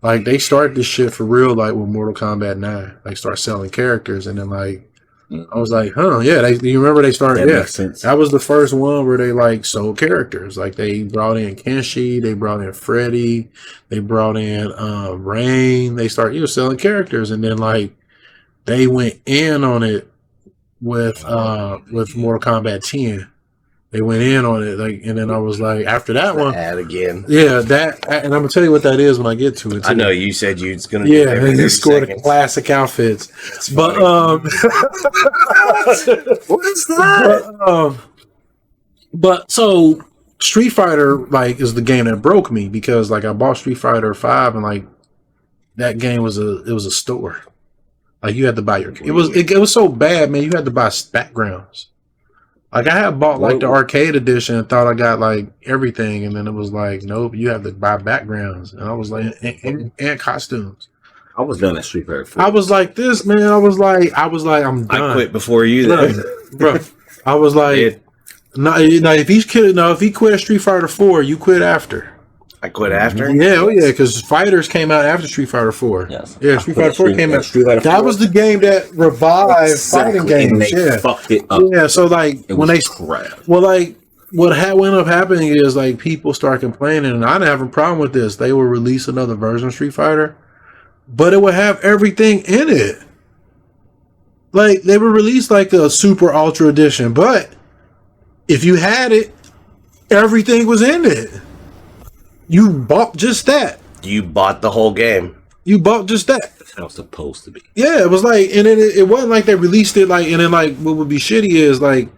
Like they started this shit for real, like with Mortal Kombat 9, like start selling characters, and then like I was like, huh, yeah. You remember they started? That was the first one where they like sold characters. Like they brought in Kenshi, they brought in Freddy, they brought in Rain. They started selling characters, and then like they went in on it with Mortal Kombat 10. They went in on it, like, and then I was like, after that one, ad again. Yeah, that, and I'm gonna tell you what that is when I get to it. I know you said you was gonna. Yeah, and they scored the classic outfits, but what is that? But so Street Fighter like is the game that broke me because like I bought Street Fighter 5 and like that game was a store. Like you had to buy it was so bad, man. You had to buy backgrounds. Like I had bought like the arcade edition and thought I got like everything, and then it was like, nope, you have to buy backgrounds, and I was like, and costumes. I was done at Street Fighter 4. I was like this, man. I was like, I'm done. I quit before you, bro. I was like, no, if he quit Street Fighter 4, you quit after. I quit after. Yeah, because Fighters came out after Street Fighter 4. Yes. Yeah, Street Fighter 4 came out. Street Fighter 4. That was the game that revived fighting games. And they fucked it up. Yeah, so like It when was they crap. well, like what ended up happening is like people start complaining, and I didn't have a problem with this. They would release another version of Street Fighter, but it would have everything in it. Like they would release like a super ultra edition, but if you had it, everything was in it. You bought just that. You bought the whole game. You bought just that. That's how it's supposed to be. Yeah, it was like, and then it wasn't like they released it like, and then like what would be shitty is like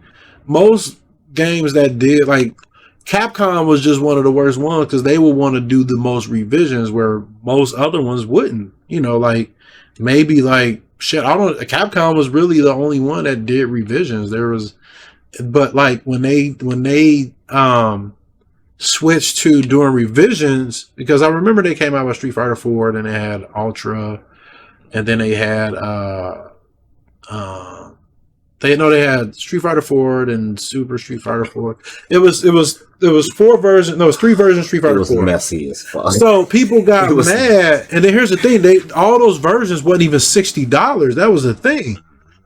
most games that did like Capcom was just one of the worst ones because they would want to do the most revisions where most other ones wouldn't. You know, like maybe like shit. I don't. Capcom was really the only one that did revisions. There was, but like when they switched to doing revisions, because I remember they came out with Street Fighter 4, then they had Ultra, and then they had they had Street Fighter 4 and Super Street Fighter 4. It was 4 versions. No, it was 3 versions of Street Fighter 4. It was messy as fuck. So people got mad, and then here's the thing: all those versions wasn't even $60. That was the thing.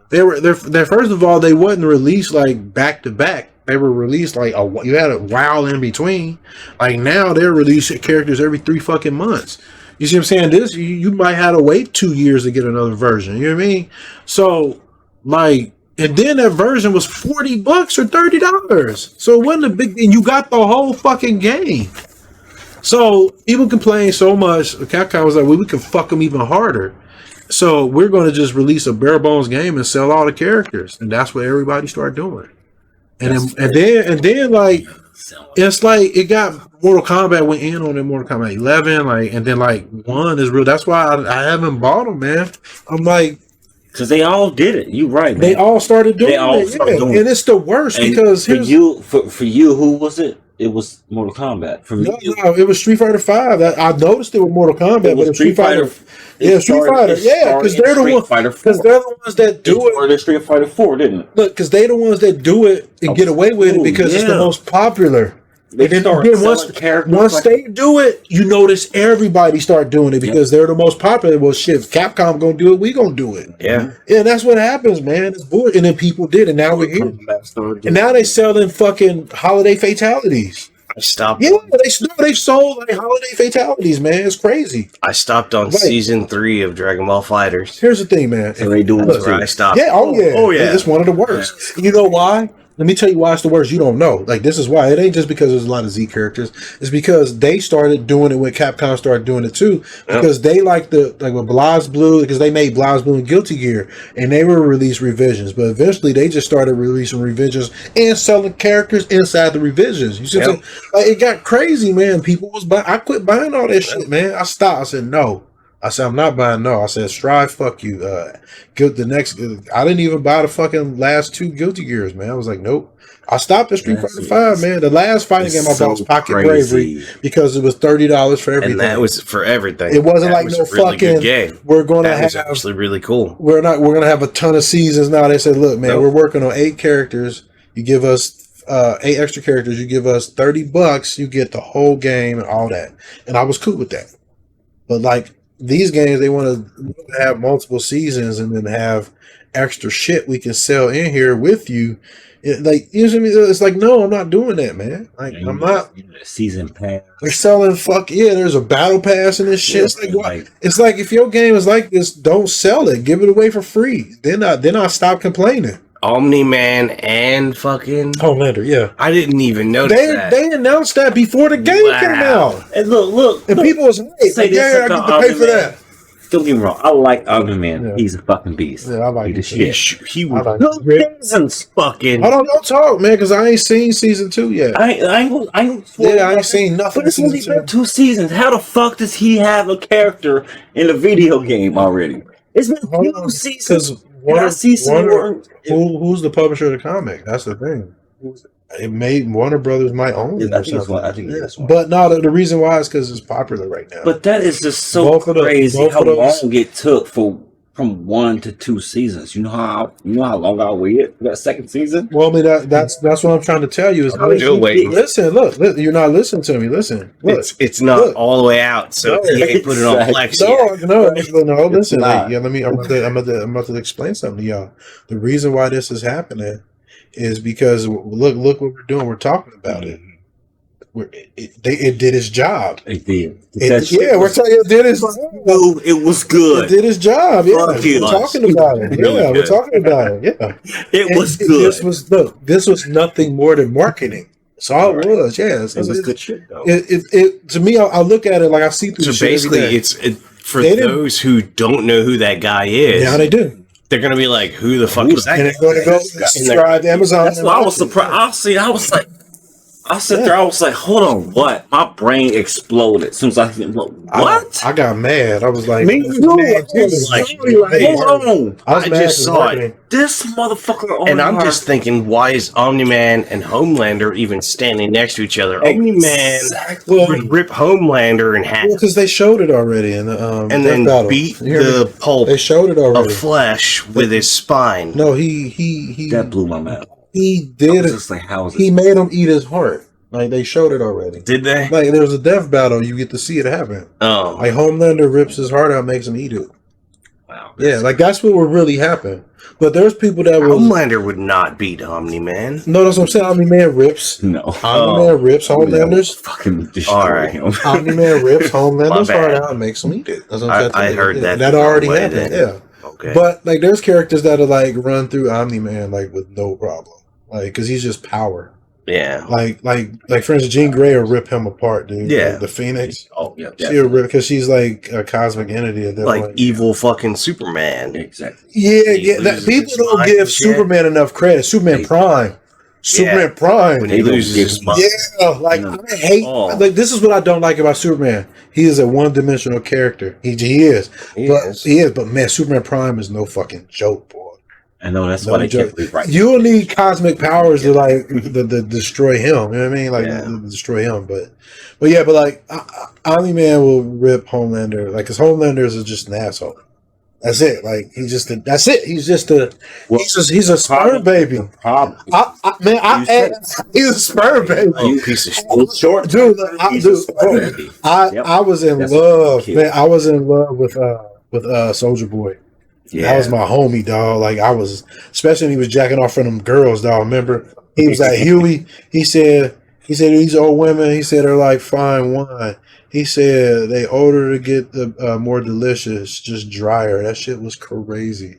They're first of all, they wasn't released like back to back. They were released like you had a while in between. Like now they're releasing characters every 3 fucking months. You see what I'm saying? This you might have to wait 2 years to get another version. You know what I mean? So like, and then that version was $40 or $30. So it wasn't a big thing. You got the whole fucking game. So people complain so much. Capcom was like, well, we can fuck them even harder. So we're going to just release a bare bones game and sell all the characters, and that's what everybody started doing. And then like it's like it got Mortal Kombat went in on it, Mortal Kombat 11, like, and then like 1 is real. That's why I haven't bought them, man. I'm like, because they all did it. You right, man. They all started doing it, and it's the worst and because for you, who was it? It was Mortal Kombat. For me, no, it was Street Fighter 5. I noticed it with Mortal Kombat, but it was Street Fighter. Yeah, Street Fighter. Yeah, because they're the ones. Because they're the ones that do it. Or Street Fighter 4, didn't it? Look, because they're the ones that do it and get away with it because it's the most popular. They once they do it, you notice everybody start doing it because they're the most popular. Well, shit, Capcom gonna do it, we gonna do it. Yeah, that's what happens, man. It's bullshit. And then people did, and now we're here. And now they selling fucking holiday fatalities. I stopped. Yeah, they sold like holiday fatalities, man. It's crazy. I stopped on season 3 of Dragon Ball Fighters. Here's the thing, man. So they do it. Where I stopped. Yeah, oh yeah. It's one of the worst. Yeah. You know why? Let me tell you why it's the worst. You don't know. Like, this is why. It ain't just because there's a lot of Z characters. It's because they started doing it when Capcom started doing it too. Because they like with BlazBlue, because they made BlazBlue and Guilty Gear, and they were released revisions. But eventually, they just started releasing revisions and selling characters inside the revisions. You see what I'm saying? Like, it got crazy, man. People was buying. I quit buying all that shit, man. I stopped. I said no. I said, I'm not buying no. I said, Strive, fuck you. I didn't even buy the fucking last 2 Guilty Gears, man. I was like, nope. I stopped at Street Fighter 5, man. The last fighting game I bought was Pocket Bravery because it was $30 for everything. And that was for everything. It wasn't like no really fucking game. We're going to have. Was actually really cool. We're gonna have a ton of seasons now. They said, look, man, we're working on 8 characters. You give us 8 extra characters. You give us $30. You get the whole game and all that. And I was cool with that. But like, these games, they want to have multiple seasons and then have extra shit we can sell in here with you. It's like, no, I'm not doing that, man. Like, I'm not. Season pass. They're selling there's a battle pass and this shit. It's like if your game is like this, don't sell it. Give it away for free. Then I stop complaining. Omni-Man and fucking Homelander, yeah. I didn't even notice that. They announced that before the game came out. And look. And people was hyped. Like, I get to pay for that. Don't get me wrong. I like Omni-Man. Yeah. He's a fucking beast. Yeah, I like the shit. He was fucking. I don't talk, man, because I ain't seen season 2 yet. I ain't seen nothing. But it's only been 2 seasons. How the fuck does he have a character in a video game already? It's been 2 seasons. Who's the publisher of the comic? That's the thing. It made Warner Brothers might own it. I think that's why. But no, the reason why is because it's popular right now. But that is just so crazy how long it took from 1 to 2 seasons. You know how long I waited for that second season? Well, I mean that's what I'm trying to tell you is listen, look, you're not listening to me. Listen, look, it's not all the way out, so you ain't put it on flex yet. No. Listen, I'm about to explain something to y'all. The reason why this is happening is because look what we're doing. We're talking about it. It did its job. It did. We're talking. It did its job. It was good. It did its job. Yeah, we're talking about it. Yeah, we're talking about it. Yeah, it was good. This was nothing more than marketing. That's all it was. Yeah, it was good shit though. It to me, I look at it like I see through. So basically, for those who don't know who that guy is. Now they do. They're gonna be like, "Who the fuck is that?" And they're going to go subscribe to Amazon. That's why I was surprised. I sat there. I was like, "Hold on, what?" My brain exploded as soon as I what? I got mad. I was like, "Me too." Hold on. I just saw it. This motherfucker. And I'm just thinking, why is Omni-Man and Homelander even standing next to each other? Omni-Man would rip Homelander in half because they showed it already in the and then beat the pulp. They showed it already of flesh with his spine. No, he that blew my mind. He did it. Just like, how is he made him eat his heart. Like they showed it already. Did they? Like there was a death battle. You get to see it happen. Oh, like Homelander rips his heart out, makes him eat it. Wow. Yeah, like that's what would really happen. But there's people that will. Homelander would not beat Omni-Man. No, that's what I'm saying. Omni-Man rips. No. Omni-Man rips. Homelander's fucking destroy him. Omni-Man rips Homelander's heart out and makes him eat it. That's what I heard that. That already happened. Yeah. Okay. But like, there's characters that are like run through Omni-Man like with no problem. Like, because he's just power. Yeah. Like for instance, Jean Grey will rip him apart, dude. Yeah. Like the Phoenix. Oh yeah. She'll rip because she's like a cosmic entity. Like evil fucking Superman. Exactly. Yeah. That people don't give Superman enough credit. Superman Prime. Superman Prime. When he loses his mind. Yeah. Like I hate. Like this is what I don't like about Superman. He is a one-dimensional character. He is. But man, Superman Prime is no fucking joke, boy. I know that's why they can't be right. You'll need cosmic powers to like the destroy him. You know what I mean? Like destroy him. But like Omni-Man will rip Homelander. Like his Homelander is just an asshole. That's it. Like he's just that's it. He's just he's a sperm baby. He's a sperm baby. You piece of shit. Dude. I was in love. Man, I was in love with Soldier Boy. Yeah. That was my homie, dog. Like I was, especially when he was jacking off from them girls, dog. Remember? He was like Huey. He said these old women, he said, are like fine wine. He said they older to get the more delicious, just drier. That shit was crazy.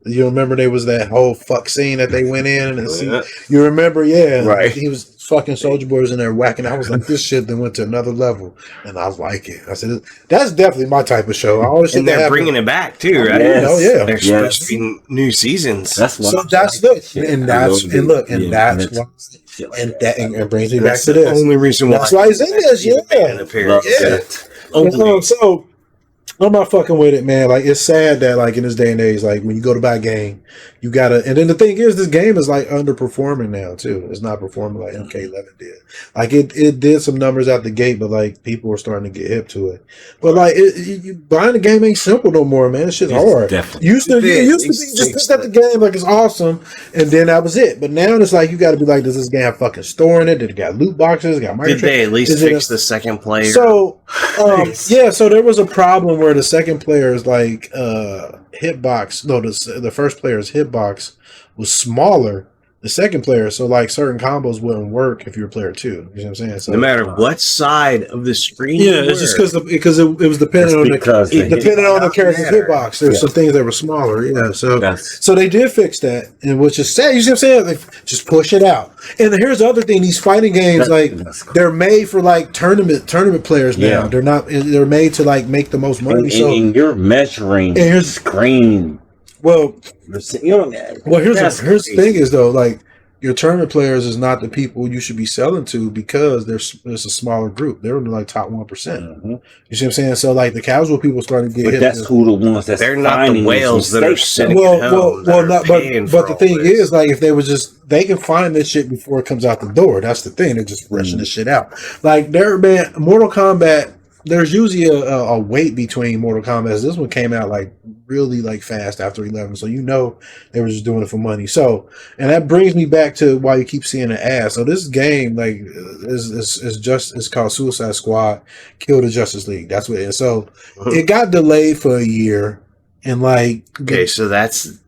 You remember there was that whole fuck scene that they went in and see, you remember? Yeah. Right. He was fucking Soldier Boy was in there whacking. I was like, this shit then went to another level. And I like it. I said, that's definitely my type of show. I always and they're bringing it back too, right? Yes. Oh yeah. There's supposed to be new seasons. That's what so that's and brings me back to this. The only reason why that's why he's in this, So I'm not fucking with it, man. Like it's sad that like in this day and age, like when you go to buy a game, you gotta. And then the thing is, this game is like underperforming now too. It's not performing like MK11 did. Like it did some numbers out the gate, but like people were starting to get hip to it. But like buying the game ain't simple no more, man. This shit's hard. Used to be just pick up the game like it's awesome, and then that was it. But now it's like you got to be like, does this game have fucking store in it? Did it got loot boxes? Got microtransactions? Did they at least fix the second player? So so there was a problem where the second player's like hitbox. No, the first player's hitbox was smaller. The second player, so like certain combos wouldn't work if you were player 2. You know what I'm saying? So, no matter what side of the screen. Yeah, it's just because it was dependent on the character's hitbox. There's some things that were smaller. Yeah, so they did fix that, and which is sad. You see what I'm saying? Like, just push it out. And here's the other thing: these fighting games, they're made for like tournament players now. Yeah. They're not. They're made to like make the most money. And you're measuring screen. Well, here's the thing is though, like your tournament players is not the people you should be selling to because there's a smaller group. They're only like top 1%. Mm-hmm. You see what I'm saying? So like the casual people starting to get but hit. that's who the ones that's they're not the whales that are sitting at home. Not, but the thing is, like, if they was just, they can find this shit before it comes out the door. That's the thing. They're just rushing this shit out. Like, man, Mortal Kombat, there's usually a wait between Mortal Kombat. This one came out like really like fast after 11, so you know they were just doing it for money. So, and that brings me back to why you keep seeing the ads. So this game like it's called Suicide Squad Kill the Justice League. That's what it is. So it got delayed for a year, and like so that's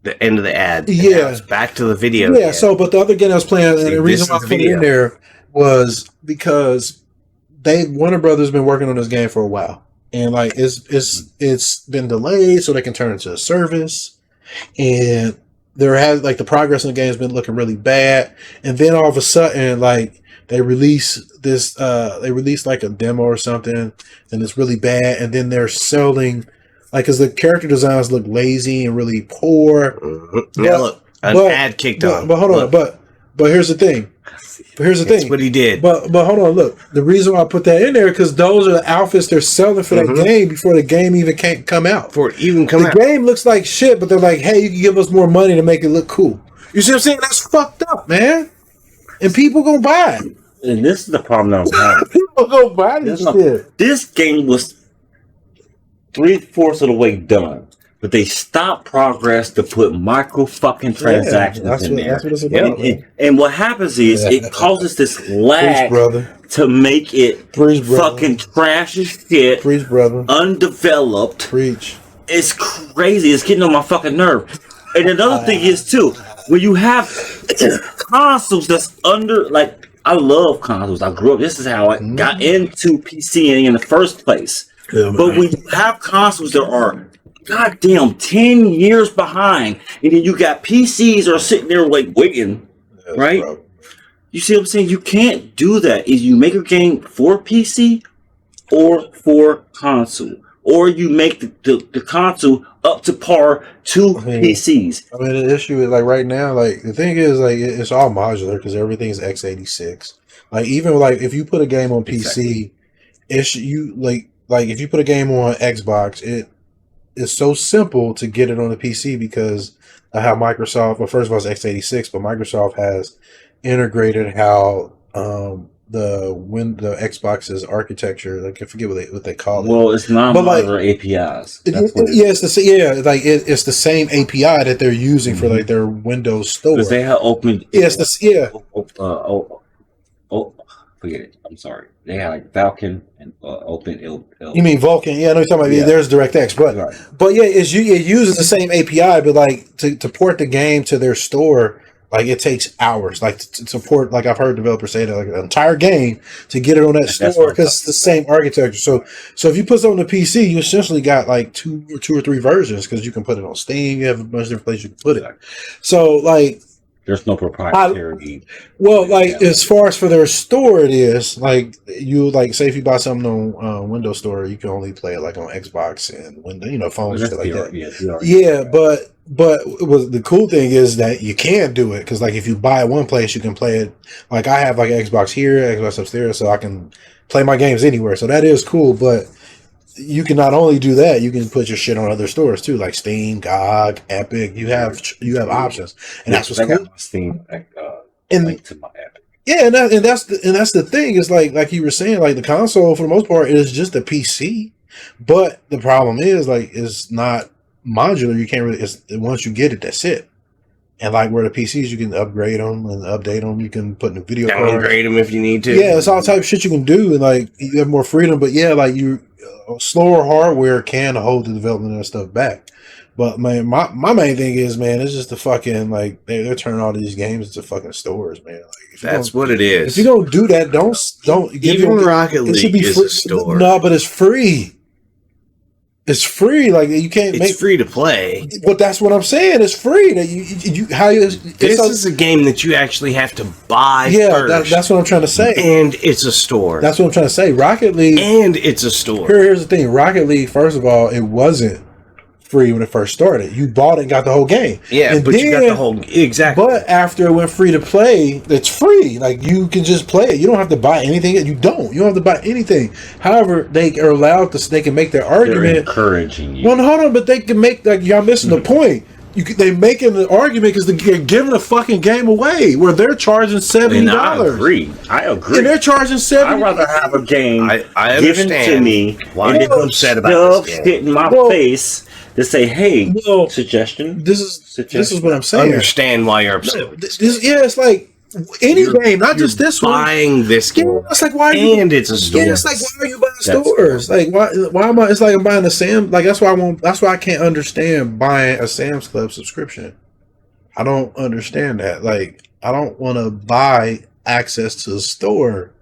the end of the ad. Yeah, it's back to the video. Yeah. Ad. So, but the other game I was playing, and the reason why I put it in there was because Warner Brothers been working on this game for a while, and like it's been delayed so they can turn it into a service, and there has like the progress in the game has been looking really bad, and then all of a sudden like they release this they released like a demo or something, and it's really bad, and then they're selling like because the character designs look lazy and really poor. Yeah, look, an ad kicked on. But hold on, but here's the thing. That's what he did. But hold on, look. The reason why I put that in there because those are the outfits they're selling for that game before the game even can't come out. Before it even come out. The game looks like shit, but they're like, hey, you can give us more money to make it look cool. You see what I'm saying? That's fucked up, man. And people gonna buy it. And this is the problem I'm having. People gonna buy this shit. This game was 3/4 of the way done. But they stopped progress to put micro fucking transactions in there. That's what it's about. And what happens is it causes this lag to make it fucking trash as shit. Preach, brother. Undeveloped. Preach. It's crazy. It's getting on my fucking nerve. And another thing is too, when you have consoles that's under, like, I love consoles. I grew up. This is how I got into PCing in the first place. Yeah, but when you have consoles that are goddamn 10 years behind, and then you got PCs are sitting there like waiting, right? You see what I'm saying? You can't do that. Is you make a game for PC or for console, or you make the console up to par to PCs. I mean, the issue is like right now, like the thing is like it's all modular because everything is x86. Like even like if you put a game on PC, it's you like if you put a game on Xbox, it's so simple to get it on the PC because of how Microsoft, well, first of all, it's x86, but Microsoft has integrated how the Xbox's architecture, like I forget what they call it. Well, it's not modular APIs. It's the same API that they're using for like their Windows store. Because they have open. Forget it. I'm sorry. They had like Falcon and Open. You mean Vulkan? Yeah, I know you're talking about. There's DirectX, but yeah, it uses the same API, but like to port the game to their store, like it takes hours. Like to support, like I've heard developers say that like an entire game to get it on that store because it's the same architecture. So if you put something on the PC, you essentially got like two or three versions because you can put it on Steam. You have a bunch of different places you can put it. So like. There's no proprietary. As far as for their store, it is like you like say if you buy something on Windows Store, you can only play it like on Xbox and Windows, phones and shit like that. But the cool thing is that you can do it because like if you buy it one place, you can play it. Like I have like Xbox here, Xbox upstairs, so I can play my games anywhere. So that is cool, but. You can not only do that, you can put your shit on other stores too, like Steam, GOG, Epic. You have options, and that's what's cool. Steam, link to my Epic. Yeah, and that's the thing is like you were saying, like the console for the most part is just a PC, but the problem is like it's not modular. You can't really. Once you get it, that's it. And like where the PCs, you can upgrade them and update them. You can put in a video card. Downgrade them if you need to. Yeah, it's all type of shit you can do, and like you have more freedom. But yeah, like slower hardware can hold the development of that stuff back. But man, my main thing is, man, it's just the fucking like they're turning all these games into fucking stores, man. Like, that's what it is. If you don't do that, don't give even Rocket League is a store. No, but it's free. It's free, like you can't. It's free to play. But that's what I'm saying. It's free. That this is a game that you actually have to buy. Yeah, that's what I'm trying to say. And it's a store. That's what I'm trying to say. Rocket League, and it's a store. Here's the thing. Rocket League, first of all, it wasn't free when it first started. You bought it and got the whole game. Yeah, and but you got the whole exactly. But after it went free to play, it's free. Like you can just play it. You don't have to buy anything. You don't have to buy anything. However, they are allowed to. They can make their argument. They're encouraging you. Well, hold on, but they can make like y'all missing the point. They making the argument because they're giving a fucking game away where they're charging $70. I agree. And they're charging $70. I'd rather have a game I given to me why you're upset about this shit in my face to say, hey, suggestion. This is what I'm saying. Understand why you're upset. It's like any game, not just this one. Buying this game. It's like why? It's a store. Yeah, it's like why are you buying stores? Like why am I? It's like I'm buying a Sam. Like that's why I can't understand buying a Sam's Club subscription. I don't understand that. Like I don't want to buy access to the store.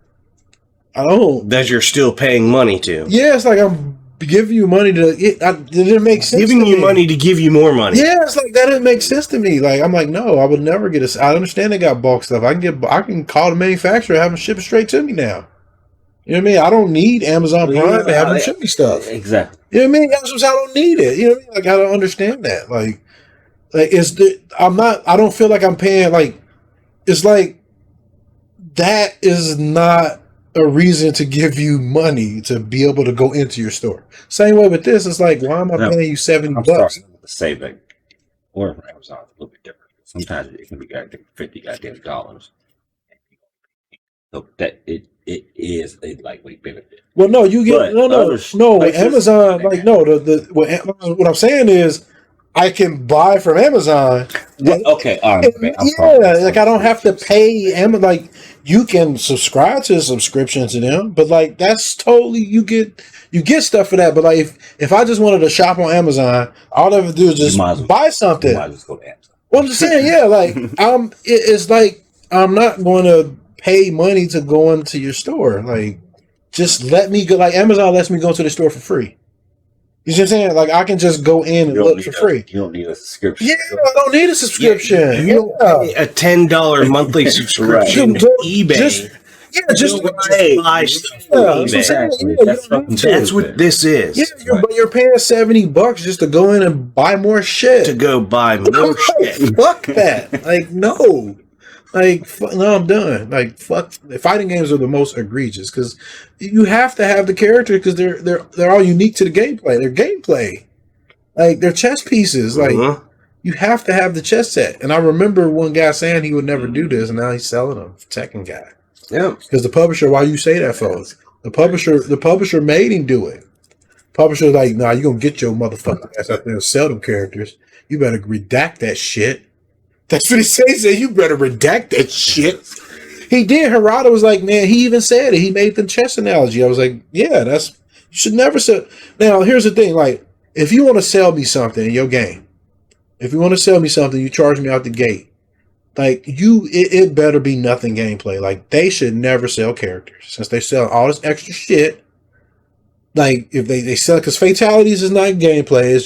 I don't. That you're still paying money to. Yeah, it's like I'm giving you money to. It didn't make sense. Giving you money to give you more money. Yeah, it's like that didn't make sense to me. Like I'm like, no, I would never get a. I understand they got bulk stuff. I can call the manufacturer, have them ship it straight to me now. You know what I mean? I don't need Amazon Prime to have them ship me stuff. Exactly. You know what I mean? That's what I don't need it. You know what I mean? Like I don't understand that. Like I don't feel like I'm paying. Like it's like that is not a reason to give you money to be able to go into your store. Same way with this, it's like, why am I paying you $70? Say that, or for Amazon, it's a little bit different. Sometimes it can be $50 dollars. So that it is a lightweight benefit. Well, no, you get no. Like Amazon, like no. What I'm saying is, I can buy from Amazon. Okay, all right. Like I don't have to pay Amazon. Like you can subscribe to a subscription to them, but like that's totally you get stuff for that. But like if I just wanted to shop on Amazon, all I have to do is just buy something. You might just go to Amazon. Well, I'm just saying, yeah. Like it's like I'm not going to pay money to go into your store. Like just let me go. Like Amazon lets me go to the store for free. You see what I'm saying? Like I can just go in and look for free. You don't need a subscription. Yeah, I don't need a subscription. You don't pay a $10 monthly subscription to eBay. Just buy stuff on eBay. That's what this is. Yeah, but you're paying $70 just to go in and buy more shit. To go buy more shit. Fuck that. Like no. Like no, I'm done. Like fuck, fighting games are the most egregious because you have to have the character because they're all unique to the gameplay. They're gameplay, like they're chess pieces. Like you have to have the chess set. And I remember one guy saying he would never do this, and now he's selling them. Tekken guy, yeah. Because the publisher, why you say that, folks? The publisher made him do it. Publisher like, nah, you gonna get your motherfucking ass out there and sell them characters. You better redact that shit. That's what he said. He said, you better redact that shit. He did. Harada was like, man, he even said it. He made the chess analogy. I was like, yeah, you should never sell. Now, here's the thing. Like, if you want to sell me something in your game, if you want to sell me something, you charge me out the gate. Like, it better be nothing gameplay. Like, they should never sell characters since they sell all this extra shit. Like if they sell, because fatalities is not gameplay.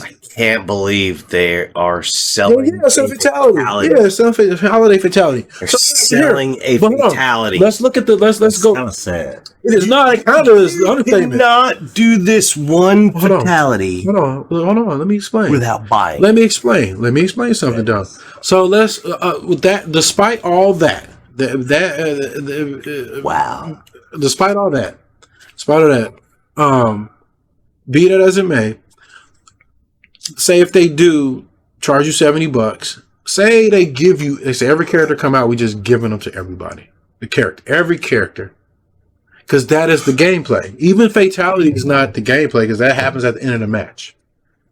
I can't believe they are selling. Yeah, some fatality. Yeah, some holiday fatality. They're selling a fatality. Let's look at let's go. Kind of sad. It is not. It kind of is the understatement. Did not do this one fatality. Hold on. Let me explain. Without buying. Let me explain something, Don. So let's with that. Despite all that, wow. Despite all that. Be that as it may, say if they do charge you $70, say they say every character come out, we just giving them to everybody. Every character. Because that is the gameplay. Even fatality is not the gameplay because that happens at the end of the match.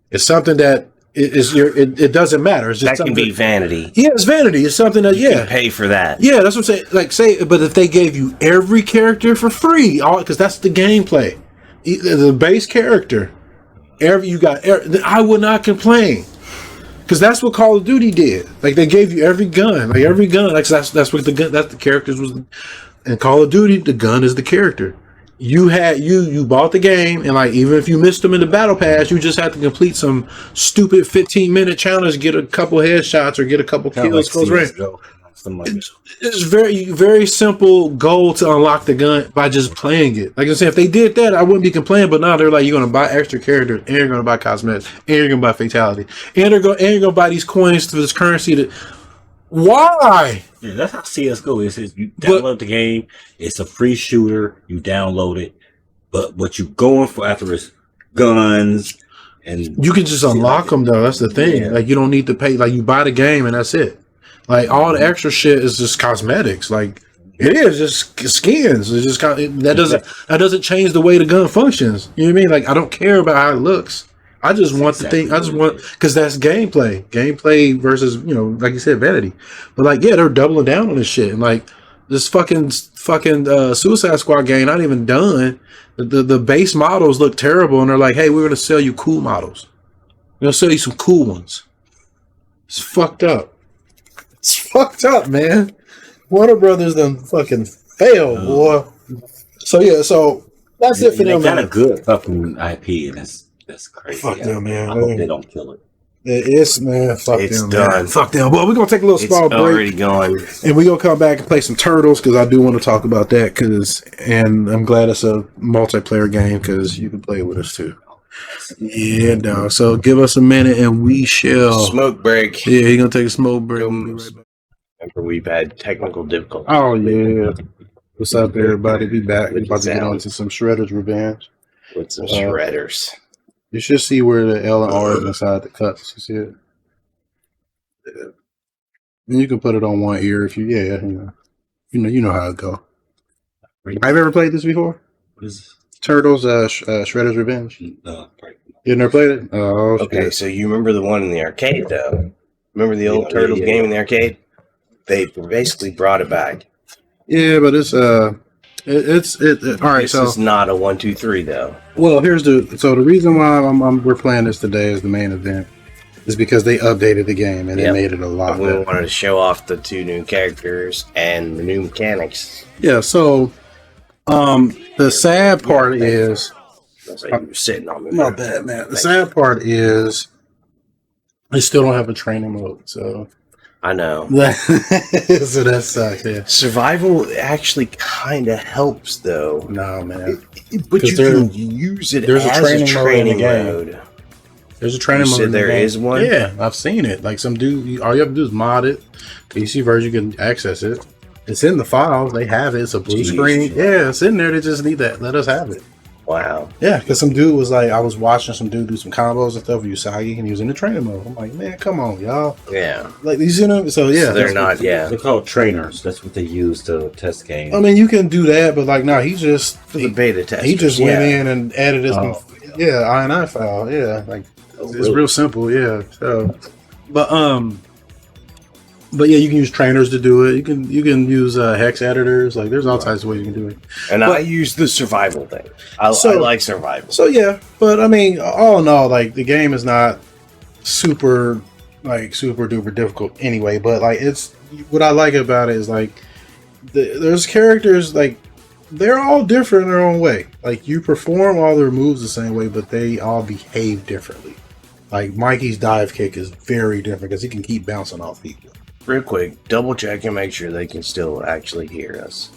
It's something that it doesn't matter. It's just that can be vanity. Yeah, it's vanity. It's something that you can pay for that. Yeah, that's what I'm saying. Like but if they gave you every character for free, because that's the gameplay, the base character, I would not complain. Because that's what Call of Duty did. Like they gave you every gun, like that's what the gun. That's the characters was. In Call of Duty, the gun is the character. You bought the game, and like even if you missed them in the battle pass, you just had to complete some stupid 15-minute challenge, get a couple headshots or get a couple kills. It's very simple goal to unlock the gun by just playing it. Like I said, if they did that, I wouldn't be complaining. But now they're like, you're gonna buy extra characters, and you're gonna buy cosmetics, and you're gonna buy fatality, and you're gonna buy these coins to this currency. That why? Yeah, that's how CS:GO is. You download the game. It's a free shooter. You download it, but what you going for after is guns, and you can just unlock them though. That's the thing. Like you don't need to pay. Like you buy the game and that's it. Like all the extra shit is just cosmetics. Like it is just skins. It's just that doesn't change the way the gun functions. You know what I mean? Like I don't care about how it looks. I just want the thing. I just want because that's gameplay versus like you said, vanity. But like they're doubling down on this shit and like this fucking Suicide Squad game not even done. The base models look terrible and they're like, hey, we're gonna sell you cool models. We're gonna sell you some cool ones. It's fucked up. It's fucked up, man. Warner Brothers done fucking failed, boy. So that's it for them. They got a good fucking IP, and that's crazy. Fuck them, man. I hope they don't kill it. It's man. Fuck it's them, done. Man. Fuck them. Well, we're gonna take a little small break. Already gone. And we're gonna come back and play some Turtles because I do want to talk about that. And I'm glad it's a multiplayer game because you can play with us too. Yeah, no. So give us a minute and we shall Smoke break. Yeah, he's gonna take a smoke break. We'll be right back. Remember, we've had technical difficulties. Oh yeah. What's up, everybody? Be back. We're about to get on to some Shredder's Revenge. With some shredders. You should see where the L and R is inside the cuts. You see it? Yeah. And you can put it on one ear if you you know how it go. Have you ever played this before? What is this? Turtles, Shredder's Revenge. No, You never played it? Oh, okay. So you remember the one in the arcade, though? Remember the old Turtles game in the arcade? They basically brought it back. Yeah, but it's all right. This is not a 1, 2, 3 though. Well, the reason why we're playing this today as the main event is because they updated the game and they made it a lot We better. wanted to show off the 2 new characters and the new mechanics. Yeah. So, the sad part is. That's like you were sitting on me. Not bad, man. The sad part is they still don't have a training mode, so I know. so that sucks. Yeah. Survival actually kind of helps, though. No, man. But you can use it there's as a training mode. There's a training mode. Said there is one? Yeah, I've seen it. Like some dude, all you have to do is mod it. PC version, you can access it. It's in the file. They have it. It's a blue screen. Yeah, it's in there. They just need that. Let us have it. Wow. Yeah, because some dude was like, I was watching some dude do some combos and stuff with Usagi, and he was in the training mode. I'm like, man, come on, y'all. Yeah. Like, these, so yeah. So they're not, They're called trainers. That's what they use to test games. I mean, you can do that, but like, no, he just. For the beta test. He just went in and added his, INI file. Yeah, like, it's real simple, yeah. So, but yeah, you can use trainers to do it. You can use hex editors. Like, there's all types of ways you can do it. And I use the survival thing. I like survival. So yeah, but I mean, all in all, like the game is not super duper difficult anyway. But like, it's what I like about it is like there's characters like they're all different in their own way. Like you perform all their moves the same way, but they all behave differently. Like Mikey's dive kick is very different because he can keep bouncing off people. Real quick, double check and make sure they can still actually hear us.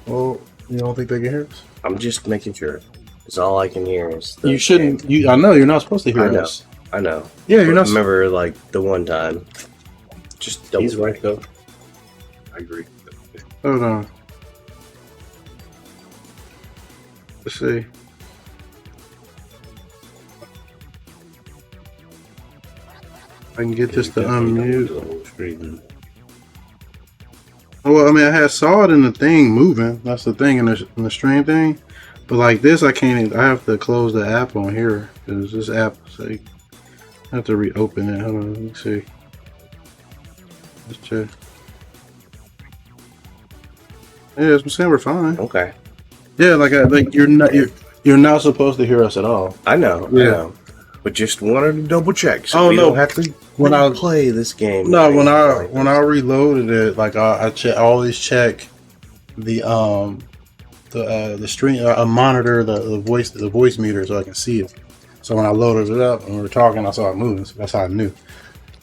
Well, you don't think they can hear us? I'm just making sure. Because all I can hear is... You shouldn't... I know you're not supposed to hear us. I know. Yeah, you're not... Remember, like, the one time. Just double He's right, though. I agree. Hold on. Let's see. I can get this to unmute. Well, I mean, I saw it in the thing moving. That's the thing in the stream thing. But like this, I can't. I have to close the app on here because this app. I have to reopen it. Hold on, let me see. Let's check. Yeah, I'm saying we're fine. Okay. Yeah, like you're not supposed to hear us at all. I know. Yeah. I know. But just wanted to double check. So we don't have to play this game. No, when I reloaded it, like I always check the stream. I monitor the voice meter so I can see it. So when I loaded it up and we were talking, I saw it moving. So that's how I knew.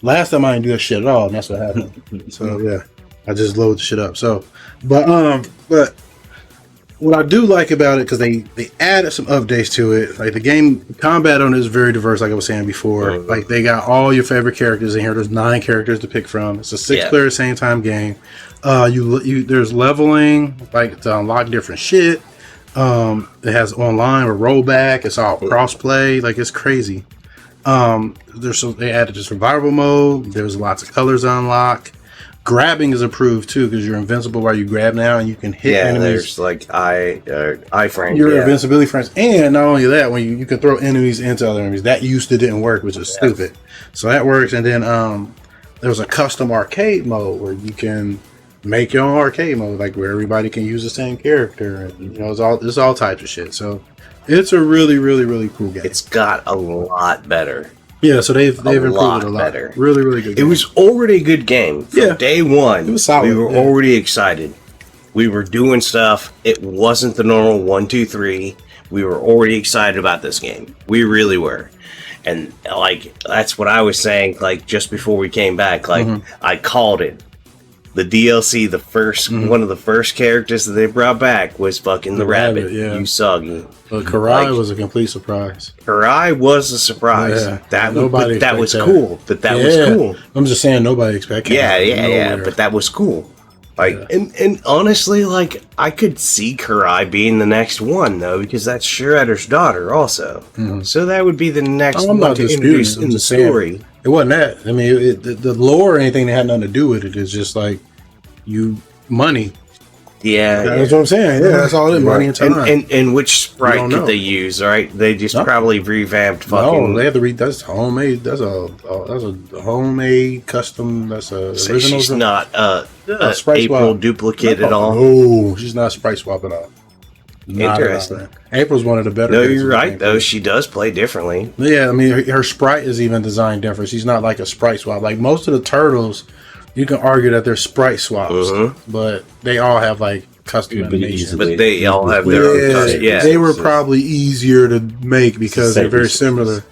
Last time I didn't do that shit at all, and that's what happened. So yeah. I just load the shit up. So, but what I do like about it, because they added some updates to it. Like the game combat on it is very diverse, like I was saying before. Like they got all your favorite characters in here. There's 9 characters to pick from. It's a 6-player same time game. There's leveling, like to unlock different shit. It has online or rollback. It's all crossplay. Like it's crazy. They added the survival mode. There's lots of colors to unlock. Grabbing is approved too, because you're invincible while you grab now, and you can hit enemies. There's like iframe. Your invincibility frames, and not only that, when you can throw enemies into other enemies, that used to didn't work, which is stupid. So that works. And then there's a custom arcade mode where you can make your own arcade mode, like where everybody can use the same character, and it's all types of shit. So it's a really, really, really cool game. It's got a lot better. Yeah, so they've improved it a lot. Better. Really, really good game. It was already a good game. From day one, it was solid. We were already excited. We were doing stuff. It wasn't the normal 1, 2, 3. We were already excited about this game. We really were. And like that's what I was saying, like just before we came back. Like I called it. The DLC, the first one of the first characters that they brought back was fucking the rabbit. Usagi. But Karai was a complete surprise. Karai was a surprise. Yeah. That was cool. That was cool. I'm just saying nobody expected. Yeah. But that was cool. Like and honestly, like I could see Karai being the next one though, because that's Shredder's daughter also. So that would be the next one to introduce in the story. It wasn't that. I mean, the lore or anything that had nothing to do with it is just like money. Yeah, that's what I'm saying. Yeah, that's all it is. Money and time. And which sprite could they use? Right? They just probably revamped. Fucking. No, they have to read. That's homemade. That's a homemade custom. That's a so original. She's not a sprite April swap duplicate at all. No, she's not sprite swap at all. Interesting. April's one of the better. No, you're right though. She does play differently. Yeah, I mean her sprite is even designed different. She's not like a sprite swap. Like most of the turtles, you can argue that they're sprite swaps, but they all have like custom animations. But they all have their own custom. Yeah, they were probably easier to make because they're very similar.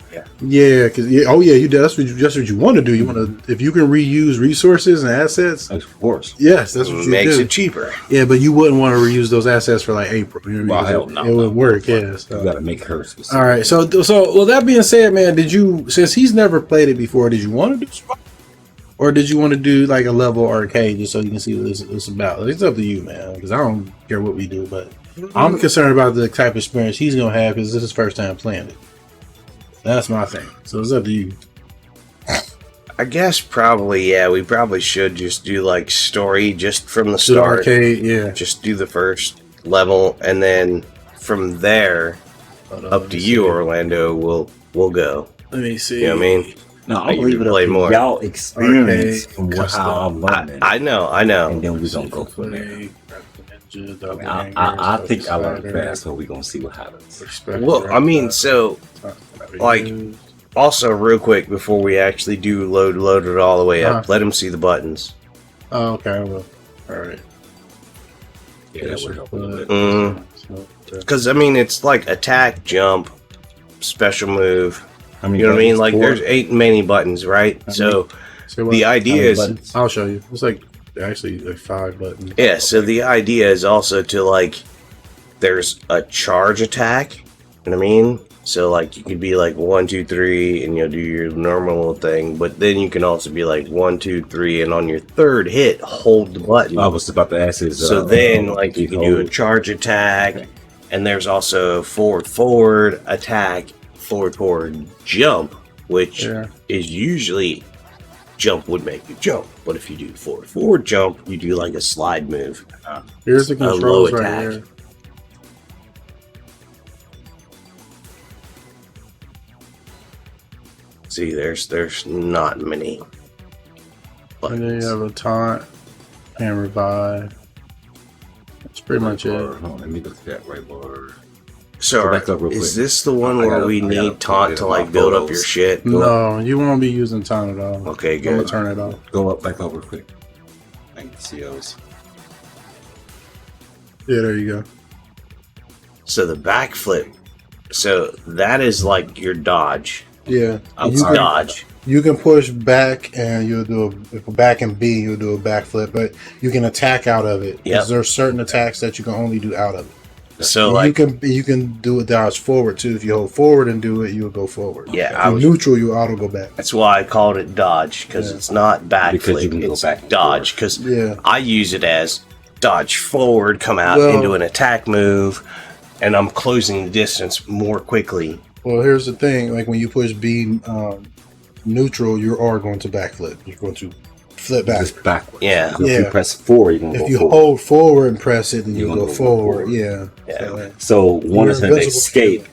Yeah, because that's what you want to do. You want to, if you can reuse resources and assets, of course. Yes, that's what you makes do. it cheaper. Yeah, but you wouldn't want to reuse those assets for like April. You know what I mean? It would work. Yeah, so. You got to make her specific. All right, so well, that being said, man, since he's never played it before, did you want to do Sprite? Or did you want to do like a level arcade just so you can see what it's about? It's up to you, man, because I don't care what we do, but I'm concerned about the type of experience he's going to have because this is his first time playing it. That's my thing. So it's up to you. I guess probably, we probably should just do like story just from the start. Arcade, yeah. Just do the first level and then from there, up to you, Orlando, we'll go. Let me see. You know what I mean? No, I'll leave it up to more. Y'all experience from how I'm learning. I know. And then we're going to go from there. I think I learned fast, so we're going to see what happens. Well, I mean, so, like, also real quick, before we actually do load it all the way up, let him see the buttons. Oh, okay, I will. All right. Yeah, that would help a little bit. Because, I mean, it's like attack, jump, special move. You know what I mean? Like, there's 8 many buttons, right? So the idea is... I'll show you. It's like, actually, like 5 buttons. Yeah, so the idea is also to, like, there's a charge attack. You know what I mean? So, like, you could be like 1, 2, 3, and you'll do your normal little thing. But then you can also be like 1, 2, 3, and on your third hit, hold the button. I was about to ask this. So then, like, you can do a charge attack, and there's also forward attack, forward jump, which is usually jump would make you jump. But if you do forward jump, you do like a slide move. Here's the controls right here. See, there's not many buttons. And then you have a taunt and revive. That's pretty much it. Let me look at that right bar. So, is this the one where we need taunt to like build up your shit? No, you won't be using taunt at all. Okay, good. I'm gonna turn it off. Go back up real quick. I can see those. Yeah, there you go. So the backflip. So that is like your dodge. Yeah, Dodge. You can push back and you'll do a back and B. You'll do a backflip, but you can attack out of it. Yep. There's certain attacks that you can only do out of it. So And like, you can do a dodge forward too. If you hold forward and do it, you'll go forward. yeah, If you're neutral, you auto go back. that's why I called it dodge, because it's not Because you backflip, can go it's back and dodge. Because Yeah. I use it as dodge forward, come out Well- into an attack move, and I'm closing the distance more quickly. Well, here's the thing: like when you push B neutral, you are going to backflip. You're going to flip back. Just backwards. Yeah. So if Yeah. you press forward, you're gonna If go you forward. hold forward and press it, then you You're go gonna go forward. forward. Yeah. Yeah. So one You're is an invincible. escape,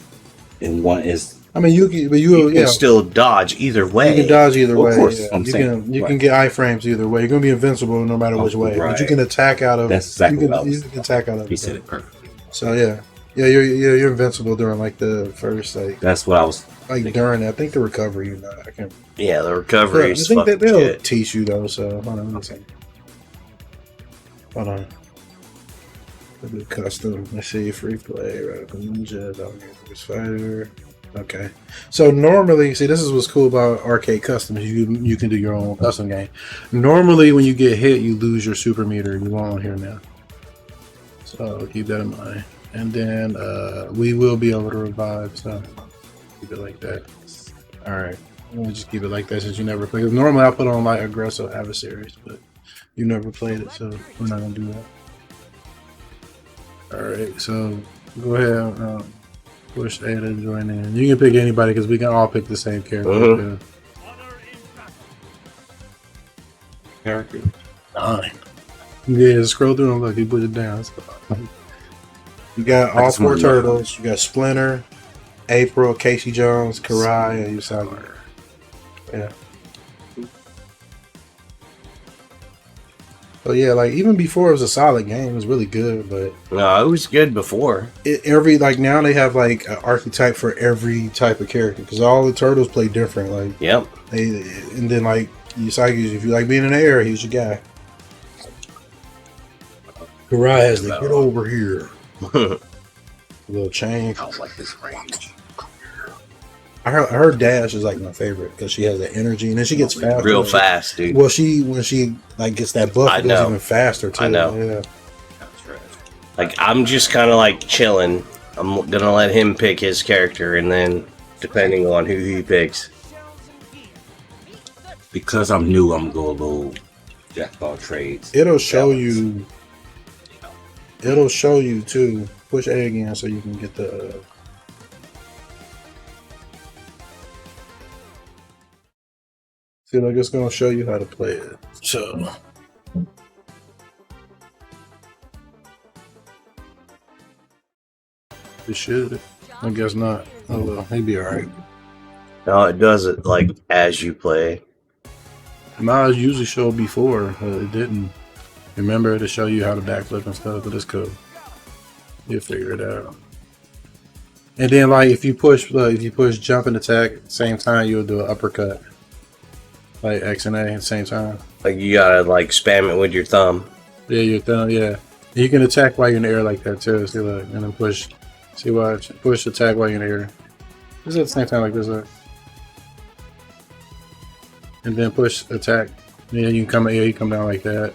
and one is I mean, you can, but You yeah, can still dodge either way. you can dodge either Of way. course, yeah. I'm You saying, can you right. can get iframes either way. You're gonna be invincible no matter which way. But you right. can attack out of. That's exactly you can, what I was you can attack out of. he it. said it perfectly. So yeah, you're invincible during like the first That's what I was. during. I think the recovery. You know, I can't. Yeah, the recovery I is think fucking that they'll shit. teach you though. So hold on, let's see. Hold on. The custom. Let's see. Free play. Radical Ninja. Dominator's Fighter. Okay. So normally, see, this is what's cool about arcade customs. You can do your own custom game. Normally, when you get hit, you lose your super meter. You won't on here now. So keep that in mind. And then we will be able to revive. So keep it like that. All right. We'll just keep it like that since you never played. Normally, I put on like aggressive adversaries, but you never played it, so we're not gonna do that. All right. So go ahead. Push A to join in. You can pick anybody because we can all pick the same character. Mhm. Character. 9. Yeah, scroll through them. Look, you put it down. You got all just 4 wanna know. turtles. You got Splinter, April, Casey Jones, Karai, and Usagi. Yeah. So yeah, like even before it was a solid game, it was really good. But No, it was good before. every like now they have like an archetype for every type of character because all the turtles play different. Like Yep. and then like Usagi, if you like being in the air, he's your guy. Karai has the get over here. Little chain. I like this range. I heard Dash is like my favorite because she has the energy and then she gets faster. Real fast, dude. Well, when she like gets that buff, I it goes know. even faster too. I know. Yeah. Like, I'm just kind of like chilling. I'm gonna let him pick his character, and then depending on who he picks. Because I'm new, I'm gonna go a little jack of all trades. It'll show you. It'll show you too. Push A again so you can get the. See, like it's gonna show you how to play it. So. It should. I guess not. Oh well, he'd be alright. No, it does it like as you play. Mine usually showed before, but it didn't. Remember to show you how to backflip and stuff, but it's cool. You'll figure it out. And then, like, if you push jump and attack at the same time, you'll do an uppercut, like X and A at the same time. Like, you gotta like spam it with your thumb. Yeah, you're done. Yeah, you can attack while you're in the air like that too. See, look, and then push. See, watch. Push, attack while you're in the air. Just at the same time like this, look. And then push, attack. Yeah, you can come. Yeah, you come down like that.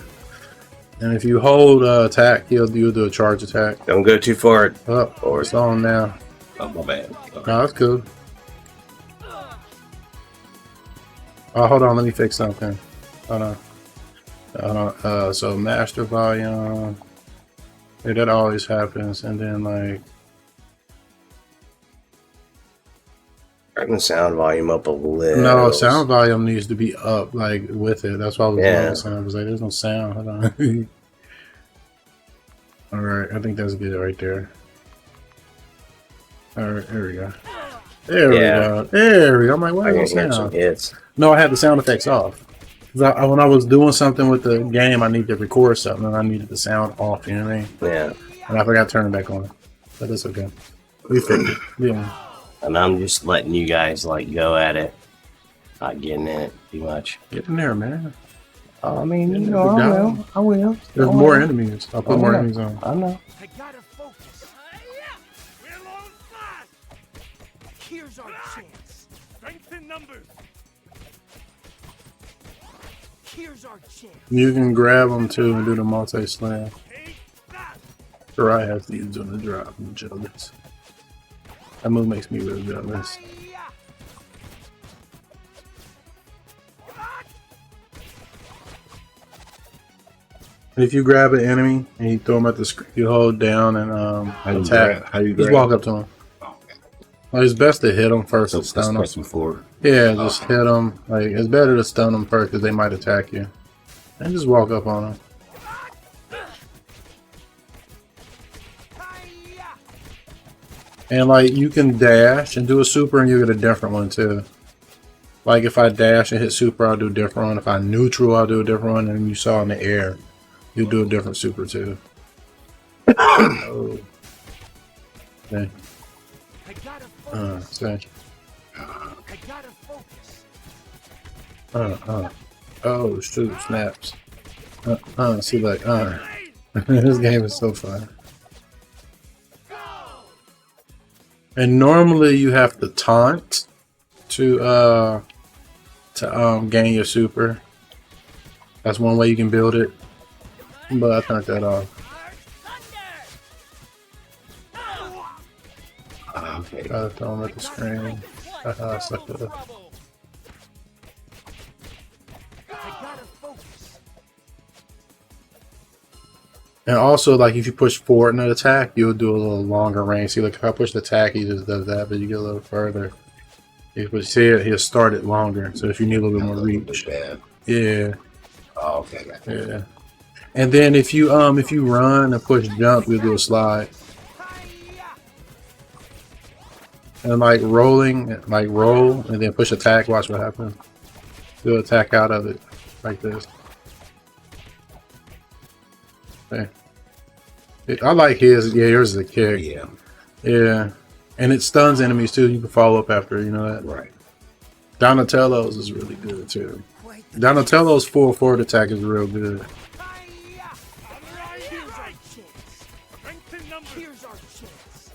And if you hold attack, you'll do a charge attack. Don't go too far. Up, or it's on now. Oh, my bad. Oh, that's cool. Oh, hold on. Let me fix something. Hold on. So master volume. Yeah, that always happens. And then like. Turn the sound volume up a little. No, sound volume needs to be up, like with it. That's why I was Yeah. doing sound. I was like, there's no sound. Hold on. All right, I think that's good right there. All right, there we go. There we go. There we go. I'm like, I why can is hear no some sound? hits. No, I had the sound effects off. 'Cause when I was doing something with the game, I needed to record something, and I needed the sound off. You know what I mean? Yeah. And I forgot to turn it back on. But it's okay. We fixed it. Yeah. And I'm just letting you guys like go at it. Not getting in it too much. Get in there, man. I mean, you know, I will. There's more enemies. I'll put more enemies on. I know. I gotta focus. We're on fast. Here's our chance. Strength in numbers. Here's our chance. You can grab them too and do the multi-slam. Right has to use on the drop. I'm jealous. That move makes me really jealous. And if you grab an enemy and you throw them at the screen, you hold down and attack. How do you just grab? walk up to them. Well, it's best to hit them first and stun them. Forward. Yeah, just hit them. Like it's better to stun them first because they might attack you. And just walk up on them. And like you can dash and do a super and you get a different one too. Like if I dash and hit super, I'll do a different one. If I neutral, I'll do a different one. And you saw in the air, you do a different super too. Oh. Okay. Say. I gotta focus. Oh shoot, snaps. See like this game is so fun. And normally you have to taunt to gain your super. That's one way you can build it. But I turned that off. Okay. Gotta throw him at the screen. Suck it up. And also, like, if you push forward in an attack, you'll do a little longer range. See, like, if I push the attack, he just does that, but you get a little further. If you see it, he'll start it longer. So if you need a little bit more reach. Yeah. Oh, okay. Yeah. And then if you run and push jump, you'll do a slide. And like rolling, like roll, and then push attack, watch what happens. Do attack out of it, like this. Okay. I like his. Yeah, yours is a kick. Yeah. Yeah. And it stuns enemies too. You can follow up after, you know that? Right. Donatello's is really good too. Donatello's full forward attack is real good.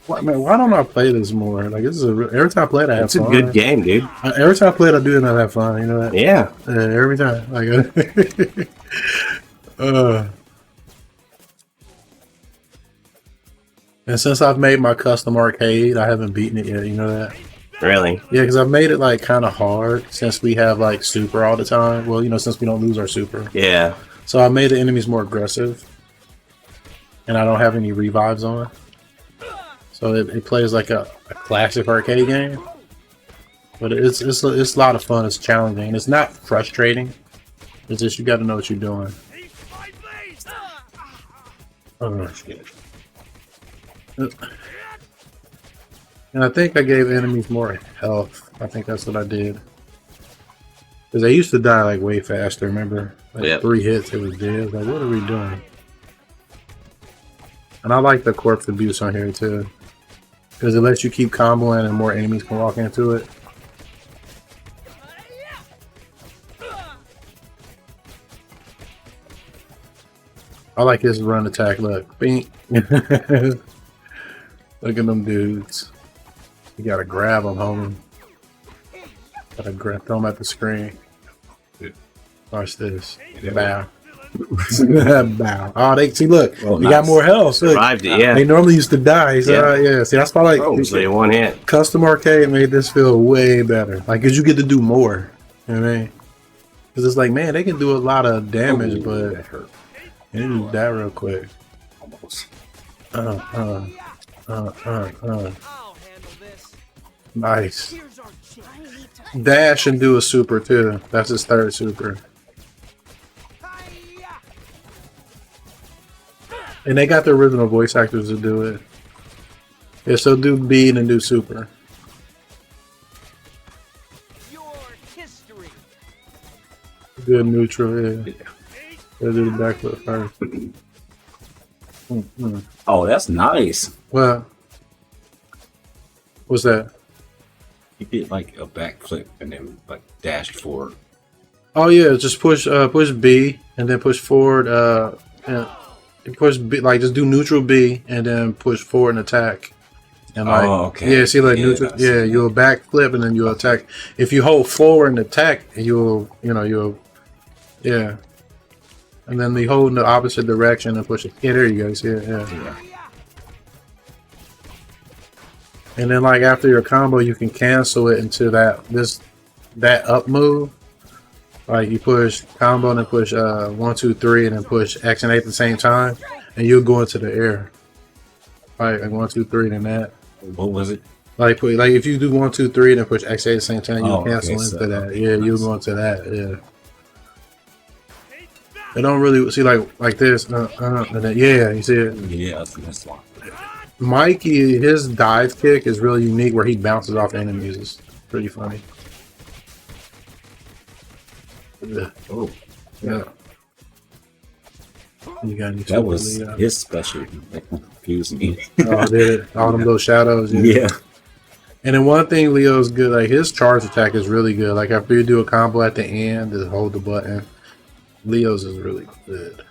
Why, man, why don't I play this more? Like, this is every time I play it, I have It's a fun. good game, dude. Every time I play it, I do not have fun. You know that? Yeah. Every time. Like, and since I've made my custom arcade, I haven't beaten it yet. You know that? Really? Yeah, because I've made it like kind of hard since we have like super all the time. Well, you know, since we don't lose our super. Yeah. So I made the enemies more aggressive, and I don't have any revives on. So it plays like a classic arcade game, but it's a lot of fun. It's challenging. It's not frustrating. It's just you got to know what you're doing. Oh shit! And I think I gave enemies more health. I think that's what I did. Because they used to die like way faster. Remember, like 3 hits, it was dead. Like, what are we doing? And I like the corpse abuse on here too. Because it lets you keep comboing and more enemies can walk into it. I like his run attack. Look. Bing. Look at them dudes. You gotta grab them, homie. Gotta grab them at the screen. Watch this. Bow. Bow. Oh, they see. Look, you got more health. Survived it, yeah. They normally used to die. So, yeah. See, that's why I like Probably one hit. custom arcade made this feel way better. Like, cause you get to do more. You know what I mean? Cause it's like, man, they can do a lot of damage, but that hurt. they do that real quick. Almost. I'll handle this. Nice. Here's our chance. Dash and do a super too. That's his third super. And they got the original voice actors to do it. Yeah, so do B and then do super. Your history. Good neutral, yeah. Gotta do the backflip first. Oh, that's nice. Well, what's that? You get like a backflip and then like dash forward. Oh yeah, just push B and then push forward. And push B, like just do neutral B and then push forward and attack. And like, okay. yeah, see, like Yeah, neutral, that's yeah, it. you'll backflip and then you'll attack. If you hold forward and attack, you'll Yeah. And then they hold in the opposite direction and push it. Yeah, there you go. See it? Yeah. And then like after your combo, you can cancel it into that up move. Like you push combo and then push 1, 2, 3 and then push X and A at the same time, and you'll go into the air. Like 1, 2, 3 and then that. What was it? Like if you do 1, 2, 3 and then push X, A at the same time, you'll cancel into that. Yeah, you'll go into that. Yeah. They don't really see like this. And then, yeah, you see it. Yeah, that's one. Mikey, his dive kick is really unique where he bounces off enemies. It's pretty funny. Yeah. Oh, Yeah. You got any that was his special. That confused me. Oh, did it? All them little shadows. Yeah. And then one thing Leo's good, like his charge attack is really good. Like after you do a combo at the end, just hold the button. Leo's is really good.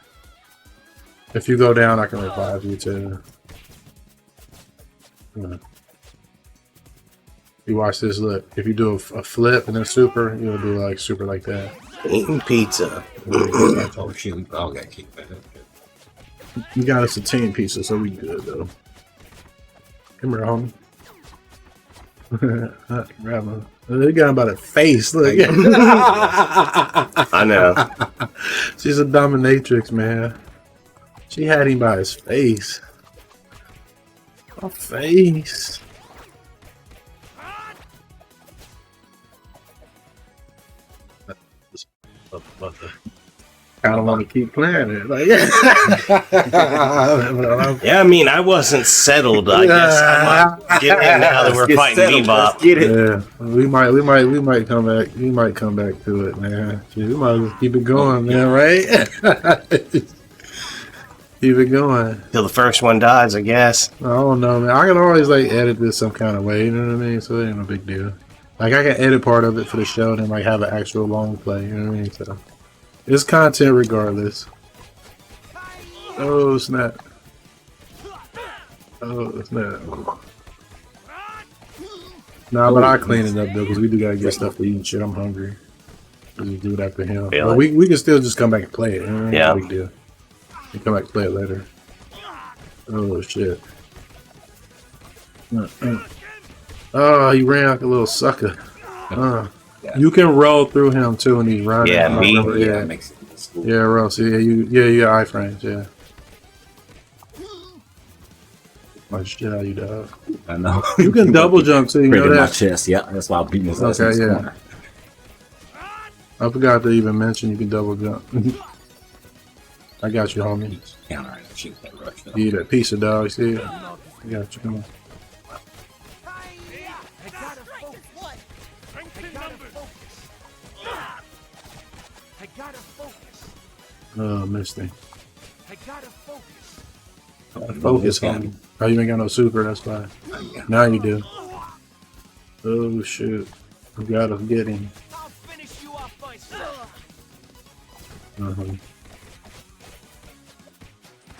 If you go down, I can revive you too. You watch this. Look, if you do a flip and then super, you'll do like super like that. Eating pizza. Oh shit, we all got kicked back. You got us a 10 pieces, so we good though. Come here, homie. Grab him. They got him by the face. Look. I know. She's a dominatrix, man. She had him by his face. My face. Kind of want to keep playing it. Like, Yeah, I mean, I wasn't settled. I guess I'm like, get in now that we're fighting Bebop. Get it. yeah, we might come back. We might come back to it, man. Shit, we might just keep it going, man. Right? Keep it going. Till the first one dies, I guess. I don't know, man. I can always like edit this some kind of way. You know what I mean? So it ain't no big deal. Like I can edit part of it for the show and then like have an actual long play. You know what I mean? So it's content regardless. Oh snap! Oh snap! Nah, but I clean it up though because we do gotta get stuff to eat and shit. I'm hungry. We just do it after him. Really? But we can still just come back and play it. You know? Yeah. No big deal. We come back and play it later. Oh shit! Oh, he ran like a little sucker. You can roll through him too when he's running. Yeah, me. Yeah, That makes sense. yeah, roll. So you got iframes. Yeah. Oh shit, how you dog? I know. You can double jump too. You Right know in my that? chest. Yeah, that's why I'm beating his ass. Okay, in this yeah. corner. I forgot to even mention you can double jump. I got you, homie. Counter it. Shoot that rush. though. You that piece of dog. See it? I got you. Come on. I gotta focus. I gotta focus. Oh, missed him. I gotta focus. Focus, homie. Oh, you ain't got no super. That's fine. Now you do. Oh shoot! You gotta get him. I'll finish you off myself. Uh-huh.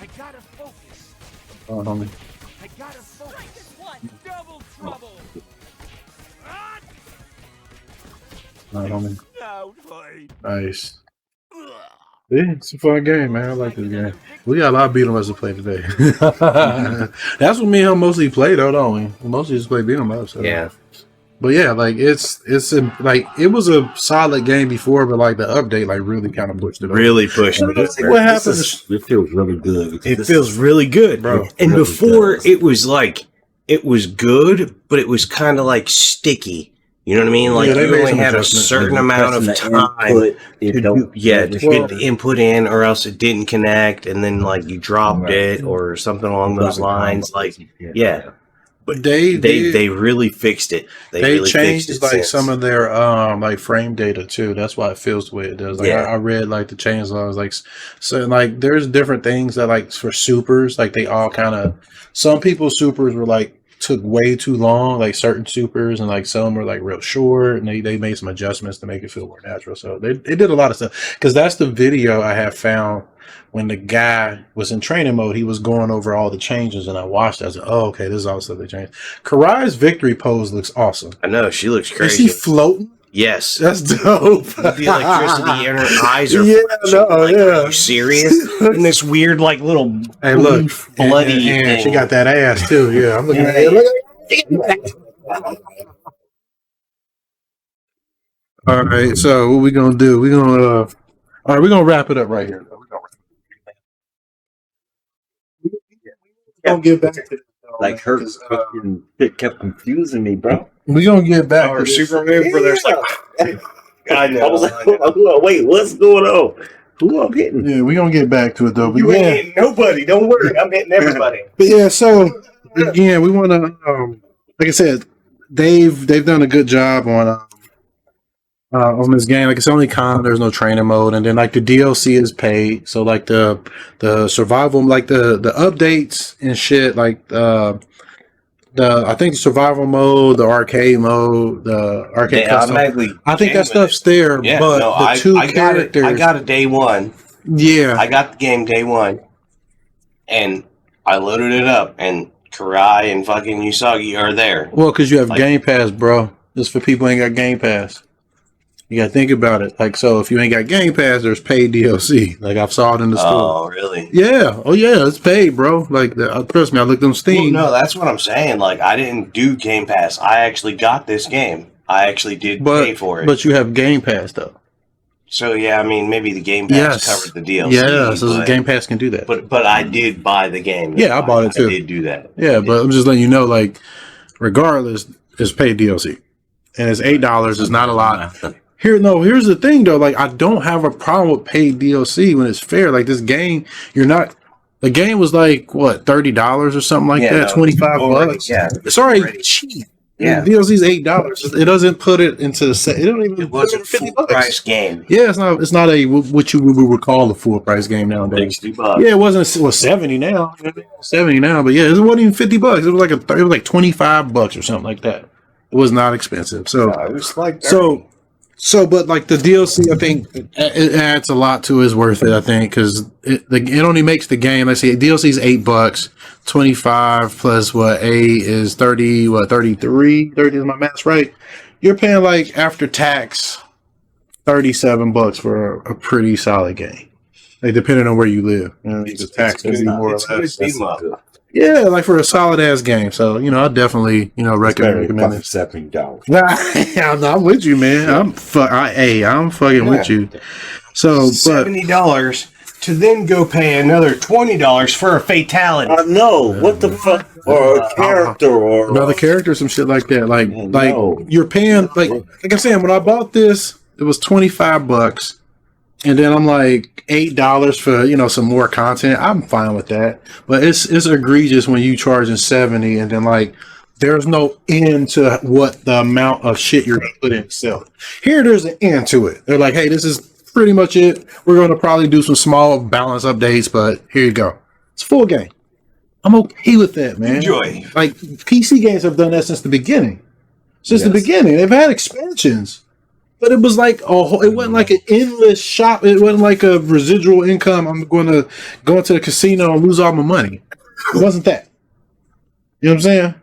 I gotta focus. Oh, homie. I gotta focus. Double trouble. Oh, homie. Outfight. Nice. Yeah, it's a fun game, man. I like this game. We got a lot of beat 'em ups to play today. That's what me and him mostly play, though, don't we? We mostly just play beat 'em ups. So. Yeah. But yeah, like like it was a solid game before, but like the update like really kind of pushed it up. Really pushed it. What happened? It feels really good. It feels really good, Bro, And really before does. it was like, it was good, but it was kind of like sticky. You know what I mean? Like Yeah, they you made only some had a adjustments. certain amount of time to get the input in, or else it didn't connect, and then like you dropped it or something along those lines. Like, yeah. But They they really fixed it. They really changed fixed it like since. some of their like frame data too. That's why it feels the way it does. Like Yeah. I read like the change laws, like so like there's different things that like for supers, like they all kind of some people's supers were like took way too long, like certain supers, and like some were like real short, and they made some adjustments to make it feel more natural. So they did a lot of stuff because that's the video I have found when the guy was in training mode. He was going over all the changes, and I watched it. I was like, oh, okay, this is all stuff they changed. Karai's victory pose looks awesome. I know she looks Is crazy. she floating? Yes. That's dope. The electricity in her eyes are yeah. Are you serious? And this weird, like, little Hey, look, bloody and thing. she got that ass too. Yeah, I'm looking at it. Look at it. All right, so what we gonna do? We're gonna wrap it up right here. We're gonna get back to this, though, Like her it kept confusing me, bro. We're gonna get back Our to this. super move where there's like, I know. I was like, wait, what's going on? Who I'm hitting? Yeah, we're gonna get back to it though. But You yeah, ain't hitting nobody. Don't worry. I'm hitting everybody. but yeah, so again, we want to, like I said, they've done a good job on this game. Like it's only con, there's no training mode, and then like the DLC is paid. So like the survival, like the updates and shit, like I think the survival mode, the arcade mode, the arcade custom. I think that stuff's there, Yeah, but no, the two characters. I got it day one. Yeah, I got the game day one, and I loaded it up, and Karai and fucking Usagi are there. well, because you have Like- Game Pass, bro. Just for people who ain't got Game Pass. You gotta think about it. Like, so if you ain't got Game Pass, there's paid DLC. Like I've saw it in the store. Oh, really? Yeah. Oh, yeah. It's paid, bro. Like, trust me, I looked on Well, Steam. no, that's what I'm saying. Like, I didn't do Game Pass. I actually got this game. I actually did pay for it. But you have Game Pass though. So yeah, I mean, maybe the Game Pass Yes. covered the DLC. Yeah. So the but, Game Pass can do that. but I did buy the game. Yeah, I bought it too. I did do that. Yeah, but I'm just letting you know, like, regardless, it's paid DLC, and it's $8. It's not a lot. Here's the thing though. Like, I don't have a problem with paid DLC when it's fair. Like this game, the game was like what, $30 or something like that, no, 25 already, bucks. yeah, It's already already. cheap. Yeah. The DLC's $8. It doesn't put it into the set. It don't even. It was a put it in full price game. Yeah, it's not. It's not a what you would call a full price game nowadays. $60. Yeah, it wasn't. It was 70 now. 70 now, but yeah, it wasn't even $50. It was like it was like $25 or something like that. It was not expensive. So It was like but like the DLC, I think it adds a lot to it. It's worth it, I think, because it only makes the game. Let's see, DLC is $8, 25 plus what 8 is 30. What 33? 30 is my math right? You're paying like after tax $37 for a pretty solid game. Like depending on where you live, the tax can be more or less. Yeah, like for a solid ass game. So I definitely recommend it. $70. I'm with you, man. I'm fucking with you. So, but $70 to then go pay another $20 for a fatality. I know what the fuck, or a character, or another character, some shit like that. Like no. you're paying like I'm saying, when I bought this, it was $25. And then I'm like $8 for some more content. I'm fine with that, but it's egregious when you charging 70 and then like there's no end to what the amount of shit you're gonna put in itself. Here, there's an end to it. They're like, hey, this is pretty much it. We're gonna probably do some small balance updates, but here you go. It's a full game. I'm okay with that, man. Enjoy. Like PC games have done that since the beginning. The beginning, they've had expansions. But it was like it wasn't like an endless shop. It wasn't like a residual income. I'm going to go into the casino and lose all my money. It wasn't that. You know what I'm saying?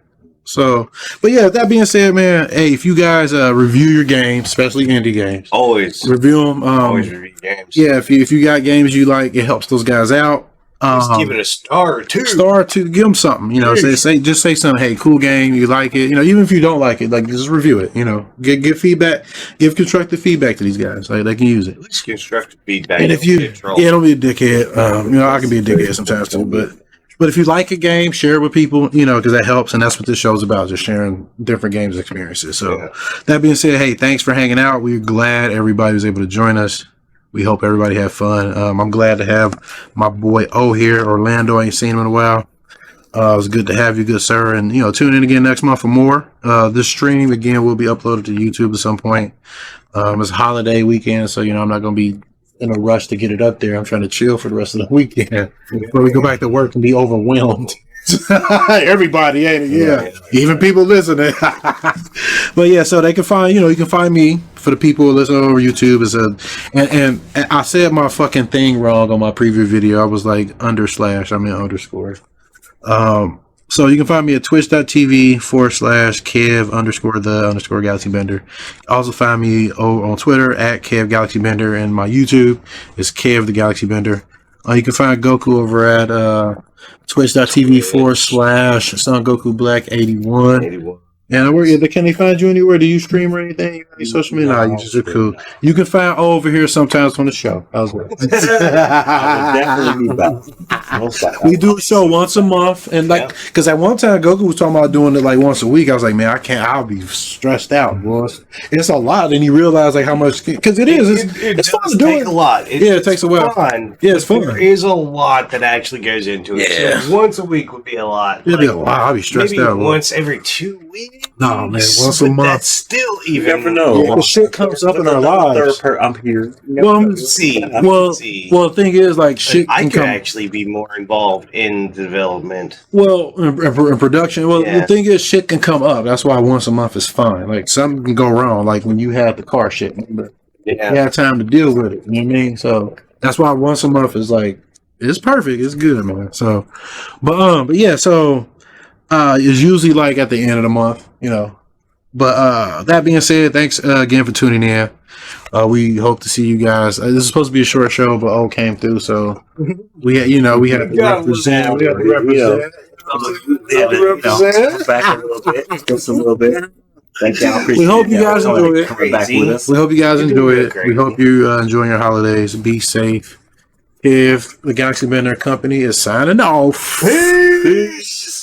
So, but yeah, that being said, man, hey, if you guys review your games, especially indie games, Always review them. always review games. Yeah, if you got games you like, it helps those guys out. Just give it a star or two. Give them something. Say something. Hey, cool game. You like it. Even if you don't like it, like just review it. Give feedback. Give constructive feedback to these guys. Like they can use it. At least constructive feedback. And if you, don't be a dickhead. I can be a dickhead sometimes too. But if you like a game, share it with people. Because that helps, and that's what this show's about, just sharing different games experiences. So that being said, hey, thanks for hanging out. We're glad everybody was able to join us. We hope everybody had fun. I'm glad to have my boy O here, Orlando. I ain't seen him in a while. It was good to have you, good sir. And, tune in again next month for more. This stream, again, will be uploaded to YouTube at some point. It's a holiday weekend, so, I'm not going to be in a rush to get it up there. I'm trying to chill for the rest of the weekend before we go back to work and be overwhelmed. Everybody, ain't it? Yeah. Even people listening. But yeah, so they can find, you can find me for the people who listen over YouTube. And I said my fucking thing wrong on my preview video. I was like /, I meant underscore. So you can find me at twitch.tv/Kev_the_Galaxybender. Also find me on Twitter at Kev Galaxybender, and my YouTube is Kev the Galaxybender. You can find Goku over at twitch.tv/Son Goku Black 81. And can they find you anywhere? Do you stream or anything? Any social media? No, you just are cool. You can find over here sometimes on the show. How's that? We do a show once a month, and because at one time Goku was talking about doing it like once a week. I was like, man, I can't. I'll be stressed out, boys. It's a lot, and you realize like how much because it is. It's fun to do it. A lot. It takes a while. Fun. Yeah, it's fun. There is a lot that actually goes into it. Yeah. So once a week would be a lot. It'd be a lot. I'll be stressed maybe out. Once every 2 weeks. No, man, once a month. That's still even. You never know. Yeah, the shit comes up in our lives. I'm here. Well, the thing is, like, shit I can could come. actually be more involved in the development. Well, in production. Well, the thing is, shit can come up. That's why once a month is fine. Like, something can go wrong. Like when you have the car shit, but you have time to deal with it. You know what I mean? So that's why once a month is like it's perfect. It's good, man. So, but yeah. So it's usually like at the end of the month, you know. But that being said, thanks again for tuning in. We hope to see you guys. This is supposed to be a short show, but O came through, so we had to represent. We have to represent. Back a little bit. Just a little bit. Thank y'all. We hope you guys enjoy it. Back with us. We hope you guys enjoy it. We hope you enjoying your holidays. Be safe. If the Galaxy Bender Company is signing off. Peace.